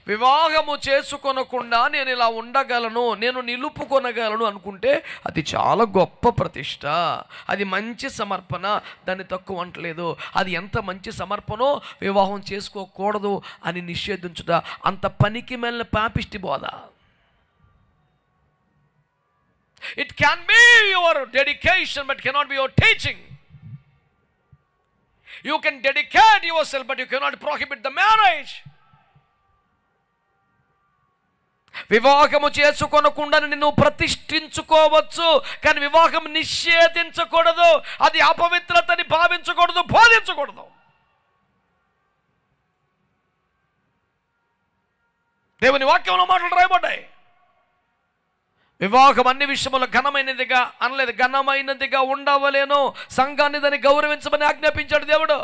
వివాహము చేసుకొనకుండా నేను ఇలా ఉండగలను, నేను నిలుపుకొనగలను అనుకుంటే అది చాలా గొప్ప ప్రతిష్ట, అది మంచి సమర్పణ, దాన్ని తక్కువ అంటలేదు. అది ఎంత మంచి సమర్పణో వివాహం చేసుకోకూడదు అని నిషేధించుట అంత పనికి మెల్ల పాపిష్టి బోధ. It can be your dedication but cannot be your teaching. You can dedicate yourself but you cannot prohibit the marriage. వివాహము చేసుకొనకుండా నిన్ను ప్రతిష్ఠించుకోవచ్చు, కానీ వివాహం నిషేధించకూడదు. అది అపవిత్రతని భావించకూడదు, బోధించకూడదు. దేవుని వాక్యంలో మాటలు రాయబడ్డాయి. వివాహం అన్ని విషయములో ఘనమైనదిగా అనలేదు, ఘనమైనదిగా ఉండవలేను, సంఘాన్ని దాన్ని గౌరవించమని ఆజ్ఞాపించాడు దేవుడు.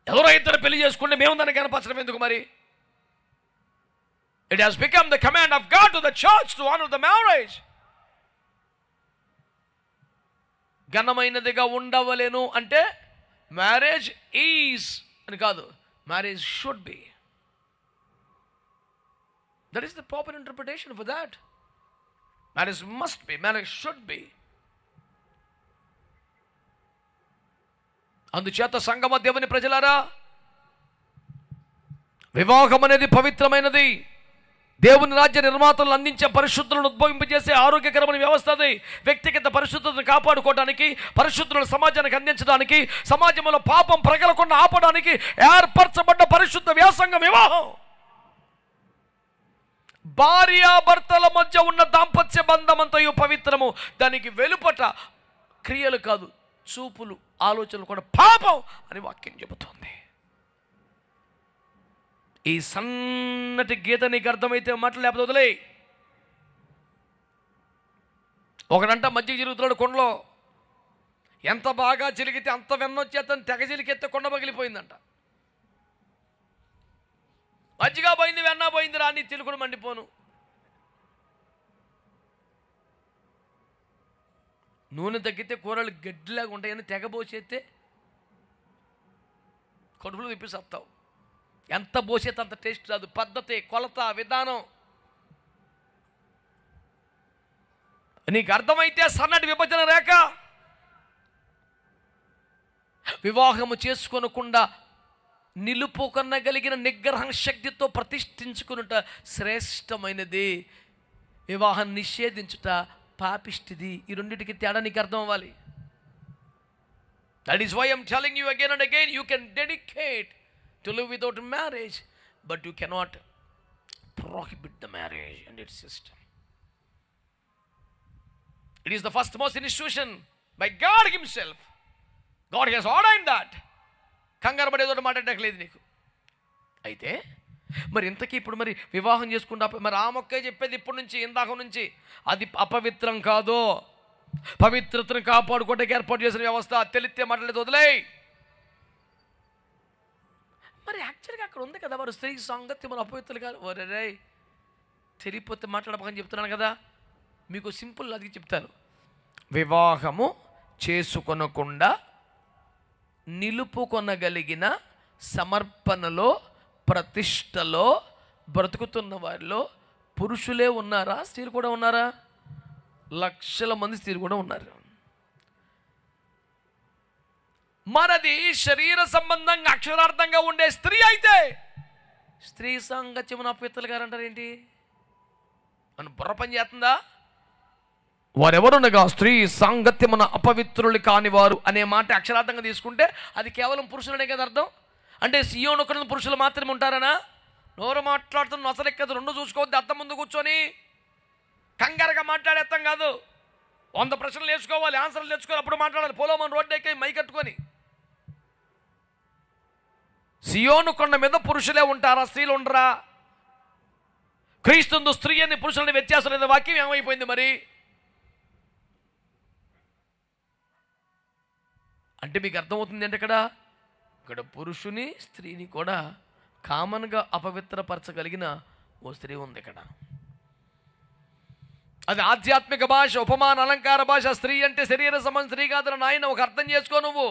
ఎవరో ఇద్దరు పెళ్లి చేసుకుంటే మేము దాన్ని కనపరచడం ఎందుకు మరి? It has become the command of God to the church to honor the marriage. ఘనమైనదిగా ఉండవలేను అంటే మ్యారేజ్ ఈజ్ అని కాదు, marriage should be. That is the proper interpretation for that. Marriage must be, marriage should be. అందుచేత సంగమ దేవుని ప్రజలారా, వివాహం అనేది పవిత్రమైనది. దేవుని రాజ్య నిర్మాతలను అందించే పరిశుద్ధులను ఉద్భవింపజేసే ఆరోగ్యకరమైన వ్యవస్థ అది. వ్యక్తిగత పరిశుద్ధతను కాపాడుకోవడానికి, పరిశుద్ధులను సమాజానికి అందించడానికి, సమాజంలో పాపం ప్రగలకుండా ఆపడానికి ఏర్పరచబడ్డ పరిశుద్ధ వ్యాసంగం వివాహం. భార్యాభర్తల మధ్య ఉన్న దాంపత్య బంధమంతయు పవిత్రము. దానికి వెలుపట క్రియలు కాదు, చూపులు, ఆలోచనలు కూడా పాపం అని వాక్యం చెబుతోంది. ఈ సన్నటి గీత నీకు అర్థమైతే మాటలు లేకపోతే వదిలే. ఒకడంట మధ్య చిరుగుతున్నాడు కొండలో. ఎంత బాగా చిలిగితే అంత వెన్నొచ్చేతను తెగ చిలికెత్తే కొండ పగిలిపోయిందంట. మజ్జిగా పోయింది, వెన్న పోయింది, రాని చిలుకుడు మండిపోను. నూనె తగ్గితే కూరలు గడ్డిలాగా ఉంటాయని తెగబోసేస్తే కడుపులో తిప్పిస్తావు. ఎంత పోసేస్తే అంత టేస్ట్ రాదు. పద్ధతి, కొలత, విధానం నీకు అర్థమైతే సన్నటి విభజన రేఖ. వివాహము చేసుకోనకుండా నిలుపుకొనగలిగిన నిగ్రహం శక్తితో ప్రతిష్ఠించుకునుట శ్రేష్టమైనది. వివాహం నిషేధించుట పాపిష్టిది. ఈ రెండింటికి తేడా నీకు అర్థం అవ్వాలి. That is why I am telling you again and again, you can dedicate to live without marriage, but you cannot prohibit the marriage and its system. It is the first most institution by God himself. God has ordained that. కంగారు పడేదో మాట్లాడట్లేదు నీకు. అయితే మరి ఇంతకీ ఇప్పుడు మరి వివాహం చేసుకుంటా మరి ఆ మొక్కే చెప్పేది ఇప్పటి నుంచి, ఇందాక నుంచి అది అపవిత్రం కాదు. పవిత్రతను కాపాడుకోవడానికి ఏర్పాటు చేసిన వ్యవస్థ. తెలిస్తే మాట్లాడలేదు, వదిలేయి. మరి యాక్చువల్గా అక్కడ ఉంది కదా, వారు స్త్రీ సాంగత్యం మన అపవిత్రులు కాదు. ఒరే తెలియపోతే మాట్లాడపని చెప్తున్నాను కదా. మీకు సింపుల్ అది చెప్తాను. వివాహము చేసుకొనకుండా నిలుపుకొనగలిగిన సమర్పణలో, ప్రతిష్టలో బ్రతుకుతున్న వారిలో పురుషులే ఉన్నారా, స్త్రీలు కూడా ఉన్నారా? లక్షల మంది స్త్రీలు కూడా ఉన్నారు. మనది శరీర సంబంధంగా అక్షరార్థంగా ఉండే స్త్రీ అయితే స్త్రీ సాంగత్యమున అపవిత్రులు గారు అంటారు ఏంటి? మన బుర్ర పని చేస్తుందా? వారెవరునగా స్త్రీ సాంగత్యమున అపవిత్రులు కాని వారు అనే మాట అక్షరార్థంగా తీసుకుంటే అది కేవలం పురుషులనే కదా అర్థం. అంటే సియోను ఒకరి పురుషులు మాత్రమే ఉంటారనా? నోరు మాట్లాడుతున్న అసలు ఎక్కదు. రెండు చూసుకోవద్దు. అద్దం ముందు కూర్చొని కంగారుగా మాట్లాడేస్తాం కాదు. 100 ప్రశ్నలు వేసుకోవాలి, ఆన్సర్లు తెచ్చుకోవాలి, అప్పుడు మాట్లాడాలి. పోలోమని రోడ్డు ఎక్కి మై కట్టుకొని. సియోను కొండ మీద పురుషులే ఉంటారా, స్త్రీలు ఉండరా? క్రీస్తు స్త్రీ అని పురుషులని వ్యత్యాసం లేదా? వాక్యం ఏమైపోయింది మరి? అంటే మీకు అర్థమవుతుంది అంటే ఇక్కడ పురుషుని స్త్రీని కూడా కామన్గా అపవిత్రపరచగలిగిన ఓ స్త్రీ ఉంది ఇక్కడ. అది ఆధ్యాత్మిక భాష, ఉపమాన అలంకార భాష. స్త్రీ అంటే శరీర సంబంధం, స్త్రీ కాదని నాయన ఒక అర్థం చేసుకో నువ్వు.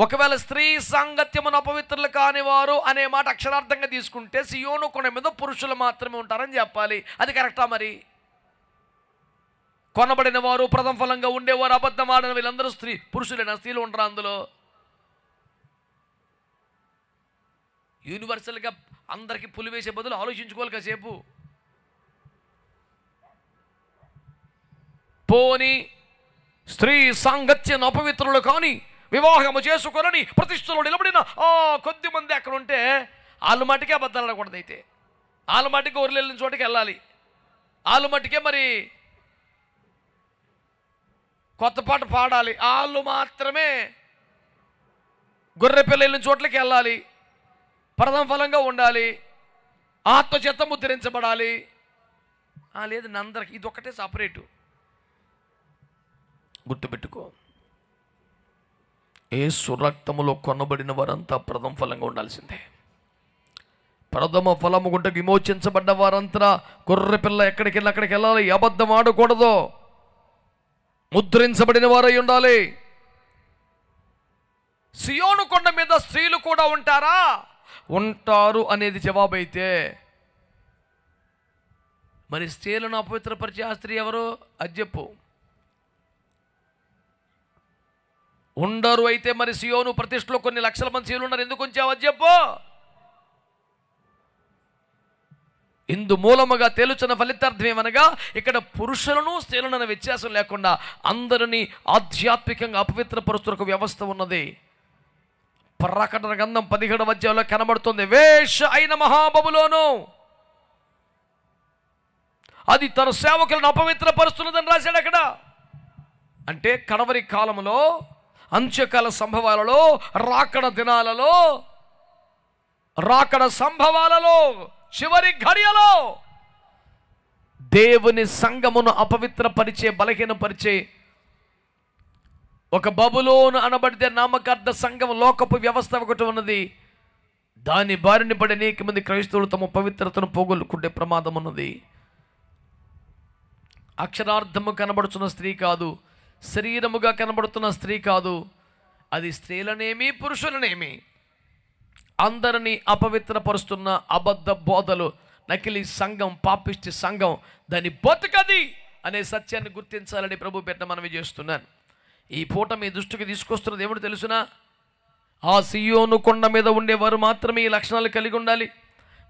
ఒకవేళ స్త్రీ సాంగత్యమును అపవిత్రులు కానివారు అనే మాట అక్షరార్థంగా తీసుకుంటే సియోను కొండ మీద పురుషులు మాత్రమే ఉంటారని చెప్పాలి. అది కరెక్టా మరి? కొనబడిన వారు, ప్రథమ ఫలంగా ఉండేవారు, అబద్ధం ఆడిన వీళ్ళందరూ పురుషులేనా? స్త్రీలు ఉండరా అందులో? యూనివర్సల్గా అందరికీ పులి వేసే బదులు ఆలోచించుకోవాలి కాసేపు. పోని స్త్రీ సాంగత్యం అపవిత్రులు కానీ వివాహము చేసుకొనని ప్రతిష్టలో నిలబడిన కొద్ది మంది అక్కడ ఉంటే వాళ్ళ మట్టుకే అబద్ధాలు ఆడకూడదు. అయితే వాళ్ళ మట్టుకే ఊర్లెళ్ళిన చోటుకి వెళ్ళాలి. వాళ్ళ మట్టుకే మరి కొత్త పాట పాడాలి. వాళ్ళు మాత్రమే గొర్రె పిల్ల వెళ్ళిన చోట్లకి వెళ్ళాలి. ప్రథమ ఫలంగా ఉండాలి. ఆత్మచేత ముద్రించబడాలి. లేదు నందరికి ఇది ఒక్కటే సపరేటు. గుర్తుపెట్టుకో, యేసు రక్తములో కొనబడిన వారంతా ప్రథమ ఫలంగా ఉండాల్సిందే. ప్రథమ ఫలము గుంటకు విమోచించబడ్డ వారంతా గొర్రె పిల్ల ఎక్కడికి వెళ్ళి అక్కడికి వెళ్ళాలి. అబద్ధం ఆడకూడదు. ముద్రించబడిన వారై ఉండాలి. సియోను కొండ మీద స్త్రీలు కూడా ఉంటారా? ఉంటారు అనేది జవాబు అయితే మరి స్త్రీలను అపవిత్రపరిచే ఆ స్త్రీ ఎవరు? అది చెప్పు. ఉండరు. అయితే మరి సియోను ప్రతిష్టలో కొన్ని లక్షల మంది స్త్రీలు ఉన్నారు, ఎందుకు ఉంచావు? అది చెప్పు. ఇందు మూలముగా తేలుచున్న ఫలితార్థం ఏమనగా, ఇక్కడ పురుషులను స్త్రీలను అనే వ్యత్యాసం లేకుండా అందరినీ ఆధ్యాత్మికంగా అపవిత్రపరుస్తున్న ఒక వ్యవస్థ ఉన్నది. ప్రకటన గ్రంథం 17వ అధ్యాయంలో కనబడుతుంది. వేష అయిన మహాబబులోను అది తన సేవకులను అపవిత్రపరుస్తున్నదని రాశాడు అక్కడ. అంటే కడవరి కాలంలో, అంత్యకాల సంభవాలలో, రాకడ దినాలలో, రాకడ సంభవాలలో, చివరి ఘడియలో దేవుని సంఘమును అపవిత్రపరిచే, బలహీనపరిచే ఒక బబులోను అనబడితే నామకార్థ సంఘం, లోకపు వ్యవస్థ ఒకటి ఉన్నది. దాని బారిన పడి అనేక మంది క్రైస్తవులు తమ పవిత్రతను పోగొట్టుకునే ప్రమాదం ఉన్నది. అక్షరార్థము కనబడుతున్న స్త్రీ కాదు, శరీరముగా కనబడుతున్న స్త్రీ కాదు, అది స్త్రీలనేమి పురుషులనేమి అందరినీ అపవిత్రపరుస్తున్న అబద్ధ బోధలు, నకిలీ సంఘం, పాపిష్టి సంఘం, దాని బతుకది అనే సత్యాన్ని గుర్తించాలని ప్రభు పెట్ట మనవి చేస్తున్నాను. ఈ పూట మీ దృష్టికి తీసుకొస్తున్నది ఏమిటి తెలుసునా? ఆ సియోను కొండ మీద ఉండేవారు మాత్రమే ఈ లక్షణాలు కలిగి ఉండాలి,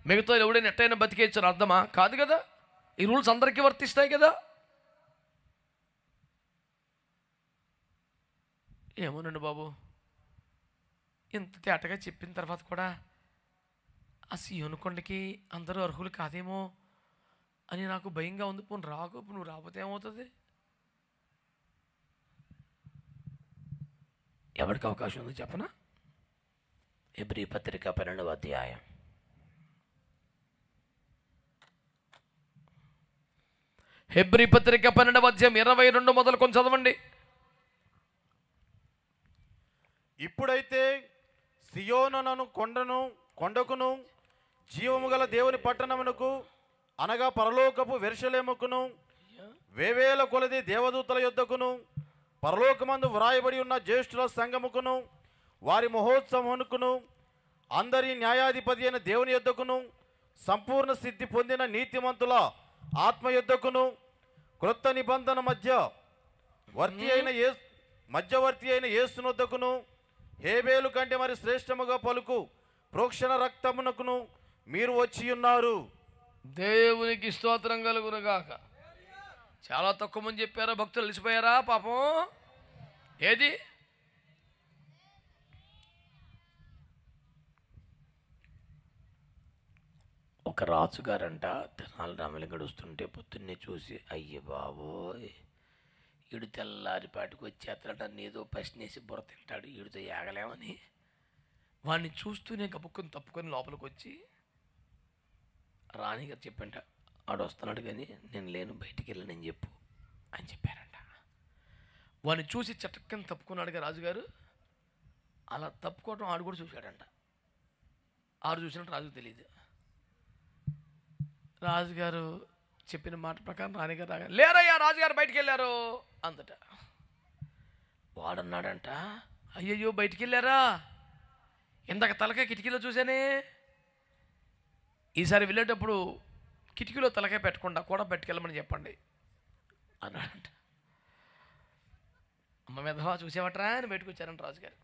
మిగతా ఎవడైనా ఎట్టయినా బతికేచ్చారు అర్థమా? కాదు కదా. ఈ రూల్స్ అందరికీ వర్తిస్తాయి కదా. ఏమోనండి బాబు, ఇంత తేటగా చెప్పిన తర్వాత కూడా ఆ సియోను కొండకి అందరూ అర్హులు కాదేమో అని నాకు భయంగా ఉంది. పోను రాకు, నువ్వు రాకపోతే ఏమవుతుంది? ఎవరికి అవకాశం ఉందో చెప్పనా? హెబ్రీ పత్రిక 12వ అధ్యాయం. హెబ్రీ పత్రిక 12వ అధ్యాయం 22 మొదలుకొని చదవండి. ఇప్పుడైతే సియోనును కొండకును జీవము గల దేవుని పట్టణమునకు అనగా పరలోకపు యెరూషలేముకును వేవేల కొలది దేవదూతల యొద్దకును పరలోకమందు వ్రాయబడి ఉన్న జ్యేష్ఠుల సంఘముకును వారి మహోత్సవమునకును అందరి న్యాయాధిపతి అయిన దేవుని యొద్దకును సంపూర్ణ సిద్ధి పొందిన నీతిమంతుల ఆత్మ యొద్దకును క్రొత్త నిబంధన మధ్యవర్తి అయిన యేసునొద్దకును హేబేలు కంటే మరి శ్రేష్టముగా పలుకు ప్రోక్షణ రక్తమునకును మీరు వచ్చి ఉన్నారు. దేవునికి స్తోత్రం కలుగునుగాక. చాలా తక్కువ మంది చెప్పారా? భక్తులు అలసిపోయారా పాపం? ఏది ఒక రాజుగారంట తెనాలి రామలి గడుస్తుంటే పొద్దున్నే చూసి, అయ్య బాబోయ్ ఈడు తెల్లారిపాటికి వచ్చేస్తాడట, నీదో పసినేసి బుర్ర తింటాడు, ఈడితో ఏగలేమని వాడిని చూస్తూనే గబుక్కుని తప్పుకొని లోపలికి వచ్చి రాణిగారు చెప్పంట, ఆడు వస్తున్నాడు కానీ నేను లేను, బయటికి వెళ్ళనని చెప్పు అని చెప్పారంట. వాడిని చూసి చటక్కని తప్పుకున్నాడుగా రాజుగారు. అలా తప్పుకోవటం ఆడు కూడా చూశాడంట. ఆడు చూసినట్టు రాజుకు తెలియదు. రాజుగారు చెప్పిన మాట ప్రకారం రాణిగారు రాగా, లేరయ్యా రాజుగారు బయటికి వెళ్ళారు అందట. వాడన్నాడంట, అయ్యయ్యో బయటికి వెళ్ళారా, ఇందాక తలకాయ కిటికీలో చూశానే, ఈసారి వెళ్ళేటప్పుడు కిటికీలో తలకాయ పెట్టకుండా కూడా పెట్టుకెళ్ళమని చెప్పండి అన్నాడంట. అమ్మ మెదవా చూసేవట్రా అని బయటకు వచ్చారంట రాజుగారు.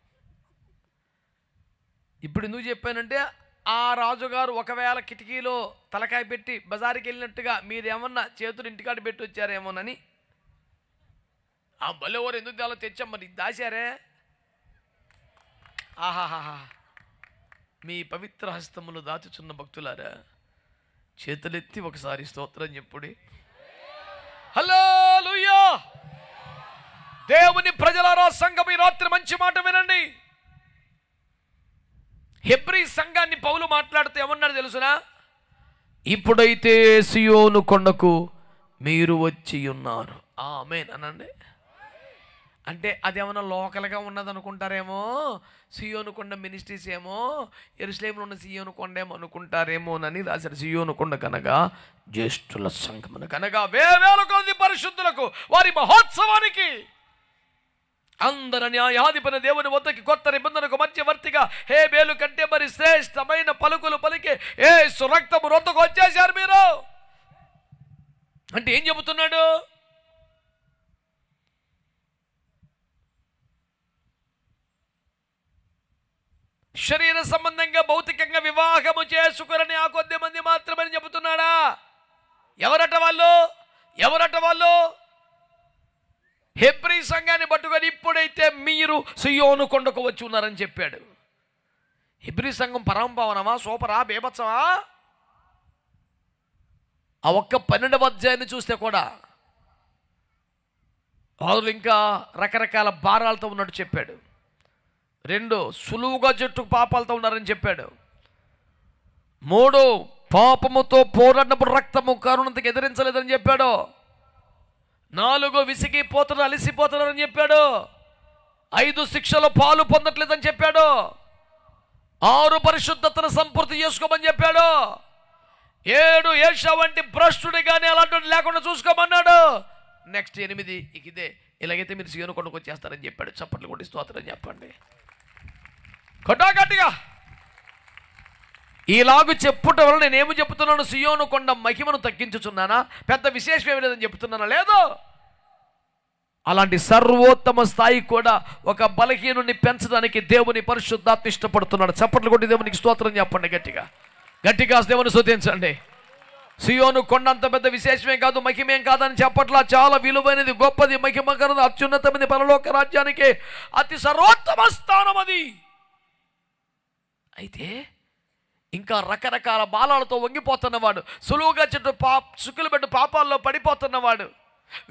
ఇప్పుడు ఎందుకు చెప్పానంటే, ఆ రాజుగారు ఒకవేళ కిటికీలో తలకాయ పెట్టి బజారుకి వెళ్ళినట్టుగా మీరేమన్నా చేతులు ఇంటికాడ పెట్టి వచ్చారేమోనని. ఆ బలెవరు ఎందుకు దాలో తెచ్చాం మరి దాచారే. ఆహాహా, మీ పవిత్ర హస్తములు దాచుచున్న భక్తులారా చేతులెత్తి ఒకసారి స్తోత్రం చెప్పుడి. హల్లెలూయా. దేవుని ప్రజలారా, సంఘం ఈ రాత్రి మంచి మాట వినండి. హెబ్రీ సంఘాన్ని పౌలు మాట్లాడుతూ ఏమన్నాడు తెలుసునా? ఇప్పుడైతే సియోను కొండకు మీరు వచ్చి ఉన్నారు. ఆమేన్ అనండి. అంటే అదేమన్నా లోకల్గా ఉన్నది అనుకుంటారేమో, సియోను కొండ మినిస్ట్రీస్ ఏమో యెరూషలేములో ఉన్న సియోను కొండ ఏమో అనుకుంటారేమోనని రాశాడు. సియోను కొండ కనగా జ్యేష్ఠుల సంఘమును కనగా వేవేల కొలది పరిశుద్ధులకు వారి మహోత్సవానికి అందరు న్యాయాధిపతి దేవుని వద్దకి కొత్త నిబంధనకు మధ్యవర్తిగా హేబేలు కంటే మరి శ్రేష్టమైన పలుకులు పలికి యేసు రక్తము రొద్దకు వచ్చేశారు మీరు. అంటే ఏం చెబుతున్నాడు? శరీర సంబంధంగా భౌతికంగా వివాహము చేసుకుని ఆ కొద్ది మంది మాత్రమని చెబుతున్నాడా? ఎవరట వాళ్ళు? హెబ్రీ సంఘాన్ని పట్టుకొని ఇప్పుడైతే మీరు సియోను కొండకు వచ్చి ఉన్నారని చెప్పాడు. హెబ్రీ సంఘం పరంపవనమా, సూపరా, బేభత్సమా? ఆ ఒక్క 12వ అధ్యాయాన్ని చూస్తే కూడా వాళ్ళు ఇంకా రకరకాల భారాలతో ఉన్నట్టు చెప్పాడు. 2 సులువుగా జట్టు పాపాలతో ఉన్నారని చెప్పాడు. 3 పాపముతో పోరాడినప్పుడు రక్తము కరుణంతకు ఎదిరించలేదని చెప్పాడు. 4 విసిగిపోతున్నారు, అలిసిపోతున్నారని చెప్పాడు. 5 శిక్షలో పాలు పొందట్లేదని చెప్పాడు. 6 పరిశుద్ధతను సంపూర్తి చేసుకోమని చెప్పాడు. 7 ఏషా వంటి భ్రష్టుడి కానీ అలాంటి లేకుండా చూసుకోమన్నాడు. నెక్స్ట్ 8 ఇదే, ఇలాగైతే మీరు సియోను కొండకు వచ్చేస్తారని చెప్పాడు. చప్పట్లు కొట్టి స్తోత్రం చెప్పండి గట్టిగా. ఇలాగ చెప్పుట వల్ల నేనేమి చెప్తున్నాను? సియోను కొండ మహిమను తగ్గించుచున్నానా? పెద్ద విశేషం ఏమి లేదని చెప్తున్నానా? లేదు. అలాంటి సర్వోత్తమ స్థాయి కూడా ఒక బలహీనుని పెంచడానికి దేవుని పరిశుద్ధాత్మ ఇష్టపడుతున్నాడు. చప్పట్లు కొట్టి దేవునికి స్తోత్రం చెప్పండి గట్టిగా దేవుని స్తుతించండి. సియోను కొండ అంత పెద్ద విశేషమే కాదు, మహిమేం కాదని చెప్పట్లా. చాలా విలువైనది, గొప్పది, మహిమకరది, అత్యున్నతమైనది, పరలోక రాజ్యానికి అతి సర్వోత్తమ స్థానం అది. అయితే ఇంకా రకరకాల బాలాలతో వంగిపోతున్నవాడు, సులువుగా సుక్కులు పెట్టు పాపాల్లో పడిపోతున్నవాడు,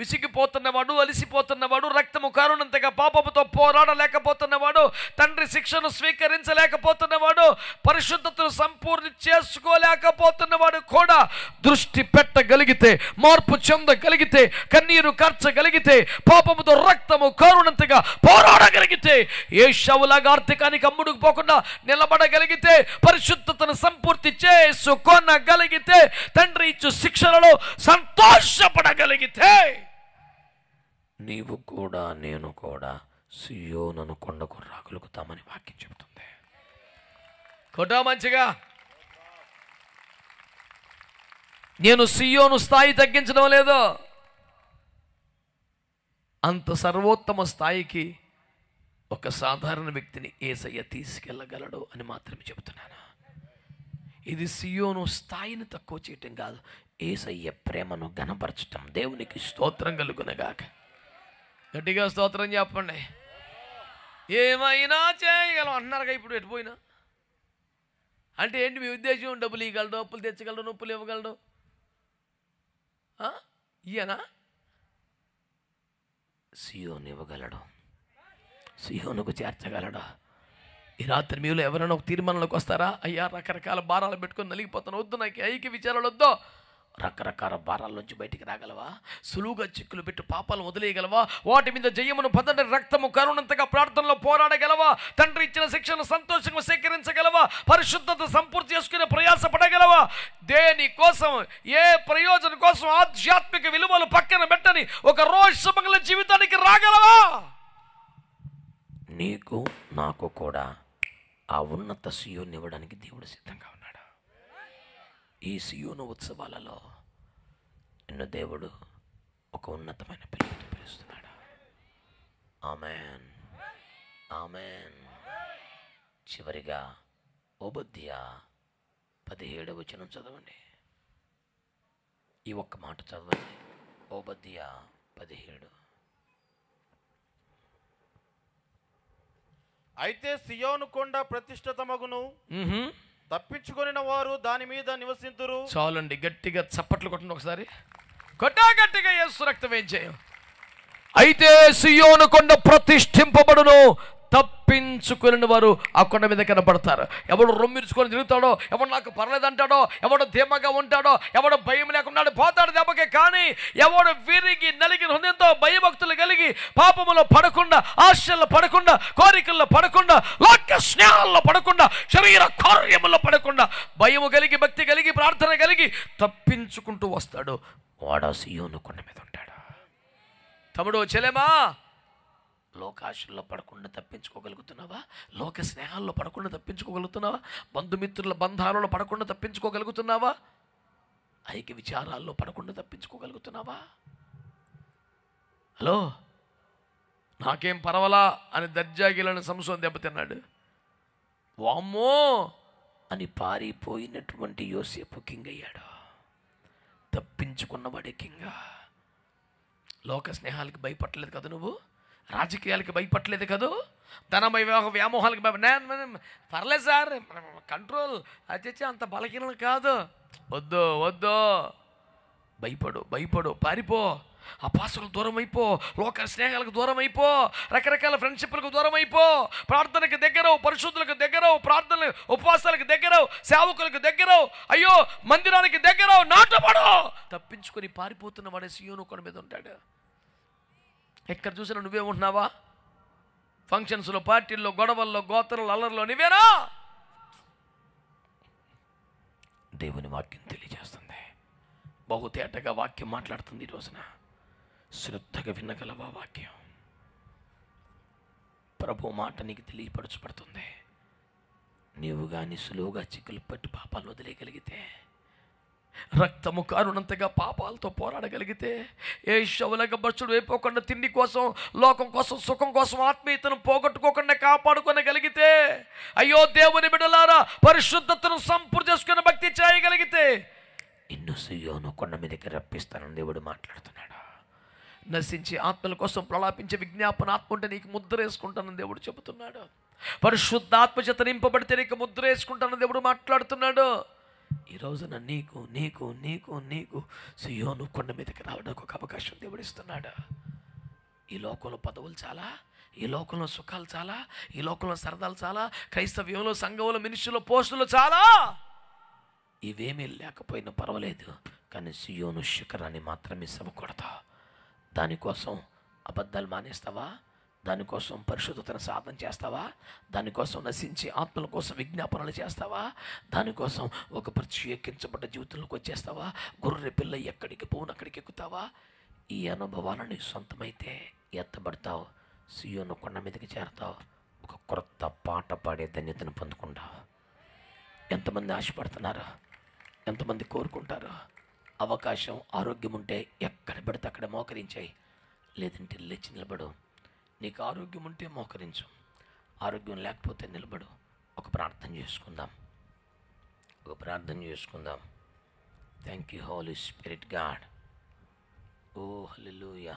విసిగిపోతున్నవాడు, అలిసిపోతున్నవాడు, రక్తము కారునంతగా పాపముతో పోరాడలేకపోతున్నవాడు, తండ్రి శిక్షను స్వీకరించలేకపోతున్నవాడు, పరిశుద్ధతను సంపూర్తి చేసుకోలేకపోతున్నవాడు కూడా దృష్టి పెట్టగలిగితే, మార్పు చెందగలిగితే, కన్నీరు కార్చగలిగితే, పాపముతో రక్తము కారునంతగా పోరాడగలిగితే, ఏ శవులాగా ఆర్థికానికి అమ్ముడుకు పోకుండా నిలబడగలిగితే, పరిశుద్ధతను సంపూర్తి చేసుకోనగలిగితే, తండ్రి ఇచ్చు శిక్షలలో సంతోషపడగలిగితే, నీవు కూడా నేను కూడా సియోను కొండకు రాగలుగుతామని వాక్యం చెబుతుంది. కొట్టా మంచిగా. నేను సియోను స్థాయి తగ్గించడం లేదు, అంత సర్వోత్తమ స్థాయికి ఒక సాధారణ వ్యక్తిని యేసయ్య తీసుకెళ్ళగలడు అని మాత్రమే చెబుతున్నాను. ఇది సియోను స్థాయిని తక్కువ చేయటం కాదు, యేసయ్య ప్రేమను ఘనపరచటం. దేవునికి స్తోత్రం కలుగునగాక. గట్టిగా స్తోత్రం చెప్పండి. ఏమైనా చేయగలం అంటున్నారుగా ఇప్పుడు ఎటుపోయినా. అంటే ఏంటి మీ ఉద్దేశం? డబ్బులు ఇవ్వగలడు, అప్పులు తెచ్చగలడు, నొప్పులు ఇవ్వగలడు, ఈయనా? సియోను ఇవ్వగలడు, సియోనుకు చేర్చగలడు. ఈ రాత్రి మీలో ఎవరైనా ఒక తీర్మానంలోకి వస్తారా? అయ్యా రకరకాల భారాలు పెట్టుకొని నలిగిపోతాను, వద్దు, నాకు ఐక్య విచారాలు వద్దు. రకరకాల భారాల నుంచి బయటికి రాగలవా? సులువుగా చిక్కులు పెట్టి పాపాలు వదిలేయగలవా? వాటి మీద జయమును పొందండి, రక్తము కరుణంతగా ప్రార్థనలో పోరాడగలవా? తండ్రి ఇచ్చిన శిక్షను సంతోషంగా స్వీకరించగలవా? పరిశుద్ధత సంపూర్తి చేసుకునే ప్రయాసపడగలవా? దేని కోసం, ఏ ప్రయోజనం కోసం ఆధ్యాత్మిక విలువలు పక్కన పెట్టని ఒక రోషమంగళ జీవితానికి రాగలవా? నీకు నాకు కూడా ఆ ఉన్నత సియోను ఇవ్వడానికి దేవుడు సిద్ధంగా ఉన్నాడు. ఈ సియోను ఉత్సవాలలో నిన్ను దేవుడు ఒక ఉన్నతమైన పిలుపుతో పిలుస్తున్నాడు. ఆమేన్, ఆమేన్. చివరిగా ఓబద్యా 17వ వచనం చదవండి. ఈ ఒక్క మాట చదవండి. ఓబద్యా 17. అయితే సియోను కొండ ప్రతిష్ఠితమగును, తప్పించుకొనిన వారు దాని మీద నివసింతురు. చాలండి, గట్టిగా చప్పట్లు కొట్టండి ఒకసారి. గట్టిగా యేసు రక్తం ఏం చేయం. అయితే సియోను కొండ ప్రతిష్ఠింపబడును, తప్పించుకుని వారు ఆ కొండ మీద కనబడతారు. ఎవడు రొమ్మిర్చుకొని తిరుగుతాడో, ఎవడు నాకు పర్లేదంటాడో, ఎవడు ధీమగా ఉంటాడో, ఎవడు భయం లేకుండా పోతాడు దెబ్బకే. కానీ ఎవడు విరిగి నలిగిన హృదయంతో భయభక్తులు కలిగి పాపములో పడకుండా, ఆశల్లో పడకుండా, కోరికల్లో పడకుండా, లోక స్నేహాల్లో పడకుండా, శరీర కార్యముల్లో పడకుండా, భయము కలిగి, భక్తి కలిగి, ప్రార్థన కలిగి తప్పించుకుంటూ వస్తాడు. వాడు సియోను కొండ మీద ఉంటాడు. తమ్ముడు, చెల్లెమా, లోకాశల్లో పడకుండా తప్పించుకోగలుగుతున్నావా? లోక స్నేహాల్లో పడకుండా తప్పించుకోగలుగుతున్నావా? బంధుమిత్రుల బంధాలలో పడకుండా తప్పించుకోగలుగుతున్నావా? ఐక్య విచారాల్లో పడకుండా తప్పించుకోగలుగుతున్నావా? హలో, నాకేం పర్వాలా అని దర్జాగిలను సంసోను దెబ్బతిన్నాడు. వామ్మో అని పారిపోయినటువంటి యోసేపు కింగ్ అయ్యాడు. తప్పించుకున్నవాడే కింగ్. లోక స్నేహాలకి భయపడలేదు కదా నువ్వు, రాజకీయాలకి భయపడలేదు కదా, ధనమయ వ్యామోహాలకి పర్లేదు సార్, కంట్రోల్ అచ్చే అంత బలహీనం కాదు. వద్దు వద్దు, భయపడు, పారిపో, అపాసులకు దూరం అయిపో, లోక స్నేహాలకు దూరం అయిపో, రకరకాల ఫ్రెండ్షిప్లకు దూరం అయిపో, ప్రార్థనకు దగ్గరవు, పరిశుద్ధులకు దగ్గరవు, ప్రార్థనలు ఉపవాసాలకు దగ్గరవు, సేవకులకు దగ్గరవు, అయ్యో మందిరానికి దగ్గరవు, నాటపడు. తప్పించుకొని పారిపోతున్న వాడే సీయోను కొండ మీద ఉంటాడు. ఎక్కడ చూసినా నువ్వే ఉంటున్నావా? ఫంక్షన్స్లో, పార్టీల్లో, గొడవల్లో, గోతరలు, అల్లర్లో నువ్వేనా? దేవుని వాక్యం తెలియజేస్తుంది, బహుతేటగా వాక్యం మాట్లాడుతుంది. ఈ రోజున శ్రద్ధగా వినగలవా వాక్యం? ప్రభు మాట నీకు తెలియపరచబడుతుంది. నీవు కానీ సులువుగా చిక్కులు పట్టి పాపాలు వదిలేయగలిగితే, రక్తము కారునంతగా పాపాలతో పోరాడగలిగితే, ఏ శవలక బస్సుడు అయిపోకుండా తిండి కోసం, లోకం కోసం, సుఖం కోసం ఆత్మీయతను పోగొట్టుకోకుండా కాపాడుకోగలిగితే, అయ్యో దేవుని బిడ్డలారా, పరిశుద్ధతను సంపూర్తి చేసుకుని భక్తి చేయగలిగితే నిన్ను సీయోను కొండ మీదకి రప్పిస్తానని దేవుడు మాట్లాడుతున్నాడు. నశించి ఆత్మల కోసం ప్రలాపించే విజ్ఞాపన ఆత్మ ఉంటే నీకు ముద్ర వేసుకుంటానని దేవుడు చెబుతున్నాడు. పరిశుద్ధ ఆత్మచేత నింపబడితే నీకు ముద్ర వేసుకుంటానని దేవుడు మాట్లాడుతున్నాడు. ఈ రోజున నీకు నీకు నీకు నీకు సీయోను కొండ మీదకి రావడానికి ఒక అవకాశం దేవుడు ఇస్తున్నాడు. ఈ లోకంలో పదవులు చాలా, ఈ లోకంలో సుఖాలు చాలా, ఈ లోకంలో సరదాలు చాలా, క్రైస్తవ్యంలో, సంఘంలో, మినిస్ట్రీలో పోస్టులు చాలా. ఇవేమీ లేకపోయినా పర్వాలేదు, కానీ సీయోను శిఖరాన్ని మాత్రం మిస్ అవ్వకూడదు. దానికోసం అబద్ధాలు మానేస్తావా? దానికోసం పరిశుద్ధతను సాధన చేస్తావా? దానికోసం నశించి ఆత్మల కోసం విజ్ఞాపనలు చేస్తావా? దానికోసం ఒక ప్రత్యేకించబడ్డ జీవితంలోకి వచ్చేస్తావా? గొర్రె పిల్ల ఎక్కడికి పోను అక్కడికి ఎక్కుతావా? ఈ అనుభవాలని సొంతమైతే ఎత్తబడతావు, సీయోను కొండ మీదకి చేరతావు, ఒక క్రొత్త పాట పాడే ధన్యతను పొందుకుంటావు. ఎంతమంది ఆశపడుతున్నారు? ఎంతమంది కోరుకుంటారు? అవకాశం, ఆరోగ్యం ఉంటే ఎక్కడ పడితే అక్కడ మోకరించాయి, లేదంటే లేచి నిలబడు. నీకు ఆరోగ్యం ఉంటే మోకరించు, ఆరోగ్యం లేకపోతే నిలబడు. ఒక ప్రార్థన చేసుకుందాం. Thank you holy spirit God. Oh hallelujah.